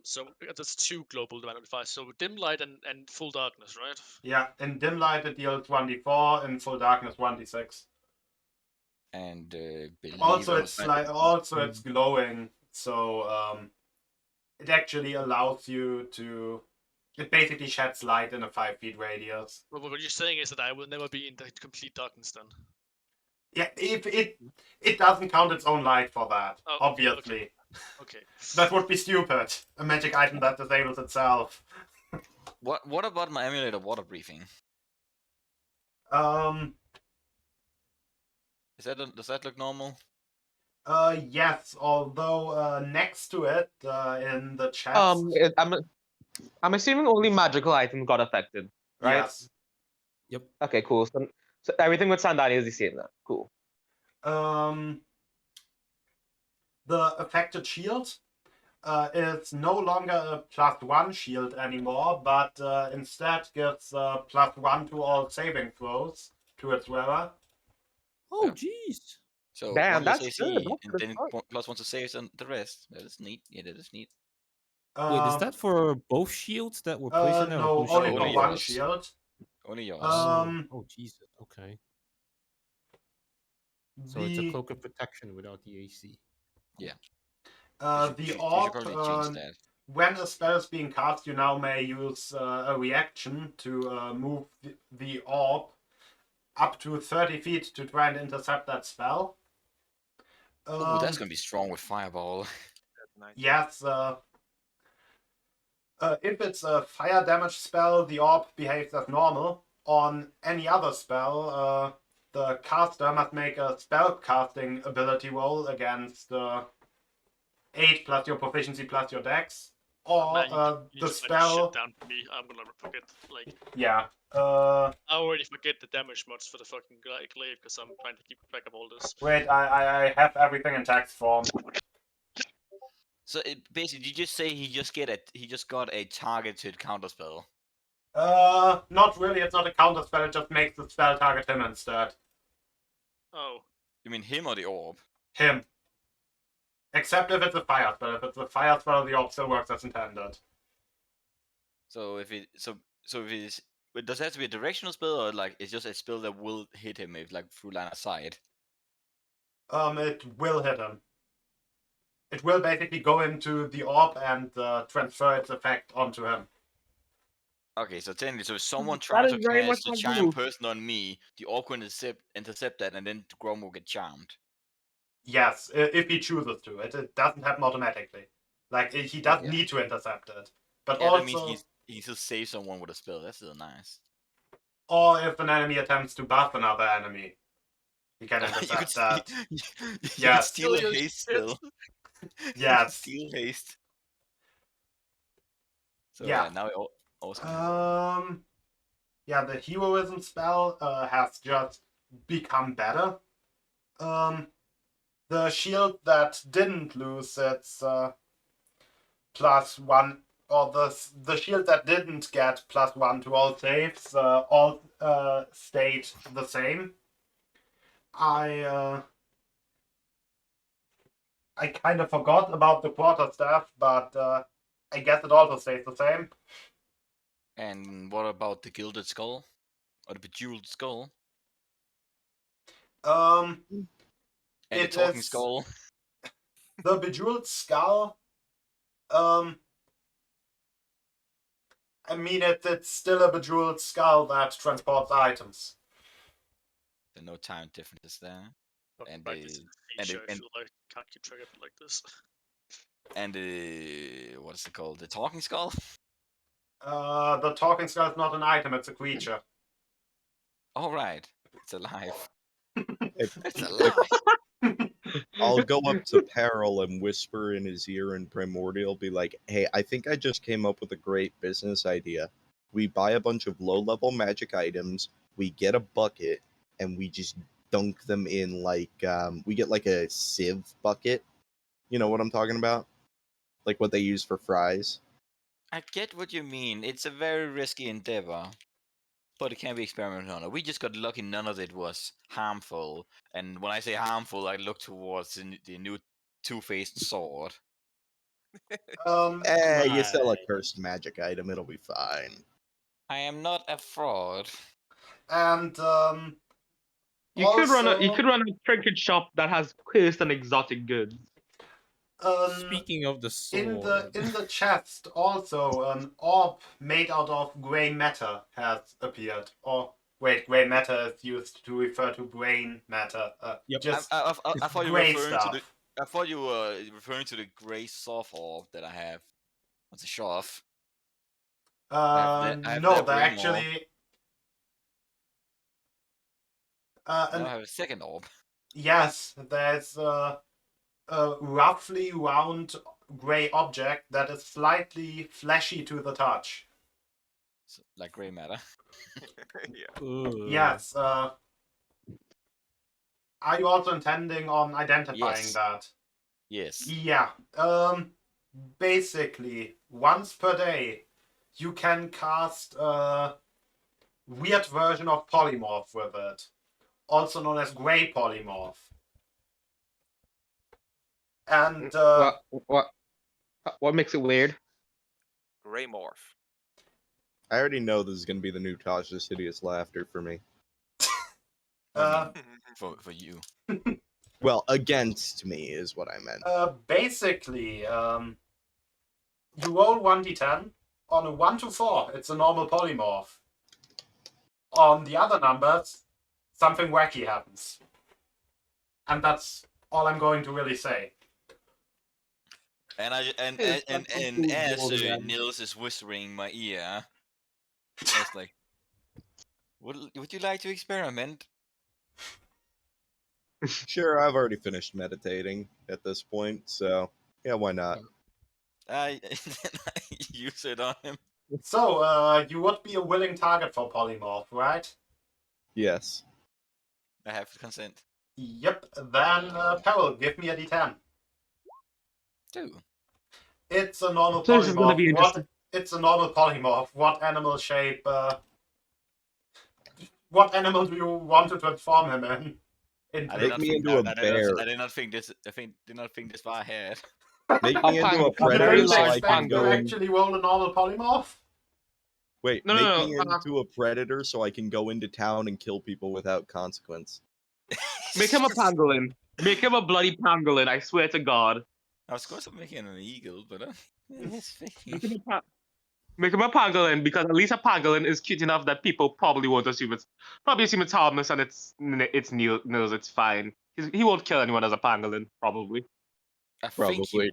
So that's 2 global modifiers. So dim light and full darkness, right? Yeah, in dim light it deals 1d4, in full darkness 1d6. And believe Also, it it's or like not- it's glowing, so it actually allows you to. It basically sheds light in a 5 feet radius. Well, what you're saying is that I will never be in the complete darkness then. Yeah, if it doesn't count its own light for that, Oh, obviously. Okay. That would be stupid. A magic item that disables itself. What about my Amulet of Water Breathing? Um. Does that look normal? Yes. Although next to it, in the chest. I'm assuming only magical items got affected, right? Yes. Yep. Okay, cool. So everything with Sandani is the same then. Cool. The affected shield is no longer a +1 shield anymore, but instead gives +1 to all saving throws to its wearer. Oh, jeez. So Damn, one less that's AC, good. That's and good then start. +1 to saves and the rest. That is neat. Yeah, that is neat. Wait, is Um, that for both shields that were placed in there? or no, whose only shield for only is one it? yours. shield. Only yours. Oh, Jesus. Okay. So it's a The cloak of protection without the AC. Yeah. the You should orb. probably change that. When a spell is being cast, you now may use a reaction to move the orb up to 30 feet to try and intercept that spell. Oh, that's gonna be strong with Fireball. That's nice. Yes. If it's a fire damage spell, the orb behaves as normal. On any other spell, the caster must make a spell casting ability roll against 8 plus your proficiency plus your dex. Or Man, you the just write this spell. shit down for me. I'm gonna forget. Like, Yeah. I already forget the damage mods for the fucking glaive because I'm trying to keep track of all this. Wait, I have everything in text form. So basically, you just say he just got a targeted counterspell. Not really. It's not a counter spell. It just makes the spell target him instead. Oh, You mean him or the orb? Him. Except if it's a fire spell. If it's a fire spell, the orb still works as intended. So if it if it's but does it have to be a directional spell or like it's just a spell that will hit him if like through line of sight? It will hit him. It will basically go into the orb and transfer its effect onto him. Okay, so technically, so if someone That tries is to very much cast the my charm move. person on me, the orb can intercept that, and then Grom will get charmed. Yes, if he chooses to. It doesn't happen automatically. Like, he doesn't Yeah. need to intercept it. But Yeah, that means also, he just saves someone with a spell. That's still nice. or if an enemy attempts to buff another enemy, he can you could intercept that. you could Yes. steal a Kill your haste shit. spell. You could Yes. steal haste. So Yeah. yeah, now it always can happen. Yeah, the heroism spell has just become better. The shield that didn't lose its +1, or the shield that didn't get +1 to all saves, all stayed the same. I kind of forgot about the quarterstaff, but I guess it also stays the same. And what about the gilded skull or the bejeweled skull Um, and the it talking is- skull? the bejeweled skull. I mean, it's still a bejeweled skull that transports items. There are no time differences there. Fuck, And practice the- is a and feature. the- I feel like I can't keep track of it like this. And the what is it called? The talking skull? The talking skull is not an item; it's a creature. All right, it's alive. If- It's alive. I'll go up to Peril and whisper in his ear in Primordial, be like, hey, I think I just came up with a great business idea. We buy a bunch of low-level magic items, we get a bucket, and we just dunk them in like, we get like a sieve bucket. You know what I'm talking about? Like what they use for fries. I get what you mean. It's a very risky endeavor, but it can be experimented on. We just got lucky none of it was harmful. And when I say harmful, I look towards the new two-faced sword. You sell a Right. cursed magic item, it'll be fine. I am not a fraud. And You could run a also, trinket shop that has cursed and exotic goods. Speaking of the in sword, the chest, also an orb made out of grey matter has appeared. Or wait, grey matter is used to refer to brain matter. Yep. Just I thought you were grey referring stuff. to the. I thought you were referring to the gray soft orb that I have. What's a show off? I have No, that they way more. actually. Now And I have a second orb. yes, there's a roughly round gray object that is slightly fleshy to the touch. So, like gray matter. Yeah. Ooh. Yes. Are you also intending on identifying Yes. that? Yes. Yeah. Basically, once per day, you can cast a weird version of Polymorph with it, also known as Gray Polymorph. And What makes it weird? Greymorph. I already know this is going to be the new Tasha's Hideous Laughter for me. I mean, for you. Well, against me is what I meant. basically, you roll 1d10. On a 1 to 4, it's a normal polymorph. On the other numbers, something wacky happens. And that's all I'm going to really say. And Yes, and that's and cool, as old man. Nils is whispering in my ear, I was like, would you like to experiment? Sure, I've already finished meditating at this point, so yeah, why not? I use it on him. So, you would be a willing target for polymorph, right? Yes. I have consent. Yep. Then, Peril, give me a d10. 2. It's a normal So this is gonna be polymorph. interesting. It's a normal polymorph. What animal shape? What animal do you want to transform him in? I Make me into a bear. I did not think this. Did not think this far ahead. Make me into a A Did very predator you so I expect can to go. actually roll a normal polymorph? Wait, No, make no, me no, into a predator so I can go into town and kill people without consequence. Make him a pangolin. Make him a bloody pangolin. I swear to God. I was going to make him an eagle, but it's Make him make him a pangolin because at least a pangolin is cute enough that people probably won't assume it's harmless and it's Nils. It's fine. He won't kill anyone as a pangolin probably. Probably.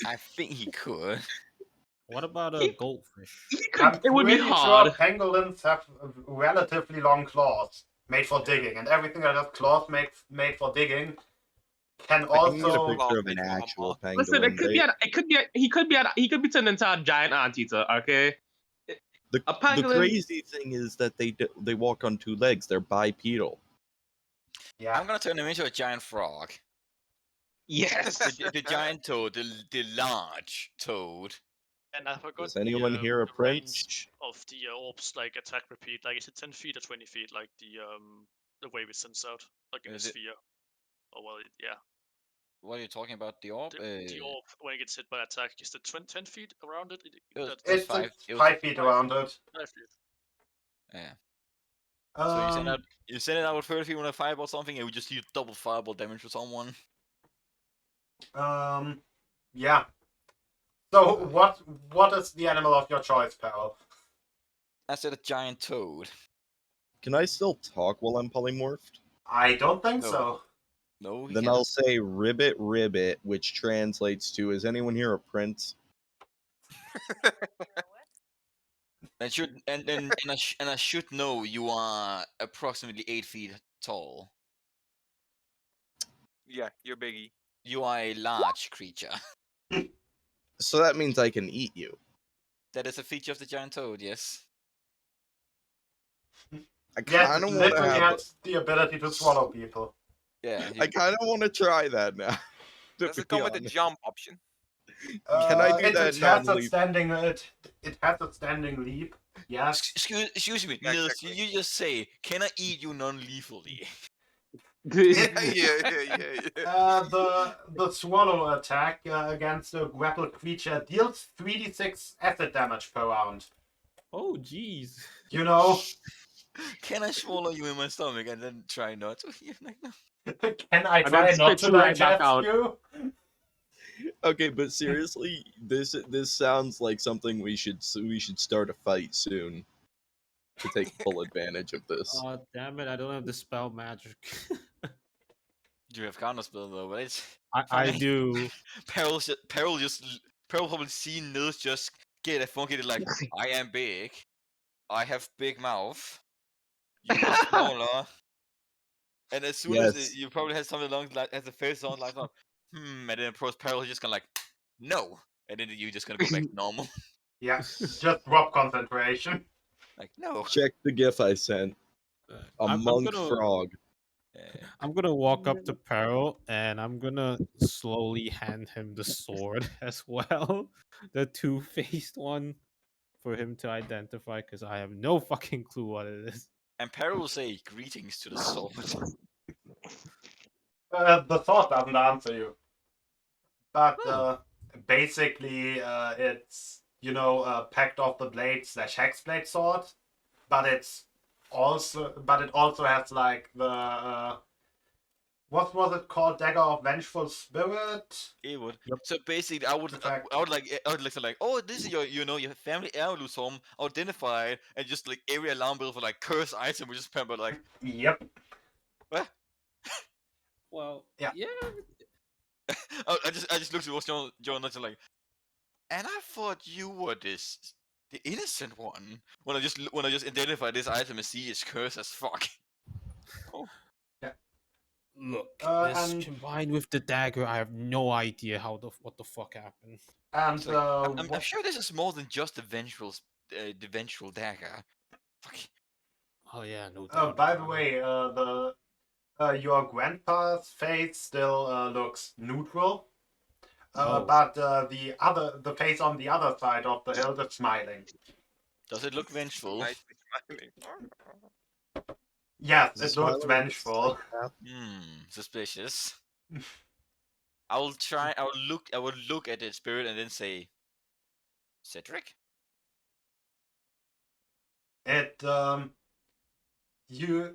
I think he could. What about a He- goldfish? I'm It would be pretty hard. sure pangolins have relatively long claws made for digging, and everything that has claws made for digging can I can get a also. picture of Made an for actual Hummer. pangolin. Listen, he could be turned into a giant anteater. Okay. The A pangolin. crazy thing is that they walk on 2 legs. They're bipedal. Yeah. I'm gonna turn him into a giant frog. Yes. The giant toad, the large toad. And I forgot Does anyone hear a the prince? range of the orbs, like attack repeat. Like, is it 10 feet or 20 feet? Like the wave it sends out, like in a Is it- sphere. Oh well, yeah. What are you talking about? The orb? The orb when it gets hit by attack, is it 10 feet around it? It It's five- it's it was 5 feet around it. 5 feet. Yeah. So Um, you send it out with 30 feet with a fireball something, and we just do double fireball damage for someone. yeah. So what is the animal of your choice, Peril? I said a giant toad. Can I still talk while I'm polymorphed? I don't think No. so. No, he Then cannot. I'll say ribbit ribbit, which translates to, is anyone here a prince? And I should know you are approximately 8 feet tall. Yeah, you're biggie. You are a large creature. So that means I can eat you. That is a feature of the giant toad, yes. I Yes, kind it of want to literally have. has the ability to swallow people. Yeah. I kind of want to try that now. to Does it be come with a honest. jump option? Can I do it that has a non-leap? standing it has a standing leap. Yes. Excuse me, Yeah, Nils, exactly. you just say, can I eat you non-lethally? Yeah. The swallow attack against a grappled creature deals 3d6 acid damage per round. Oh, jeez. You know, Can I swallow you in my stomach and then try not to? You're like, no. can I And try then not spit to you right back digest out. you? Okay, but seriously, this sounds like something we should start a fight soon to take full advantage of this. Oh, damn it. I don't have the spell magic. You have counterspell though, but it's I funny. do. Peril probably see Nils just get a funky like, I am big, I have big mouth, you are smaller. And as soon as Yes. you probably had something along like as the face on like and then Prospero is just gonna like no, and then you just gonna go back to normal. Yeah, just drop concentration. Like no. Check the gif I sent. A I'm monk gonna frog. I'm gonna walk up to Peril and I'm gonna slowly hand him the sword as well, the two-faced one, for him to identify because I have no fucking clue what it is. And Peril will say greetings to the sword. The thought doesn't answer you. But Oh. basically, it's, Pact of the Blade / Hexblade sword. But it also has like the what was it called? Dagger of Vengeful Spirit. It would. Yep. So basically, I would like, oh, this is your, your family heirloom home. Identify it, and just like every alarm bell for like cursed item, we just remember like, Yep. what? Well, Yeah. I just looked at what's John and like, and I thought you were the innocent one when I just identify this item and see it's cursed as fuck. Oh. Look, this And combined with the dagger, I have no idea what the fuck happened. and It's like, I'm sure this is more than just the vengeful dagger. Fuck. Oh yeah, no doubt. by the about it. way, your grandpa's face still looks neutral. Oh. But the face on the other side of the hill is smiling. Does it look vengeful? Nicely smiling. Yes, Is it this looks smiling? vengeful. Suspicious. I will look at the spirit and then say, Cedric? It you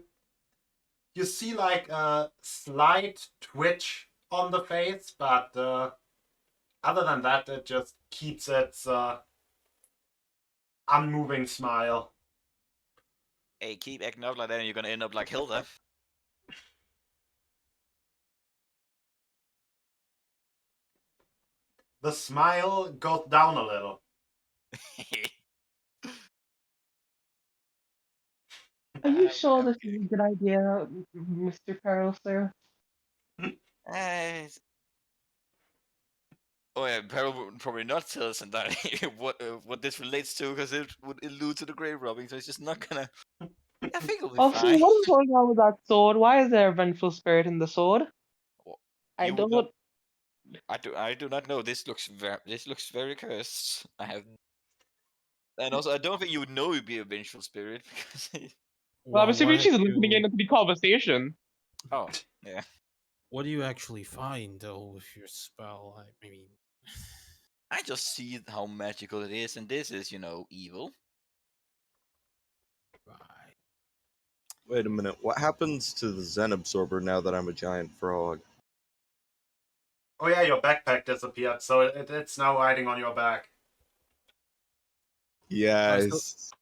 see like a slight twitch on the face, but other than that, it just keeps its unmoving smile. Hey, keep acting up like that and you're gonna end up like Hilda. The smile goes down a little. Are you sure this is a good idea, Mr. Peril, sir? Uh, oh yeah, Peril would probably not tell us entirely what this relates to because it would allude to the grave robbing, so it's just not gonna. I think it'll be Also, fine. what is going on with that sword? Why is there a vengeful spirit in the sword? Well, I you would don't. not- I do not know. This looks very cursed. And also I don't think you would know you'd be a vengeful spirit because. Well, I'm assuming what she's did listening in to the conversation. Oh yeah. What do you actually find though with your spell? I mean, I just see how magical it is, and this is, evil. right. Wait a minute. What happens to the Zen absorber now that I'm a giant frog? Oh yeah, your backpack disappeared, so it's now riding on your back. Yes.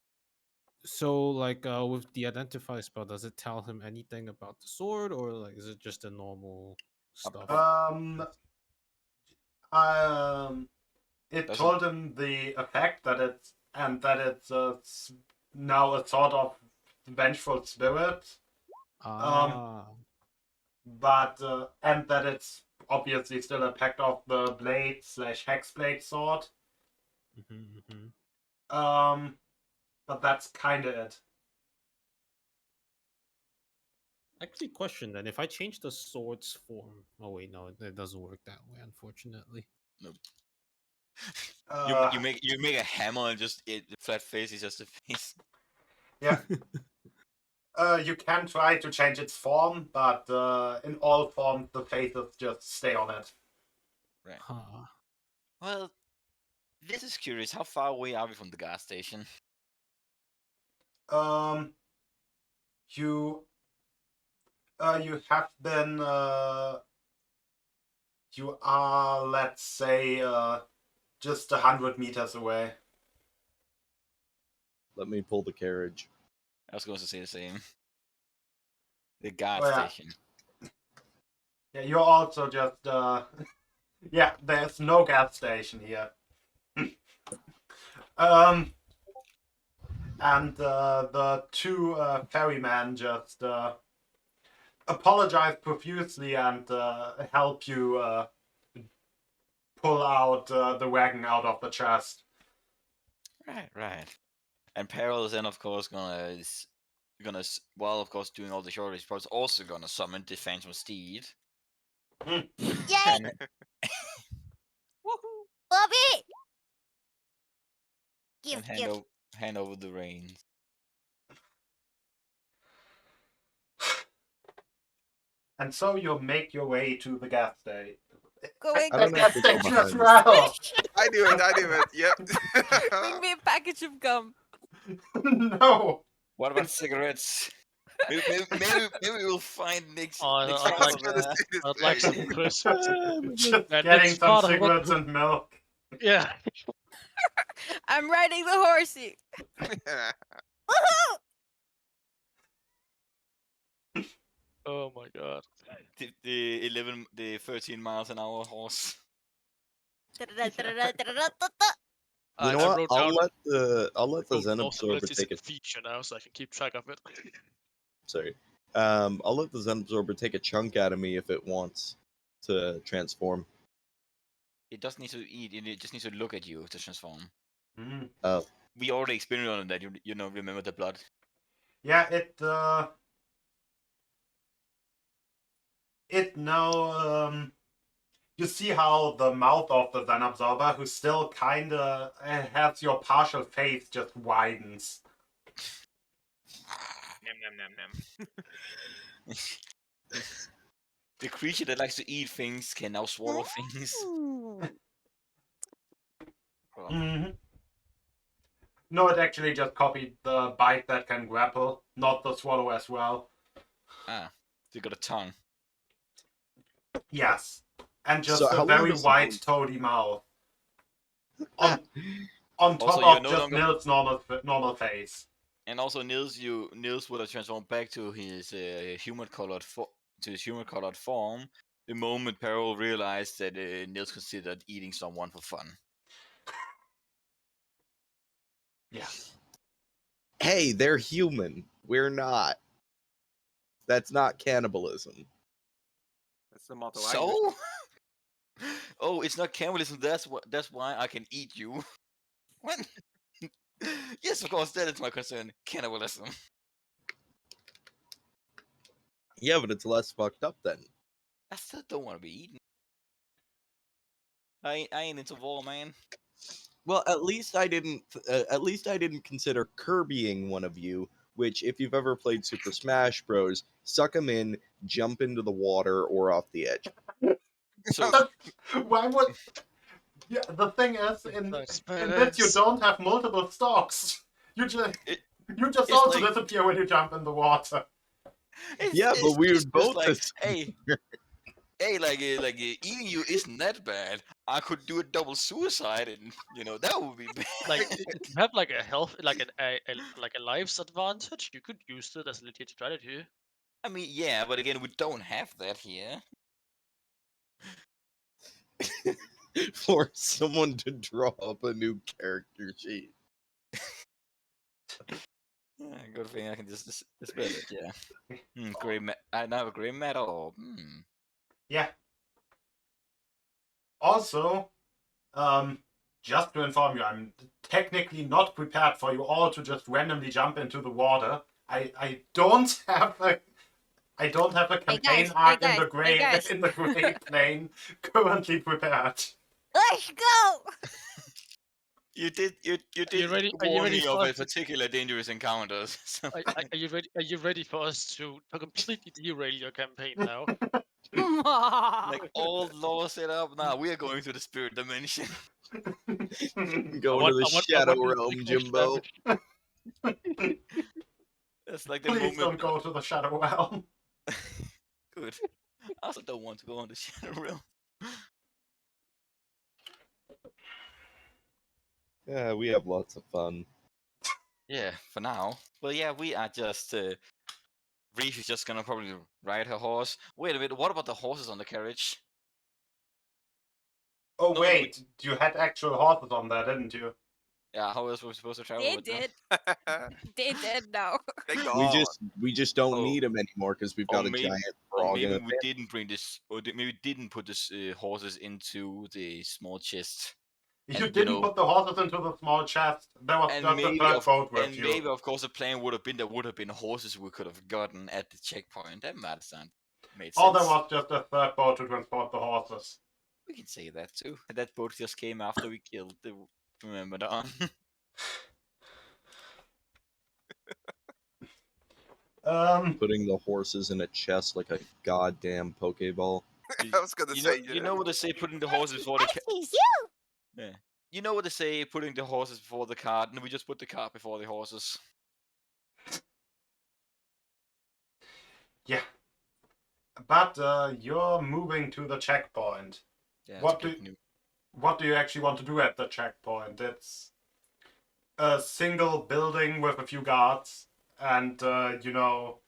So, like, with the identify spell, does it tell him anything about the sword, or like, is it just the normal stuff? It Doesn't- told him the effect that it's now a sort of vengeful spirit. But and that it's obviously still a pact of the blade / hexblade sword. But that's kind of it. Actually, question then: if I change the sword's form, oh wait, no, it doesn't work that way, unfortunately. Nope. Uh, you make a hammer and just the flat face is just a face. Yeah. You can try to change its form, but in all forms, the faces just stay on it. Right. Huh. Well, this is curious. How far away are we from the gas station? You have been you are, let's say, just 100 meters away. Let me pull the carriage. I was going to say the same. The gas Oh, yeah. station. Yeah, you're also just yeah, there's no gas station here. And the two ferrymen just apologize profusely and help you pull out the wagon out of the chest. Right. And Peril is then, of course, while of course doing all the shortage, he's also gonna summon the Phantom Steed. Yay! And Woohoo! Bobby! and hand over the reins. And so you make your way to the gas station. Going I don't gas have to go station as behind well. I do it. Yep. Bring me a package of gum. No. What about cigarettes? Maybe we'll find Nick's. Oh, Nick's I'd like- father. I'd like some crisps. Just And getting it's some part of what- cigarettes and milk. Yeah. I'm riding the horsey. Woohoo! Oh my god. The 13 miles an hour horse. Da-da-da-da-da-da-da-da-da. You know I what? wrote I'll down let the both Zen those Absorber abilities take in it. feature now, so I can keep track of it. Sorry. I'll let the Zen Absorber take a chunk out of me if it wants to transform. It doesn't need to eat. It just needs to look at you to transform. Mm. Oh. We already experienced on that. You know, remember the blood. Yeah, it now you see how the mouth of the Zen Absorber, who still kinda has your partial face, just widens. Nom. The creature that likes to eat things can now swallow things. Ooh. Oh. Mm-hmm. No, it actually just copied the bite that can grapple, not the swallow as well. Ah, you got a tongue. Yes. And just So how a long very does it wide, take? toady mouth. On top Also, of you're no just longer- Nils' normal face. And also, Nils would have transformed back to his human-colored form the moment Peril realized that Nils considered eating someone for fun. Yeah. Hey, they're human. We're not. That's not cannibalism. That's the motto. I use. So? Oh, it's not cannibalism. That's why I can eat you. What? Yes, of course. That is my concern. Cannibalism. Yeah, but it's less fucked up then. I still don't want to be eaten. I ain't into war, man. Well, at least I didn't. At least I didn't consider Kirbying one of you. Which, if you've ever played Super Smash Bros., suck them in, jump into the water, or off the edge. So Why would? Yeah, the thing is, in That's this you badass. don't have multiple stocks. You just it's also like- disappear when you jump in the water. Yeah, but we it's would both just like, disappear. hey, eating you isn't that bad. I could do a double suicide, and that would be bad. Like if you have like a health, like a lives advantage, you could use it as a legit strategy. I mean, yeah, but again, we don't have that here. For someone to draw up a new character sheet. Yeah, good thing I can just spell it. Yeah. I now have a gray metal. Yeah. Also, just to inform you, I'm technically not prepared for you all to just randomly jump into the water. I don't have a campaign guys, arc hey in the guys, gray hey guys. in the gray plane currently prepared. Let's go! You did Are you warn ready me for of us a particular dangerous encounters. So- Are you ready? Are you ready for us to completely derail your campaign now? like all law set up. Now we are going to the spirit dimension. Going to the Shadow Realm, Jimbo. That's like the Please moment. don't go to the Shadow Realm. Good. I also don't want to go on the shadow realm. Yeah, we have lots of fun. Yeah, for now. Well, yeah, we are just. Reef is just gonna probably ride her horse. Wait a minute, what about the horses on the carriage? Oh No, wait, you had actual horses on there, didn't you? Yeah, how else were we supposed to travel They with them? did. They did now. They're We gone. just don't Oh. need them anymore because we've Or got a maybe, giant or frog maybe in we it. didn't bring this, or maybe we didn't put this horses into the small chest. You And, didn't put the horses into the small chest. There was And just a maybe, third of, boat with and you. maybe, of course, the plan would have been there would have been horses we could have gotten at the checkpoint. That might have made sense. Or there was just a third boat to transport the horses. We can say that too. That boat just came after we killed the Myrmidon. Putting the horses in a chest like a goddamn Pokeball. I was gonna say. You know what they say, putting the horses before the Excuse you. yeah. You know what they say, putting the horses before the cart, and we just put the cart before the horses. Yeah. But you're moving to the checkpoint. Yeah, What it's good news. What do you actually want to do at the checkpoint? It's a single building with a few guards, and you know,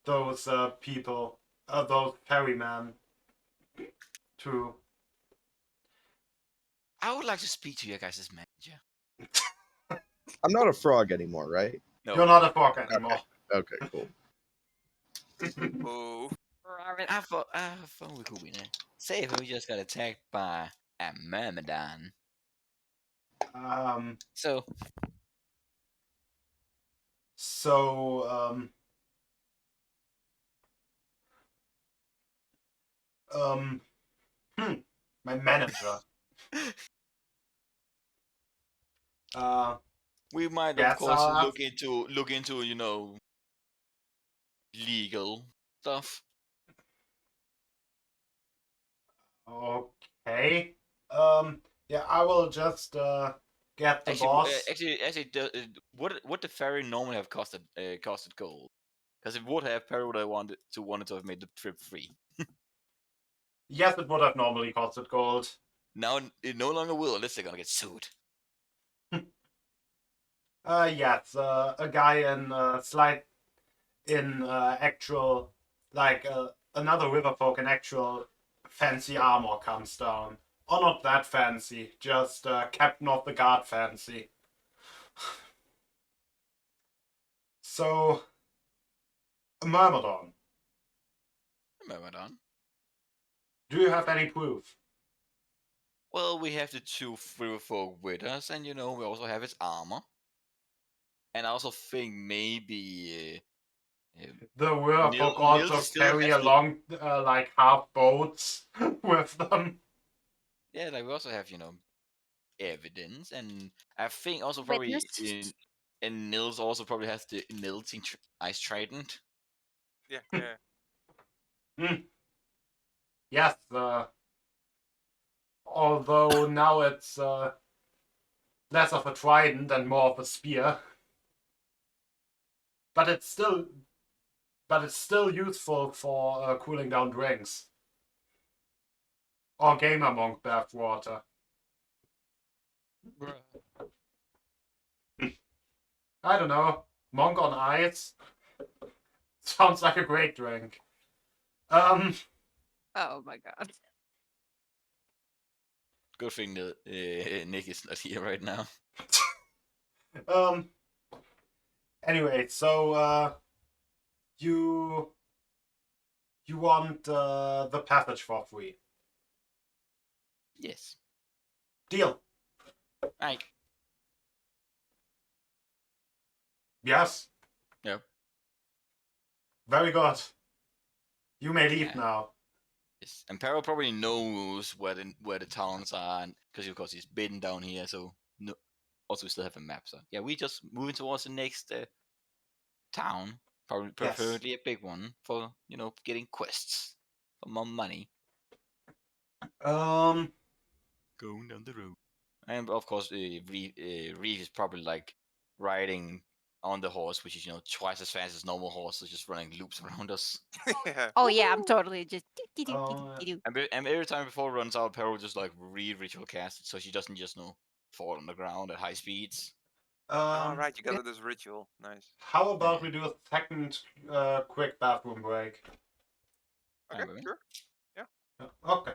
those people, those ferrymen, too. I would like to speak to your guys' manager. I'm not a frog anymore, right? No, You're not a frog anymore. Okay, cool. Oh. I thought we could win it. Say if we just got attacked by a Myrmidon. So, my manager. We might, Yes, of course, I'll look into legal stuff. Okay. Yeah, I will just get the Actually, boss. what the ferry normally have costed gold? Because it would have, Perry would have wanted to have made the trip free. Yes, it would have normally costed gold. Now it no longer will, unless they're gonna get sued. Yes, a guy in actual, like another river folk in actual fancy armor comes down. Or not that fancy, just Captain of the Guard fancy. So, Myrmidon, Myrmidon. do you have any proof? Well, we have the two river folk with us, and we also have his armor. And I also think maybe The river Nils folk also still carry has the- along like half boats with them. yeah, like we also have evidence, and I think also probably Witness. and Nils also probably has the Nils ice trident. Yeah, yeah. Yes, although now it's less of a trident and more of a spear. But it's still useful for cooling down drinks. Or gamer monk bath water. Bruh. I don't know. Monk on ice? Sounds like a great drink. Oh my god. Good thing that Nick is not here right now. Anyway, so you want the passage for free. Yes. Deal. Right. Yes. Yep. Very good. You may leave Yeah. now. Yes. And Peril probably knows where the towns are, because of course he's been down here. So no. Also, we still have a map. So yeah, we just moving towards the next town, probably Yes. preferably a big one for getting quests for more money. Um. Going down the road. And of course, Reeve is probably like riding on the horse, which is twice as fast as normal horses, just running loops around us. Yeah. Oh yeah, I'm totally just. And every time before it runs out, Peril just like ritual cast it, so she doesn't just fall on the ground at high speeds. All right, you got this ritual. Nice. How about we do a second quick bathroom break? Okay, baby. sure. Yeah. Okay.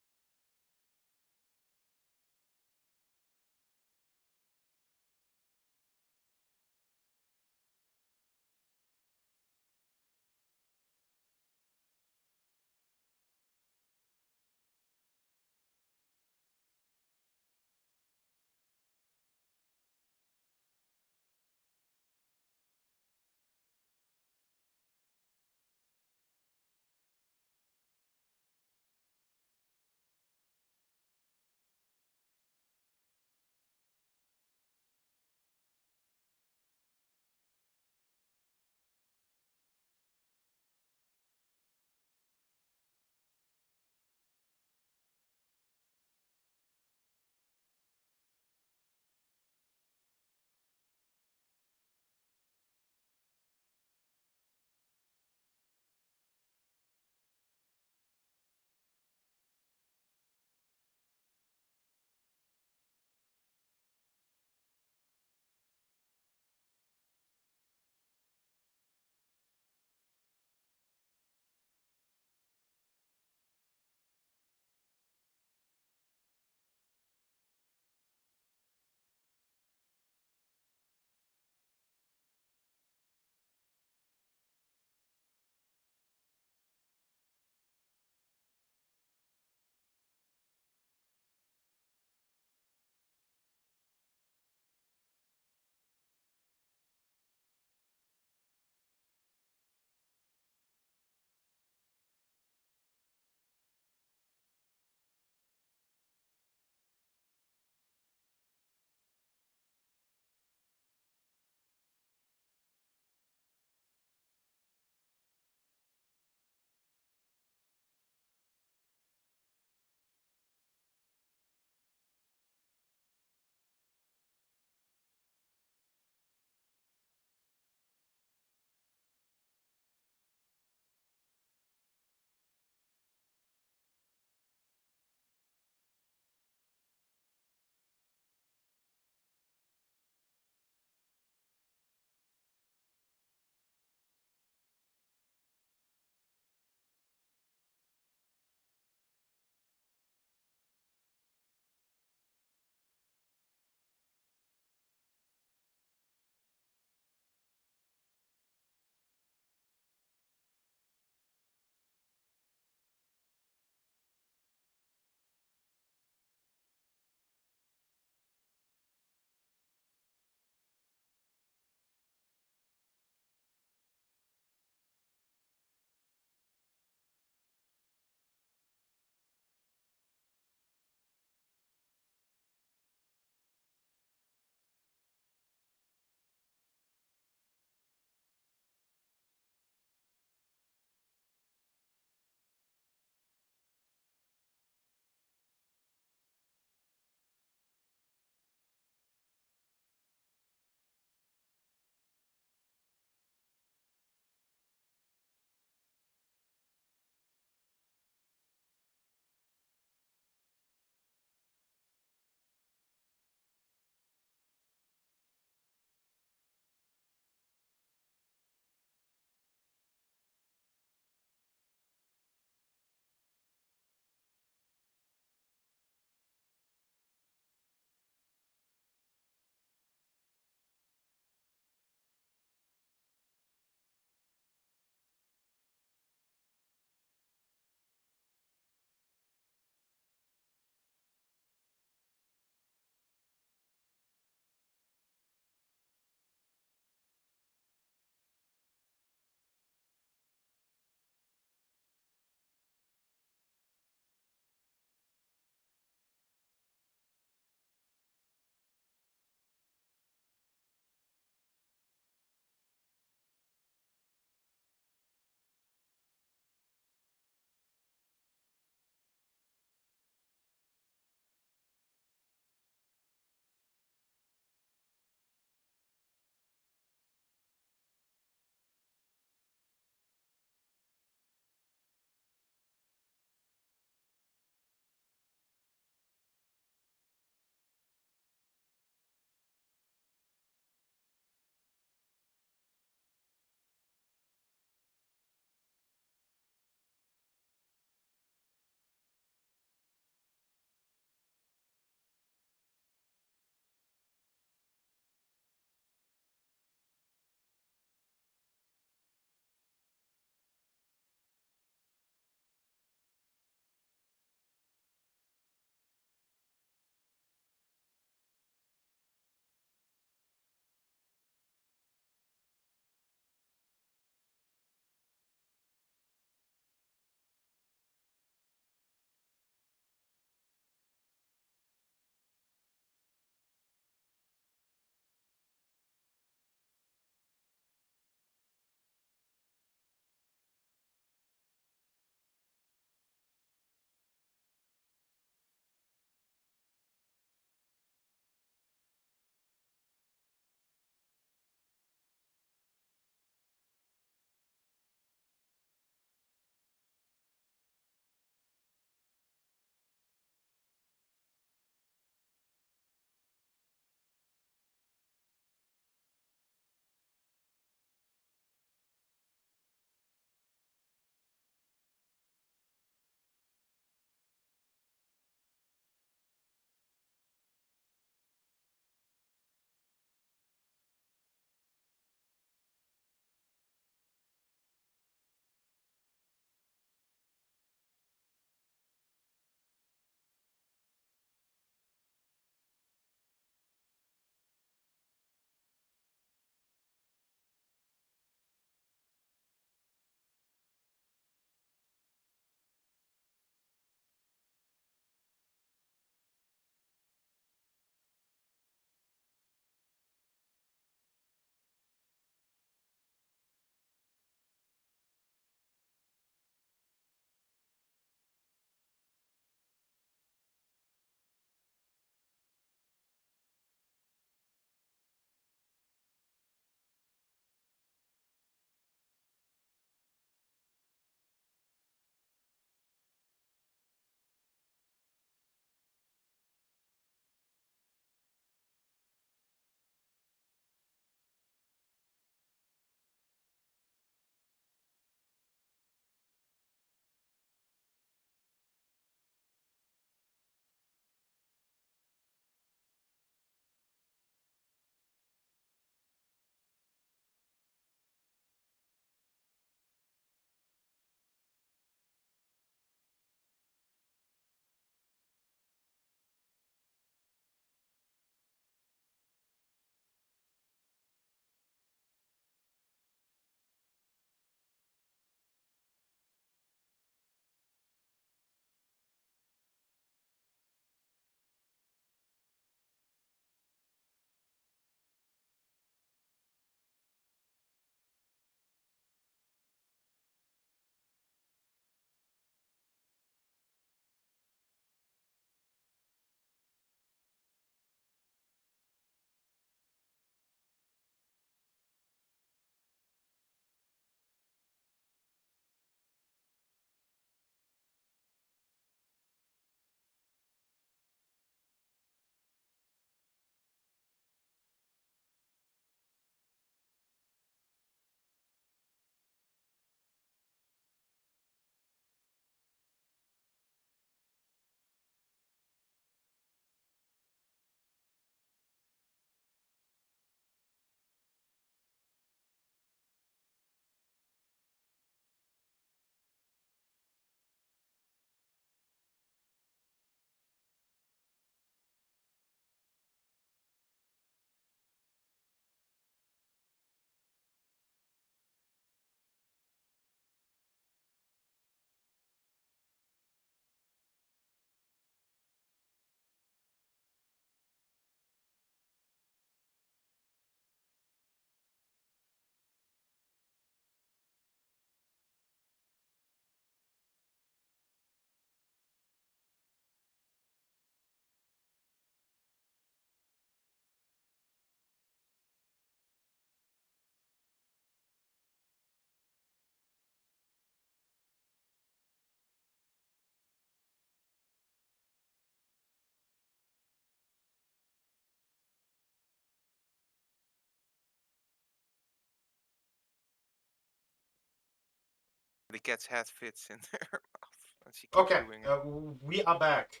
the cat's head fits in her mouth, and she keeps Okay, doing it. we are back.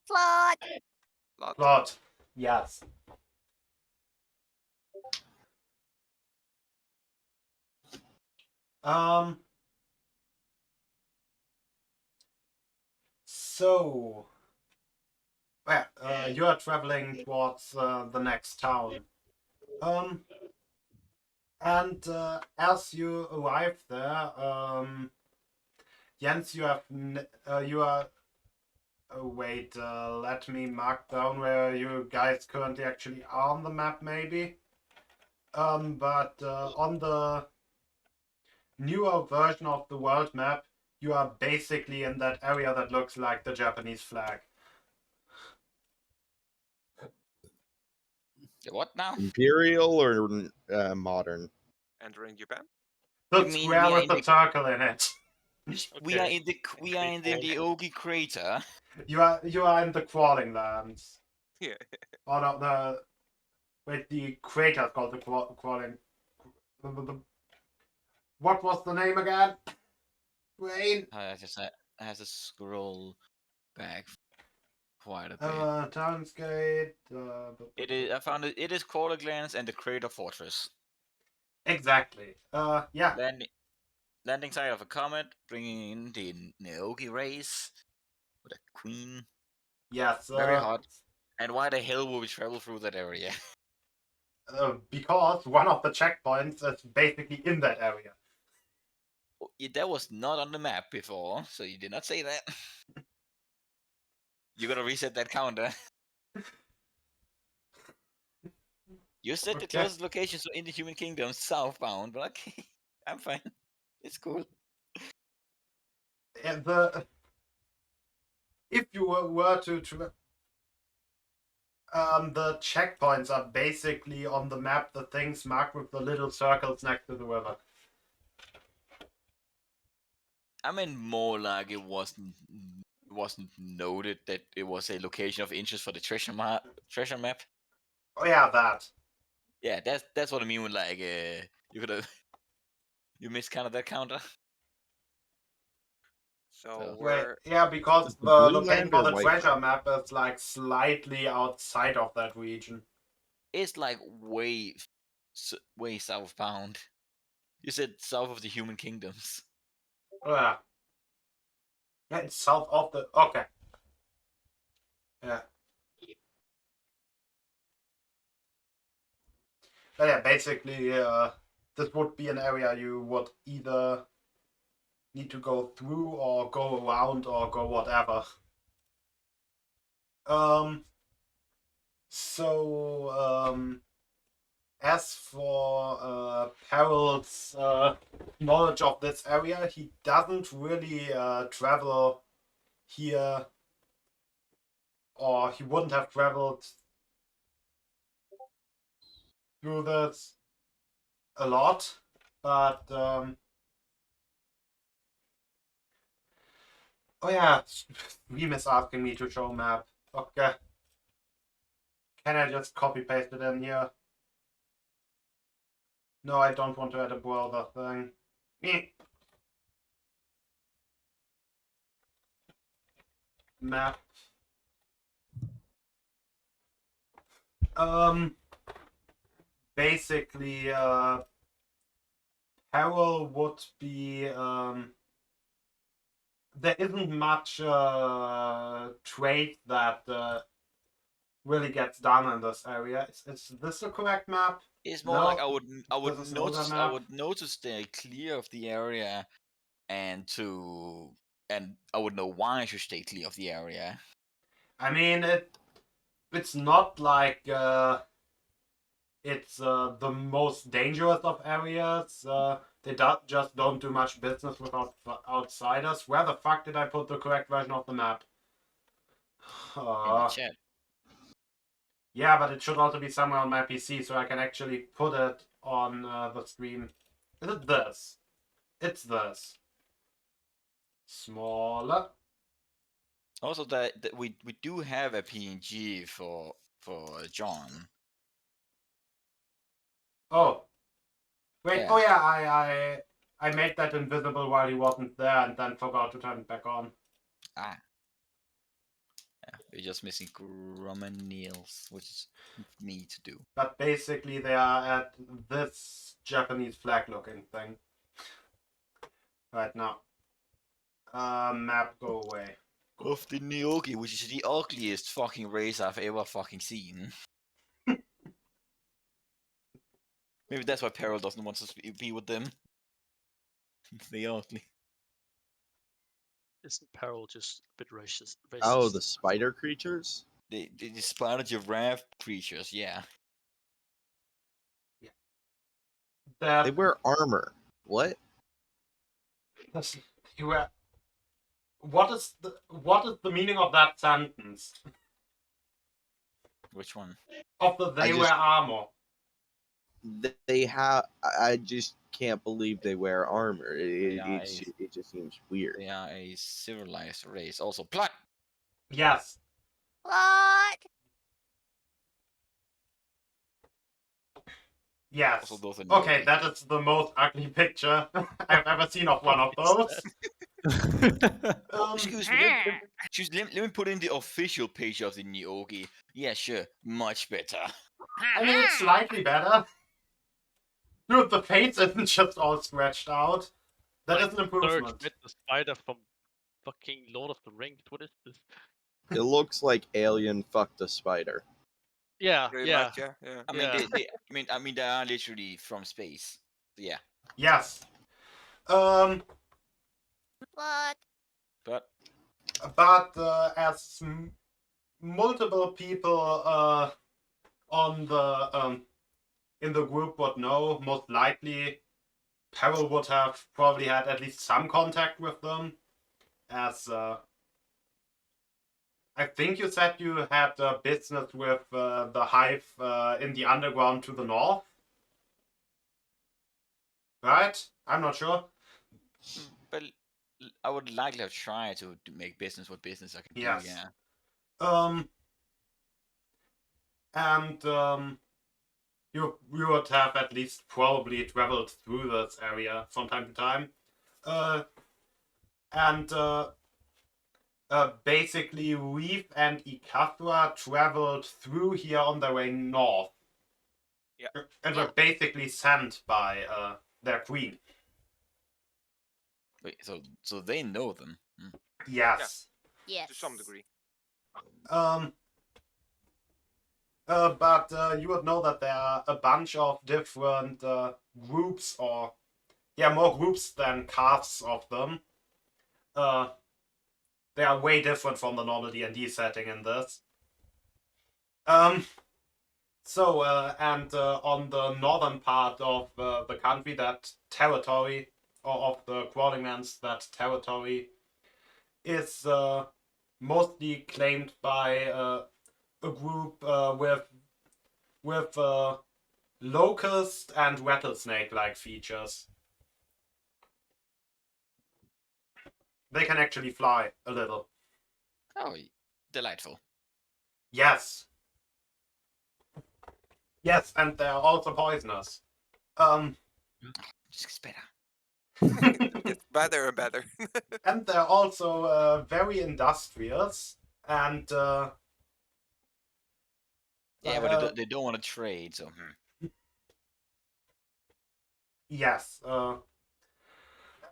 Plot. Lot. Plot. Yes. So, well, you are traveling towards the next town. And as you arrive there, Jens, you have you are. Wait, let me mark down where you guys currently actually are on the map, maybe. But on the newer version of the world map, you are basically in that area that looks like the Japanese flag. What now? Imperial or modern? Entering Japan. The You mean square we are with in the the circle in it. we are Okay. in the we are in the Ogi crater. You are in the crawling lands. Yeah. Or no, the crater is called the crawling. What was the name again? Brain. I have to scroll back quite a bit. Townsgate. It is. I found it. It is Crawler Glens and the Crater Fortress. Exactly. Yeah. Landing site of a comet, bringing in the Neogi race with a queen. Yes. Very hot. And why the hell will we travel through that area? Because one of the checkpoints is basically in that area. That was not on the map before, so you did not say that. You gotta reset that counter. You said the Okay. closest locations were in the Human Kingdom, southbound, but okay, I'm fine. It's cool. And if you were to the checkpoints are basically on the map the things marked with the little circles next to the river. I mean, more like it wasn't noted that it was a location of interest for the treasure map. Oh yeah, that. Yeah, that's what I mean with like you could have you missed kind of that counter. So Wait, we're yeah, because Is the the blue location land for or the white treasure land? map is like slightly outside of that region. It's like way southbound. You said south of the Human Kingdoms. Oh yeah. Yeah, it's south of the. Okay. Yeah. But yeah, basically, this would be an area you would either need to go through or go around or go whatever. So, as for Harold's knowledge of this area, he doesn't really travel here, or he wouldn't have traveled through this a lot, but oh yeah, Reem is asking me to show map. Okay. Can I just copy paste it in here? No, I don't want to add a browser thing. Map. Basically, Harold would be there isn't much trade that really gets done in this area. Is this the correct map? It's more No, like I would this is an older notice map. stay clear of the area and I would know why I should stay clear of the area. I mean, it's not like it's the most dangerous of areas. They just don't do much business with outsiders. Where the fuck did I put the correct version of the map? In the chat. Yeah, but it should also be somewhere on my PC so I can actually put it on the stream. Is it this? It's this. Smaller. Also, that we do have a PNG for John. Oh. Wait, Yeah. oh yeah, I made that invisible while he wasn't there and then forgot to turn it back on. Ah. Yeah, we're just missing Grumman which is me to do. But basically they are at this Japanese flag looking thing. Right now. Map, go away. Of the Nyogi, which is the ugliest fucking race I've ever fucking seen. Maybe that's why Peril doesn't want to be with them. They ugly. Isn't Peril just a bit racist? Oh, the spider creatures? The spider giraffe creatures, yeah. They wear armor. What? You were... What is the meaning of that sentence? Which one? Of the they just- wear armor. They have. I just can't believe they wear armor. It just seems weird. They are a civilized race. Also, plot. Yes. What? Yes. Also, those are Okay, Nyogi. that is the most ugly picture I've ever seen of one of those. Excuse me. Let me put in the official page of the Nyogi. Yeah, sure. Much better. I mean, it's slightly better. Dude, the face isn't just all scratched out. That is an improvement. With the spider from fucking Lord of the Rings. What is this? It looks like Alien fucked a spider. Yeah, Pretty yeah. much, yeah. I mean, they are literally from space. So, yeah. Yes. What? But But as multiple people on the in the group would know, most likely Peril would have probably had at least some contact with them, as I think you said you had business with the hive in the underground to the north, right? I'm not sure. but I would likely have tried to make business what business I can Yes. do. Yeah. And you would have at least probably traveled through this area from time to time. Basically, Reef and Ikathra traveled through here on their way north. Yeah. And were basically sent by their queen. Wait, so they know them. Hmm. Yes. Yes. To some degree. But you would know that there are a bunch of different groups, or more groups than castes of them. They are way different from the normal D&D setting in this. On the northern part of the country, that territory, or of the Crawling Lands, that territory is mostly claimed by a group with locust and rattlesnake-like features. They can actually fly a little. Oh, delightful. Yes. Yes, and they're also poisonous. Just gets better. It's better and better. And they're also very industrious, and Yeah, but they don't want to trade, so. yes.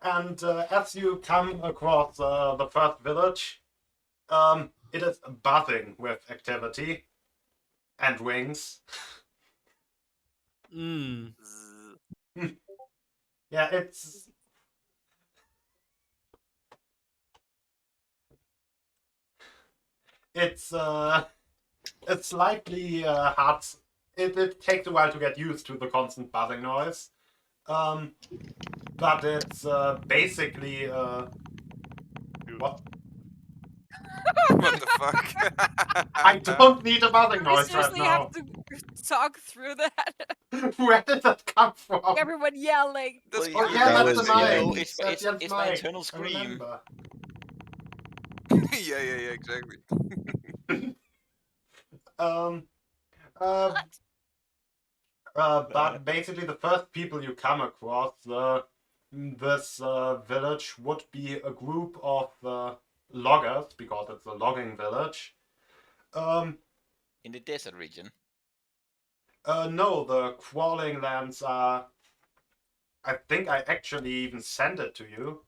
And as you come across the first village, it is buzzing with activity and wings. Yeah, it's slightly hard. It takes a while to get used to the constant buzzing noise. But it's basically what? What the fuck? I don't need a buzzing We noise right seriously now. have to talk through that. Where did that come from? Everyone yelling. That's Oh part yeah, of that's it. the yeah, mic. it's That's Jens' my mic. internal I scream. remember. Yeah, exactly. But basically, the first people you come across this village would be a group of loggers, because it's a logging village. In the desert region. No, the crawling lands are. I think I actually even sent it to you.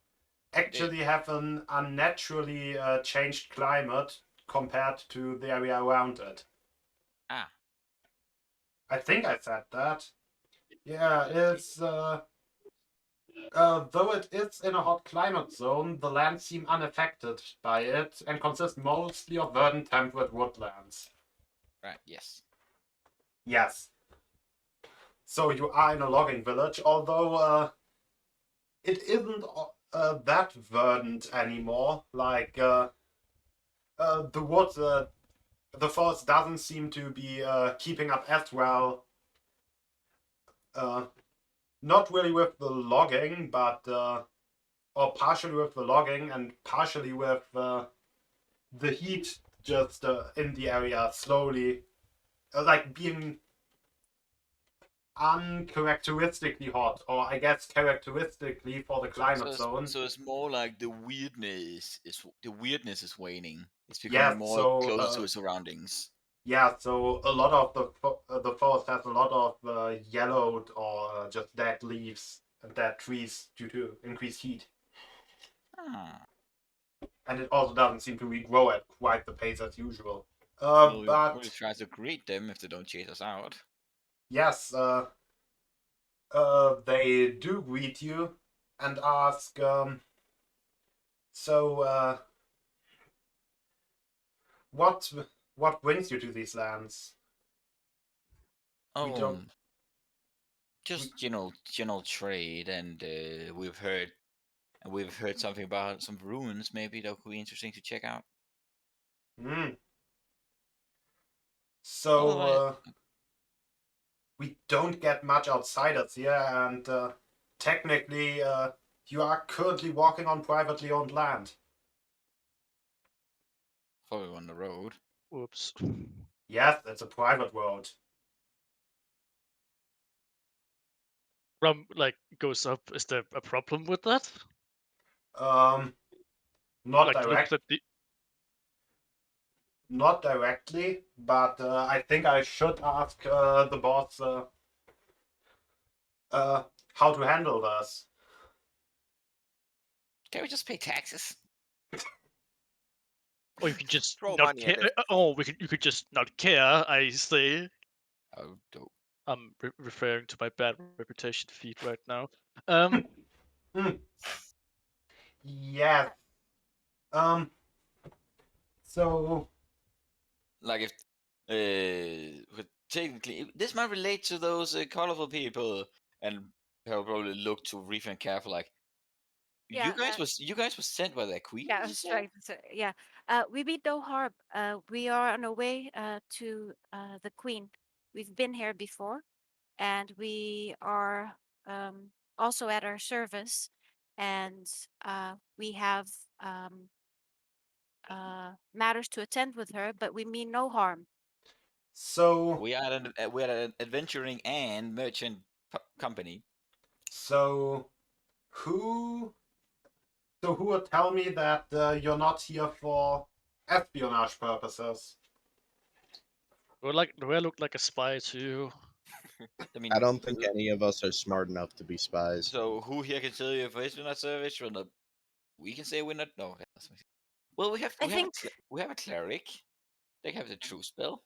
Actually, have an unnaturally changed climate compared to the area around it. Ah. I think I said that. Yeah, it's though it is in a hot climate zone, the lands seem unaffected by it and consist mostly of verdant temperate woodlands. Right, yes. Yes. So you are in a logging village, although it isn't that verdant anymore. Like the wood, the forest doesn't seem to be keeping up as well. Not really with the logging, but or partially with the logging and partially with the heat just in the area slowly, like being uncharacteristically hot, or I guess characteristically for the climate zone. So it's more like the weirdness is waning. It's Yeah, becoming more so closer to its surroundings. yeah, so a lot of the forest has a lot of yellowed or just dead leaves and dead trees due to increased heat. Ah. And it also doesn't seem to regrow at quite the pace as usual. We'll But try to greet them if they don't chase us out. yes, they do greet you and ask, so what brings you to these lands? We don't. Just general trade, and we've heard something about some ruins. Maybe that could be interesting to check out. Hmm. So we don't get much outsiders here, and technically, you are currently walking on privately owned land. Probably on the road. Whoops. Yes, it's a private road. Rum like goes up. Is there a problem with that? Not Like looks at the not directly, but I think I should ask the boss how to handle this. Can we just pay taxes? or you could just Throw not money care. at it. You could just not care. I say. Oh, dope. I'm referring to my bad reputation feed right now. Yes. So Like if technically this might relate to those colorful people, and they'll probably look to Reef and Careful like. Yeah, You guys was sent by that queen. yeah, I was trying to say, yeah. We mean no harm. We are on our way to the Queen. We've been here before, and we are also at her service, and we have matters to attend with her, but we mean no harm. We are an adventuring and merchant company. So who would tell me that you're not here for espionage purposes? Do I look like a spy to you? I mean, I don't think any of us are smart enough to be spies. So who here can tell you if it's not service or not? We can say we're not. No. Well, we have a cleric. They have the true spell.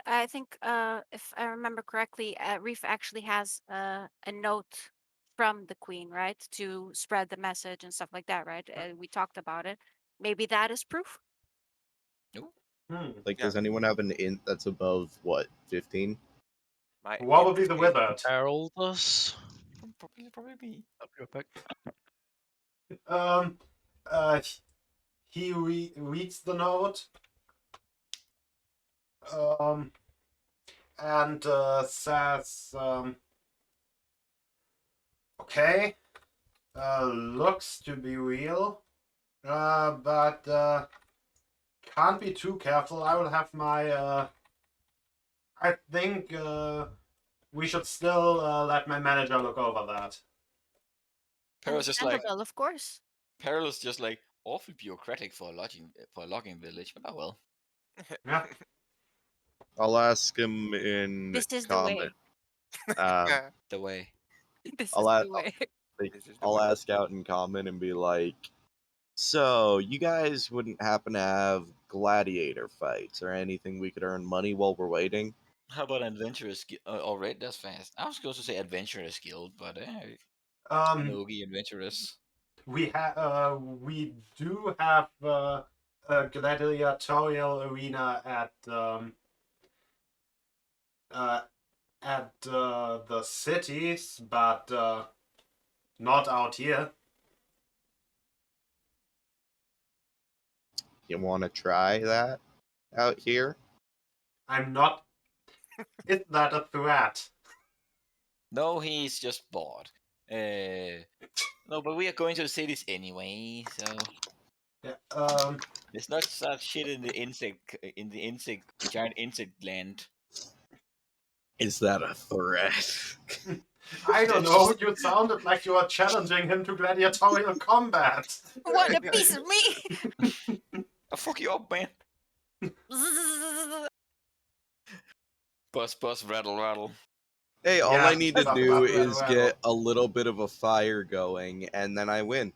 I think if I remember correctly, Reef actually has a note from the Queen, right, to spread the message and stuff like that, right? We talked about it. Maybe that is proof. No. Like, does anyone have an int that's above what 15? What would be the wizard? Harold does. Probably me. I'll be right back. He reads the note. And says, okay, looks to be real, but can't be too careful. I will have my, I think we should still let my manager look over that. Perril's just like Understandable, of course. Perril's just like awful bureaucratic for a logging village, but oh well. Yeah. I'll ask him in This is the common. way. The way. This I'll is a- the way. This is the I'll way. ask out in common and be like, so you guys wouldn't happen to have gladiator fights or anything we could earn money while we're waiting? How about adventurous guild? Alright, that's fast. I was going to say adventurous guild, but Nogi adventurous. We do have a gladiatorial arena at the cities, but not out here. You want to try that out here? I'm not. Is that a threat? No, he's just bored. No, but we are going to the cities anyway, so Yeah. let's not start shit in the giant insect land. Is that a threat? I don't know. You sounded like you were challenging him to gladiatorial combat. Want a piece of me? I'll fuck you up, man. Bus, rattle. Hey, all Yeah, I need to stuff do about that is level. get a little bit of a fire going, and then I win.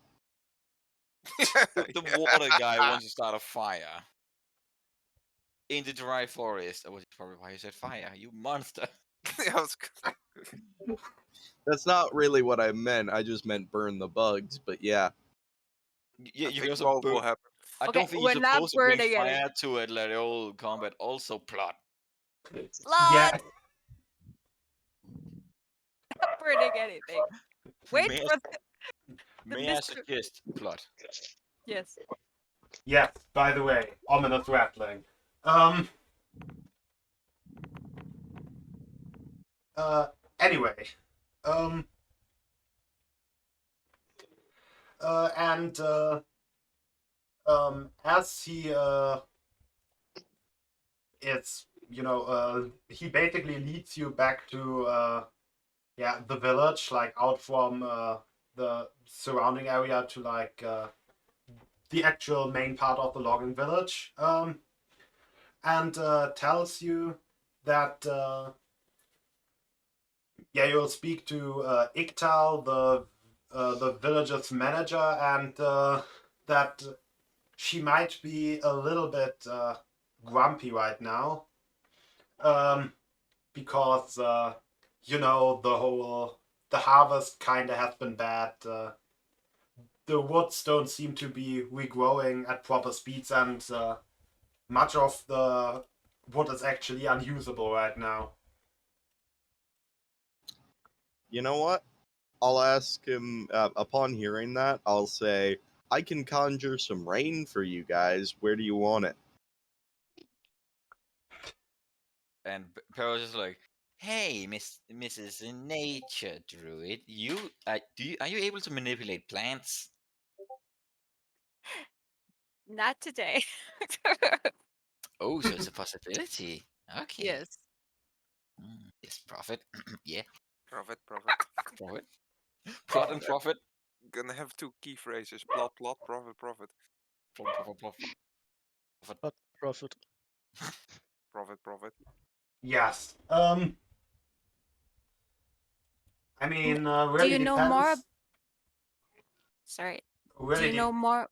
The water guy wants to start a fire. In the dry forest. That was probably why you said fire, you monster. I was That's not really what I meant. I just meant burn the bugs, but yeah. Yeah, I you think also both will happen. I Okay, don't think we're you're not supposed to bring burning any. fire to a gladiatorial combat. Also, plot. Yeah. Blood. Not burning anything. Wait May I- for the May I mystery. suggest plot? Yes. Yes. By the way, ominous rattling. Anyway. And as he it's he basically leads you back to the village, like out from the surrounding area to like the actual main part of the logging village, and tells you that you'll speak to Iktal, the village's manager, and that she might be a little bit grumpy right now, because the harvest kind of has been bad. The woods don't seem to be regrowing at proper speeds, and much of the wood is actually unusable right now. You know what? I'll ask him, upon hearing that, I'll say, I can conjure some rain for you guys. Where do you want it? And Peril's just like, hey, Mrs. Nature Druid, are you able to manipulate plants? Not today. Oh, so it's a possibility. Okay. Yes. Yes, profit. Yeah, Profit. profit. Plot and profit. Gonna have two key phrases: plot, profit. Profit. But profit. Profit. Yes. I mean, Do really you know depends. more? Sorry. Really Do you know more?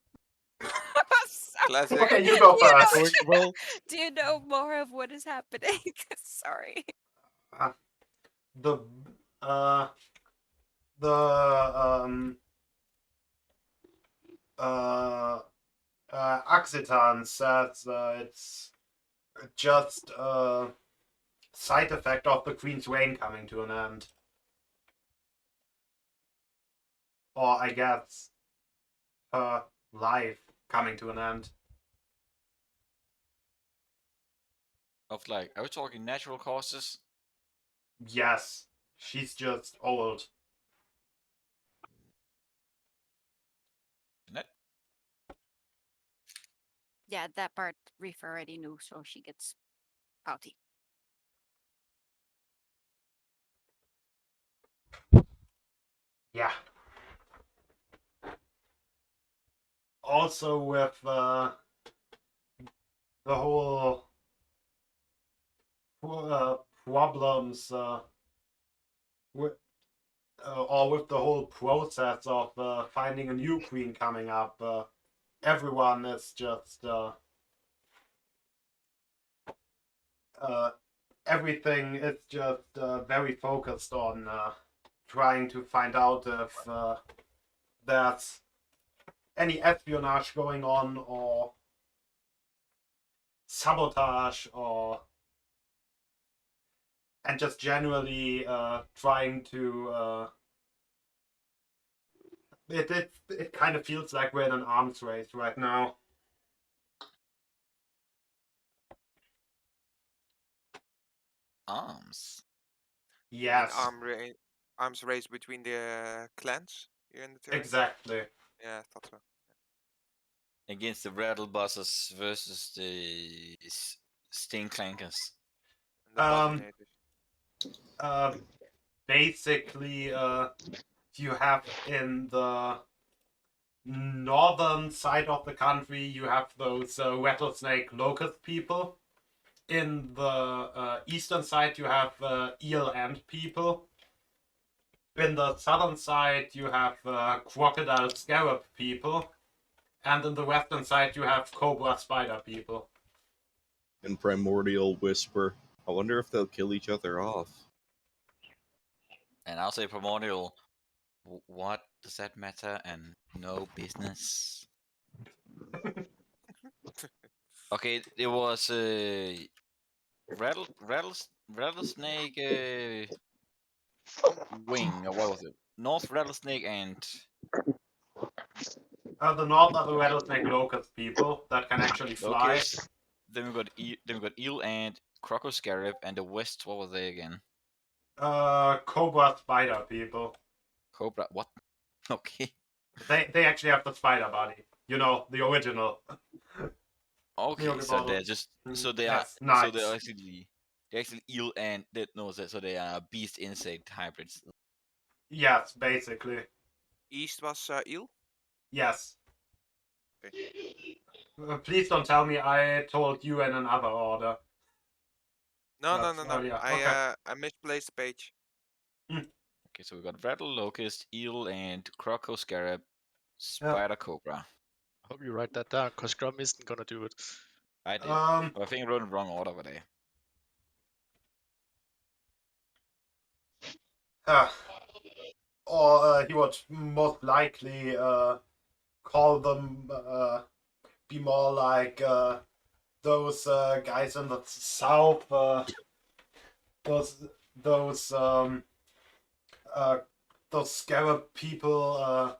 Classic. Okay, you go first. Going well. Do you know more of what is happening? Sorry. The Occitan says it's just a side effect of the Queen's reign coming to an end. Or I guess her life coming to an end. Of like, are we talking natural causes? Yes, she's just old. Isn't it? Yeah, that part Reef already knew, so she gets pouty. Yeah. also with the whole problems with or with the whole process of finding a new queen coming up, everyone is just everything is just very focused on trying to find out if there's any espionage going on or sabotage or and just generally trying to it kind of feels like we're in an arms race right now. Arms. You mean Yes, arms race between the clans here in the terrain? exactly. Yeah, I thought so. Against the rattle bosses versus the sting clankers. And the Um, bodybuilders. Basically, you have in the northern side of the country, you have those rattlesnake locust people. In the eastern side, you have eel ant people. In the southern side, you have crocodile scarab people. And in the western side, you have cobra spider people. And Primordial Whisper. I wonder if they'll kill each other off. And I'll say primordial. What does that matter? And no business. Okay, it was rattlesnake wing, or what was it? North rattlesnake and The north are the rattlesnake locust people that can actually fly. locust. Then we got eel and croco scarab, and the west. What were they again? Cobra spider people. Cobra. What? Okay. They actually have the spider body. You know, the original. Okay, Yogi so bottle. they're just so they Yes, are so nice. they're actually eel and they, no so they are beast insect hybrids. Yes, basically. East was eel. Yes. Okay. Please don't tell me I told you in another order. No, That's no, no, no. earlier. I Okay. I misplaced the page. Okay, so we got rattle, locust, eel, and croco scarab, spider cobra. I hope you write that down, because Scrum isn't gonna do it. I did. Um. But I think I wrote in wrong order over there. Or he would most likely call them be more like those guys in the south. Those those um those scarab people are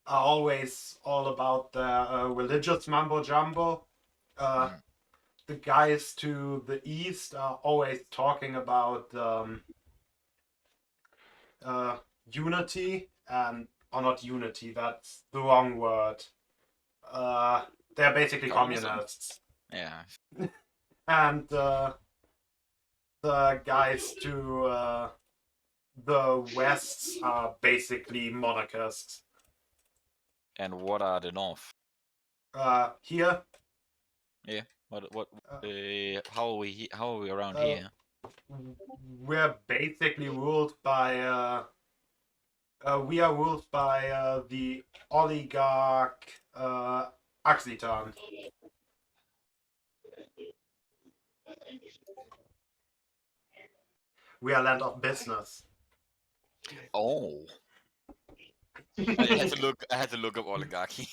always all about their religious mumbo jumbo. The guys to the east are always talking about unity and or not unity. That's the wrong word. They're basically Communism? communists. Yeah. And the guys to the west are basically monarchists. And what are the north? Here, Yeah. What? How are we around Uh, here? we're basically ruled by we are ruled by the oligarch Axitan. We are land of business. Oh. I had to look. I had to look up oligarchy.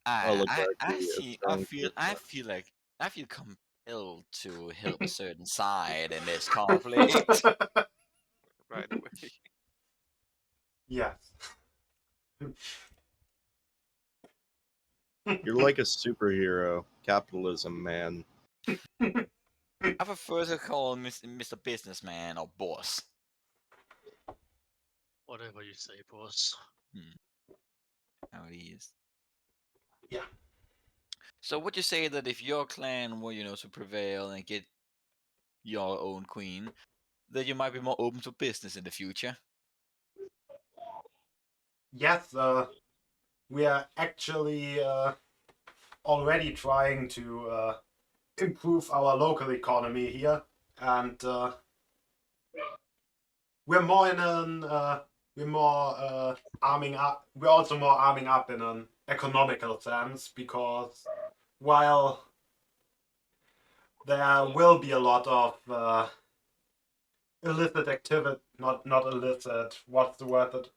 I see. I feel compelled to help a certain side in this conflict. Right away. Yes. You're like a superhero. Capitalism, man. I prefer to call Mr. Businessman or boss. Whatever you say, boss. How it is. Yeah. So would you say that if your clan were, to prevail and get your own queen, that you might be more open to business in the future? Yes. we are actually already trying to improve our local economy here, and we're more in an we're more arming up. We're also more arming up in an economical sense, because while there will be a lot of illicit activity, not illicit. What's the word? That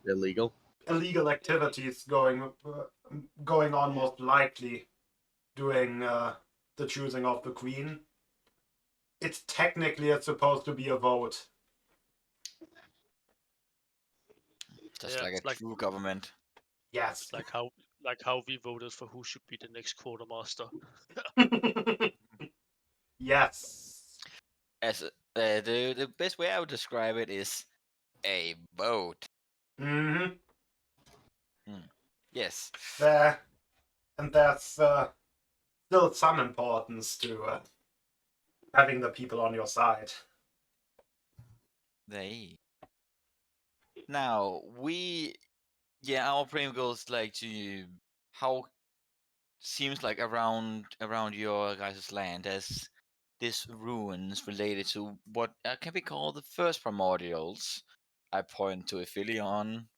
Illegal. illegal activities going on, most likely during the choosing of the queen. It's supposed to be a vote. Just Yeah, like a it's like true government. Yes. like how we voted for who should be the next quartermaster. Yes. As the best way I would describe it is a vote. Mm-hmm. Yes. There's still some importance to having the people on your side. They. Now our prime goes like to how seems like around your guys' land as this ruins related to what can be called the first primordials. I point to Aphelion.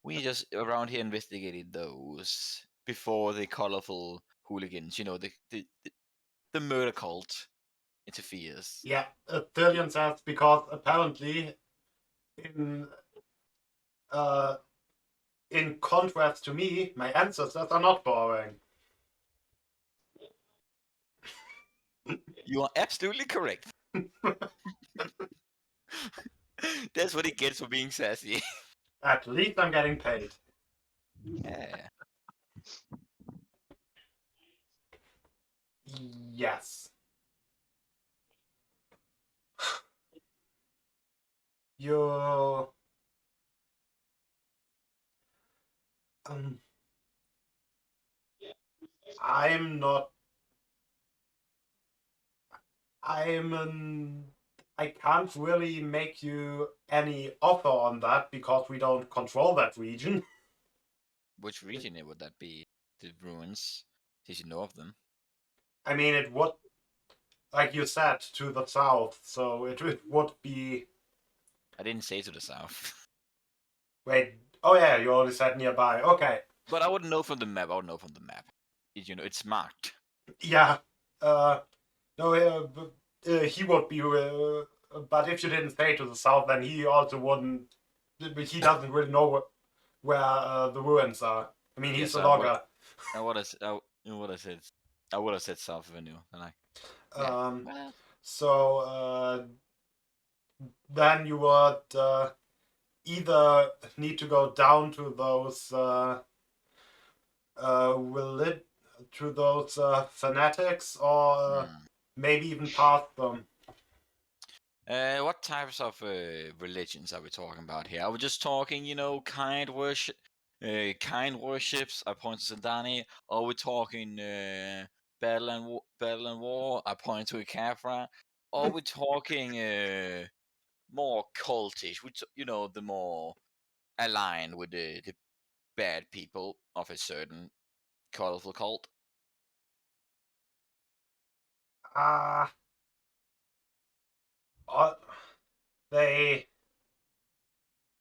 We just around here investigated those before the colorful hooligans, the murder cult interferes. Yeah, Thillian says, because apparently in uh, in contrast to me, my ancestors are not boring. You are absolutely correct. That's what he gets for being sassy. At least I'm getting paid. Yeah. Yes. You um I'm not I can't really make you any offer on that because we don't control that region. Which region would that be? The ruins. Did you know of them? I mean, it would, like you said, to the south, so it would be. I didn't say to the south. Wait, oh yeah, you already said nearby. Okay. But I wouldn't know from the map. I would know from the map. It's marked. Yeah. No, he would be. But if you didn't say to the south, then he also wouldn't. He doesn't really know where the ruins are. I mean, he's Yes, a logger. I would have said south avenue. And well, So then you would either need to go down to those fanatics, or maybe even past them. What types of religions are we talking about here? Are we just talking, kind worship, kind worships? I point to Zendani. Or are we talking battle and war? I point to Ikafra. Or are we talking more cultish? The more aligned with the bad people of a certain colorful cult. They.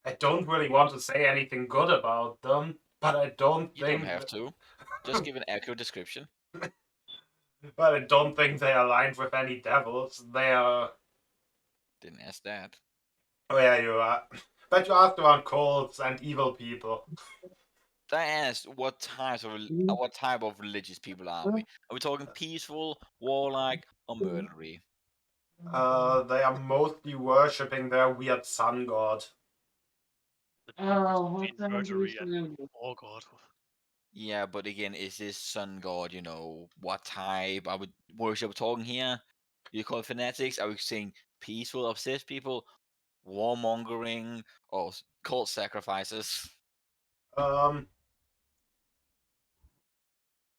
I don't really want to say anything good about them, but I don't You think. don't have to. Just give an accurate description. But I don't think they are aligned with any devils. They are. Didn't ask that. Oh yeah, you are. But you asked around cults and evil people. I asked what type of religious people are we? Are we talking peaceful, warlike, or murdery? They are mostly worshipping their weird sun god. The difference between murdery and oh god. Yeah, but again, is this sun god? What type? Are we worship talking here? You call it fanatics? Are we saying peaceful, obsessed people, warmongering, or cult sacrifices?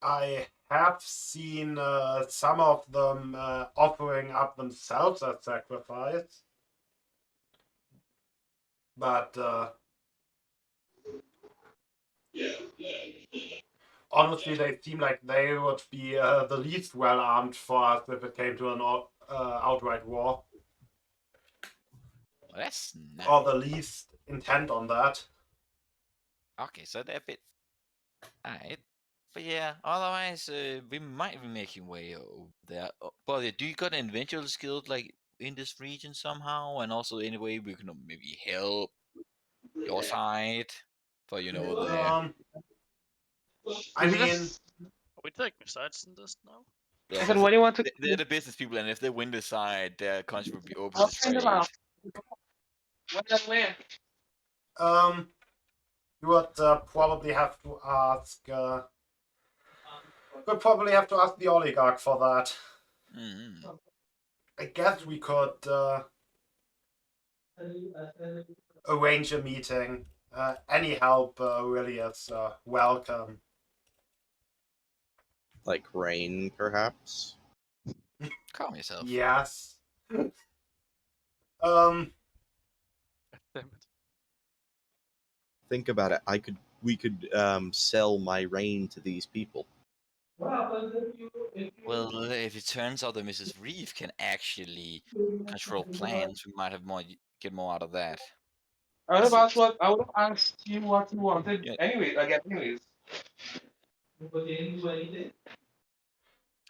I have seen some of them offering up themselves as sacrifice, but Honestly, they seem like they would be the least well armed for us if it came to an outright war, Well, that's nice. or the least intent on that. Okay, so they're a bit. Alright. But yeah, otherwise, we might be making way over there. But do you got an eventual skill like in this region somehow? And also, any way we can maybe help your side for the. I Is it mean, just- Are we taking sides in this now? Yeah, I said, 'cause what do you want to? they're the business people, and if they win the side, their country will be open I'll to send them trade. out. When I land. you would probably have to ask. We'd probably have to ask the oligarch for that. Mm-hmm. I guess we could arrange a meeting. Any help really is welcome. Like rain, perhaps. Calm yourself. Yes. Damn it. Think about it. We could sell my rain to these people. Well, if it turns out that Mrs. Reeve can actually control plans, we might have get more out of that. I would have Is it- asked what I would have asked you what you wanted. Yeah. Anyway, anyways.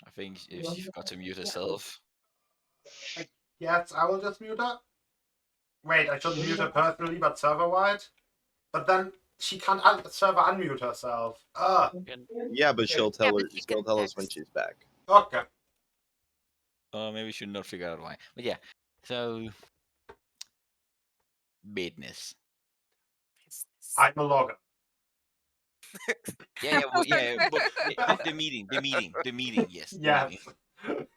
I think if she forgot to mute herself. Yes, I will just mute her. Wait, I shouldn't mute her personally, but server-wide. But then she can't server unmute herself. Yeah, but she'll tell but her. she She'll can tell us when text. she's back. Okay. Maybe we should not figure out why. But yeah, so business. I'm a logger. Yeah, but the meeting, yes. The Yes. meeting.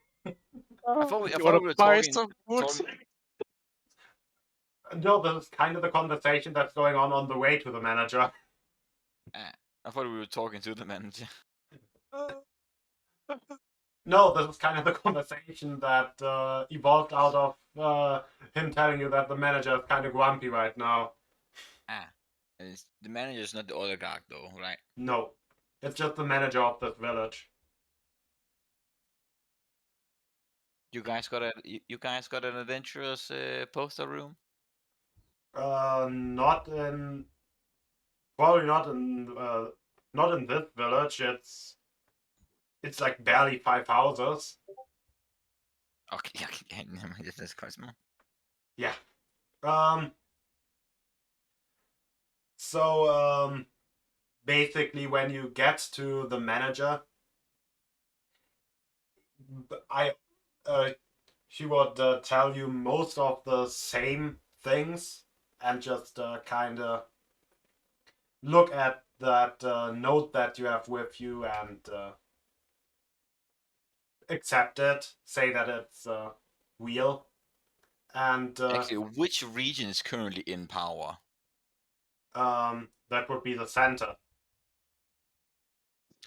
I thought we You were wanna buy talking. some wood? No, this is kind of the conversation that's going on the way to the manager. I thought we were talking to the manager. No, this is kind of the conversation that evolved out of him telling you that the manager is kind of grumpy right now. The manager's not the oligarch though, right? No, it's just the manager of this village. You guys got an adventurous poster room? Not in, probably not in this village. It's like barely 5 houses. Okay, that's quite small. Yeah. So basically, when you get to the manager, she would tell you most of the same things, and just kind of look at that note that you have with you and accept it, say that it's real, and Actually, which region is currently in power? that would be the center.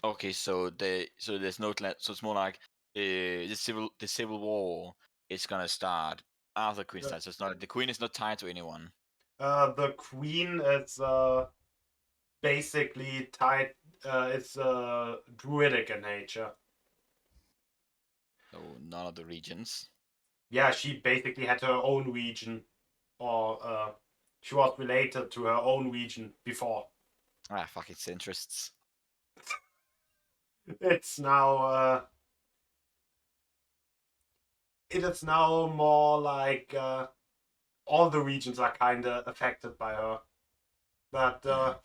Okay, so there's no so it's more like the civil war is gonna start after Queen's time. So it's not the Queen is not tied to anyone. The queen is basically tied. It's druidic in nature. So none of the regions. Yeah, she basically had her own region, or she was related to her own region before. Fuck its interests. It's now it is now more like all the regions are kind of affected by her. But That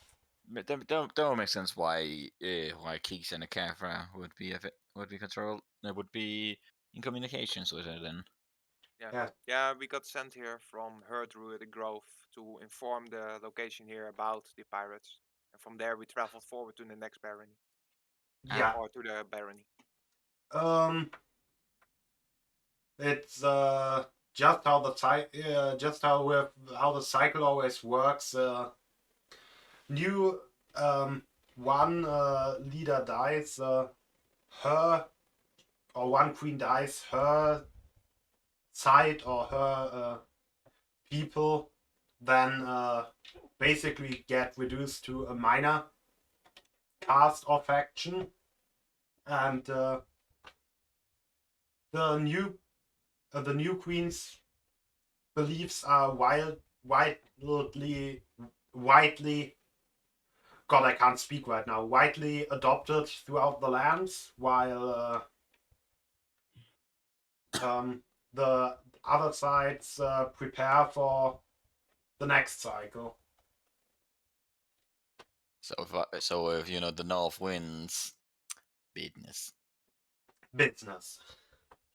would make sense why Keeks and Akafra would be controlled. That would be in communications with her then. Yeah, we got sent here from her druidic grove to inform the location here about the pirates. And from there we traveled forward to the next barony. yeah, Or to the barony. it's just how the cycle always works. New one leader dies, her or one queen dies, her side or her people then basically get reduced to a minor caste or faction, and the new queen's beliefs are widely God, I can't speak right now. Widely adopted throughout the lands, while the other sides prepare for the next cycle. So if you know the North wins, business. Business.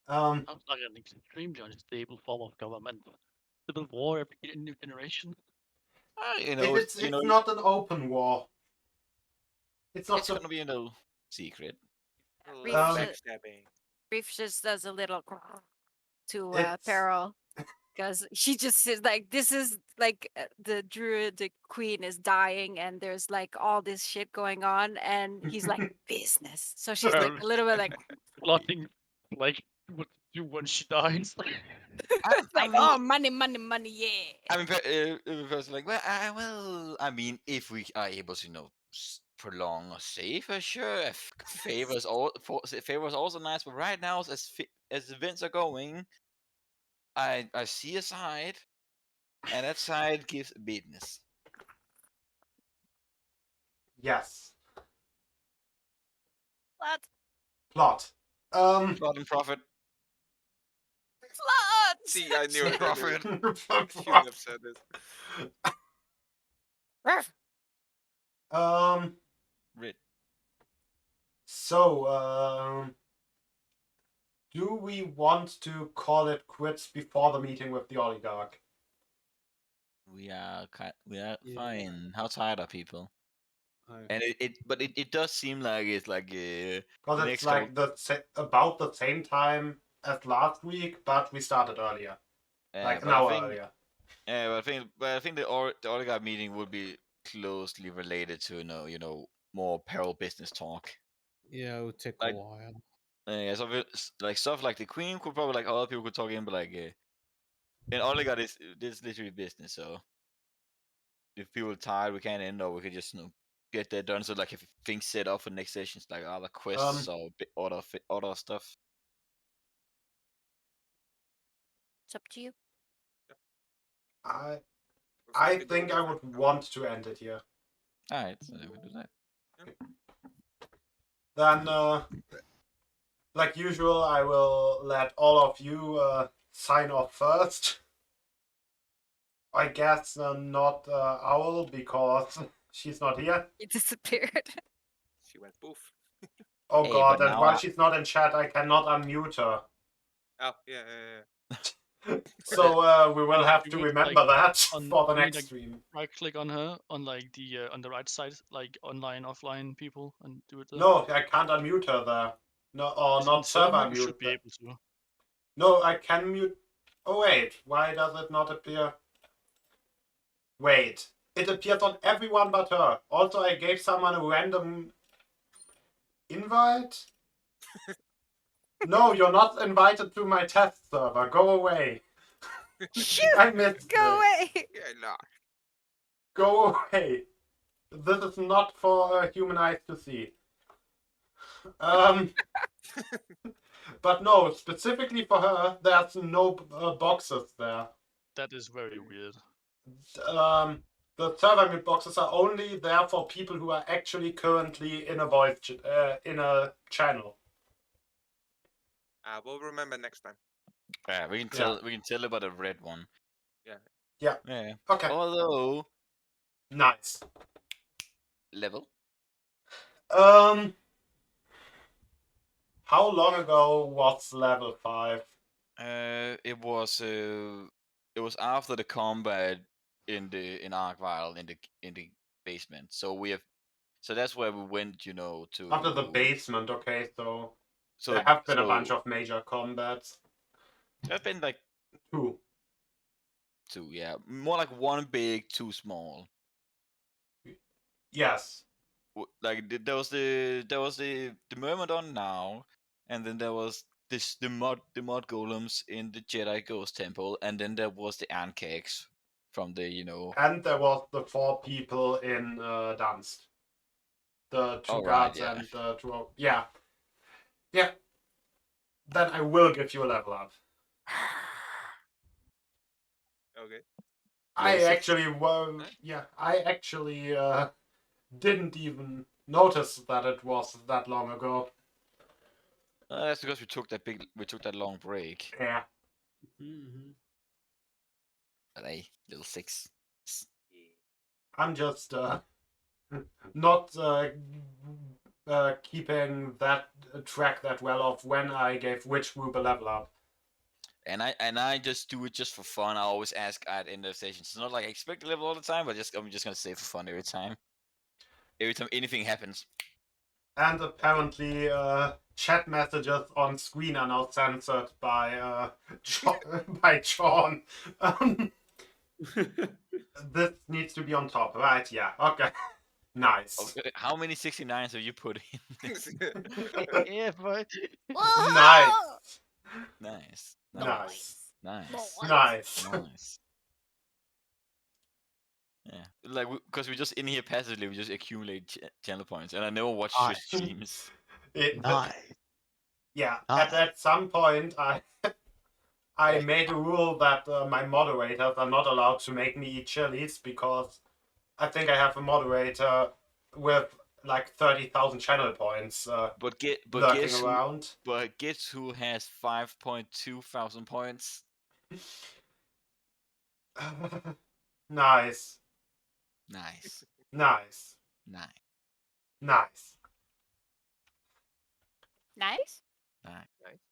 Sounds like an extremely unstable form of government. Civil war every new generation. It's not an open war. It's not. It's gonna be secret. Backstabbing. Brief just does a little to It's- Peril because she just is like, this is like the druid queen is dying and there's like all this shit going on and he's like business. So she's like a little bit like Plotting like what to do when she dies. like oh money, yeah. I mean, person like, I mean, if we are able to, prolong or save her, sure. Favors also nice, but right now, as events are going, I see a side, and that side gives business. Yes. What? Plot. Plot and profit. Plot. See, I knew it. Profit. Shouldn't have said it. Rid. So, do we want to call it quits before the meeting with the oligarch? We are Yeah. fine. How tired are people? I- And it does seem like it's like Because the it's next like about the same time as last week, but we started earlier, like an hour earlier. Yeah, but I think the oligarch meeting would be closely related to more peril business talk. Yeah, it would take Like- a while. Yeah, stuff like the queen could probably like other people could talk in, but like in oligarch this literally business. So if people are tired, we can't end, or we could just get that done. So like if things set up for next sessions, like other quests or other stuff. It's up to you. I think I would want to end it here. All right, so we do that. Then, like usual, I will let all of you sign off first. I guess not Owl, because she's not here. He disappeared. She went poof. Oh Hey, god, but and now while she's not in chat, I cannot unmute her. Oh, yeah. So we will have You to mean, remember that on- for the you mean, next like, stream. Right click on her on like the on the right side, like online, offline people, and do it there. No, I can't unmute her there. No, or Is it not on server You mute. should be able to. No, I can mute. Oh wait, why does it not appear? Wait, it appears on everyone but her. Also, I gave someone a random invite. No, you're not invited to my test server. Go away. I missed Go this. away. Yeah, no. Go away. This is not for human eyes to see. But no, specifically for her, there's no boxes there. That is very weird. The server mute boxes are only there for people who are actually currently in a voice in a channel. We'll remember next time. Yeah, we can tell about the red one. Yeah. Yeah. Yeah. Okay. Although Nice. level. How long ago was level 5? It was after the combat in Arkvile in the basement. So that's where we went, to After the basement, okay, so So there have been a bunch of major combats. There's been like 2. two, yeah, more like one big, two small. Yes. Like there was the Myrmidon now, and then there was the mod golems in the Jedi Ghost Temple, and then there was the Ancakes from the And there was the 4 people in Dunst. the two Oh, right, guards yeah. and the two. Yeah. Yeah. Then I will give you a level up. Okay. I Level 6. actually I actually didn't even notice that it was that long ago. That's because we took that long break. Yeah. Mm-hmm. But hey, level 6. I'm just not keeping that track that well of when I gave which group a level up. And I just do it just for fun. I always ask at end of sessions. It's not like I expect a level all the time, but I'm just gonna say for fun every time. Every time anything happens. And apparently, chat messages on screen are now censored by by John. This needs to be on top, right? Yeah. Okay. Nice. Okay, how many 69s have you put in? Yeah, but Nice. Nice. Nice. Nice. Nice. Nice. Yeah, like because we're just in here passively, we just accumulate channel points, and I never watch your Nice. streams. nice. Yeah. Nice. At some point, I made a rule that my moderators are not allowed to make me eat chilies because I think I have a moderator with like 30,000 channel points But lurking around. guess who has 5.2 thousand points? Nice. Nice. Nice. Nice. Nice. Nice. Nice.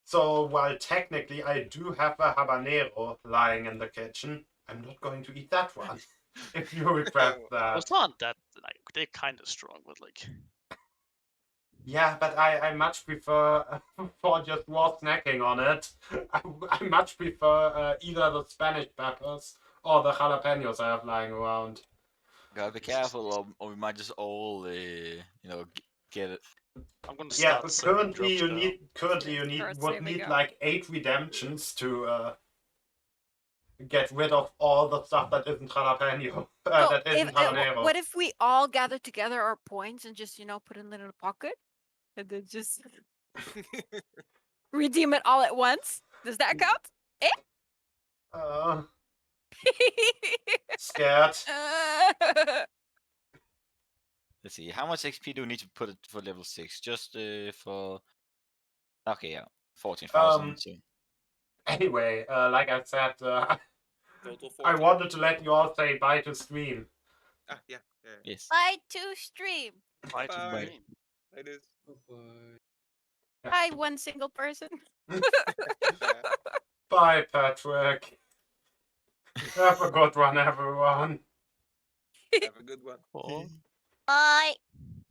So while technically I do have a habanero lying in the kitchen, I'm not going to eat that one. If you request that. It's not that like they're kind of strong, but like Yeah, but I much prefer for just raw snacking on it. I much prefer either the Spanish peppers or the jalapenos I have lying around. Gotta be careful, or we might just all, get it. I'm gonna Yeah, start but sending currently drops you down. Start would saving need up. like 8 redemptions to get rid of all the stuff that isn't jalapeno. So That isn't habanero. what if we all gather together our points and just put it in a little pocket and then just redeem it all at once? Does that count? Scared. Let's see, how much XP do we need to put it for level 6? Just for. Okay, yeah, 14,000. So. Anyway, like I said, Total 40. I wanted to let you all say bye to stream. Ah, yeah. Yes. Bye to stream. Bye to Bye. Dream. It is. Bye, one single person. Bye, Patrick. Have a good one, everyone. Have a good one. Oh. Bye.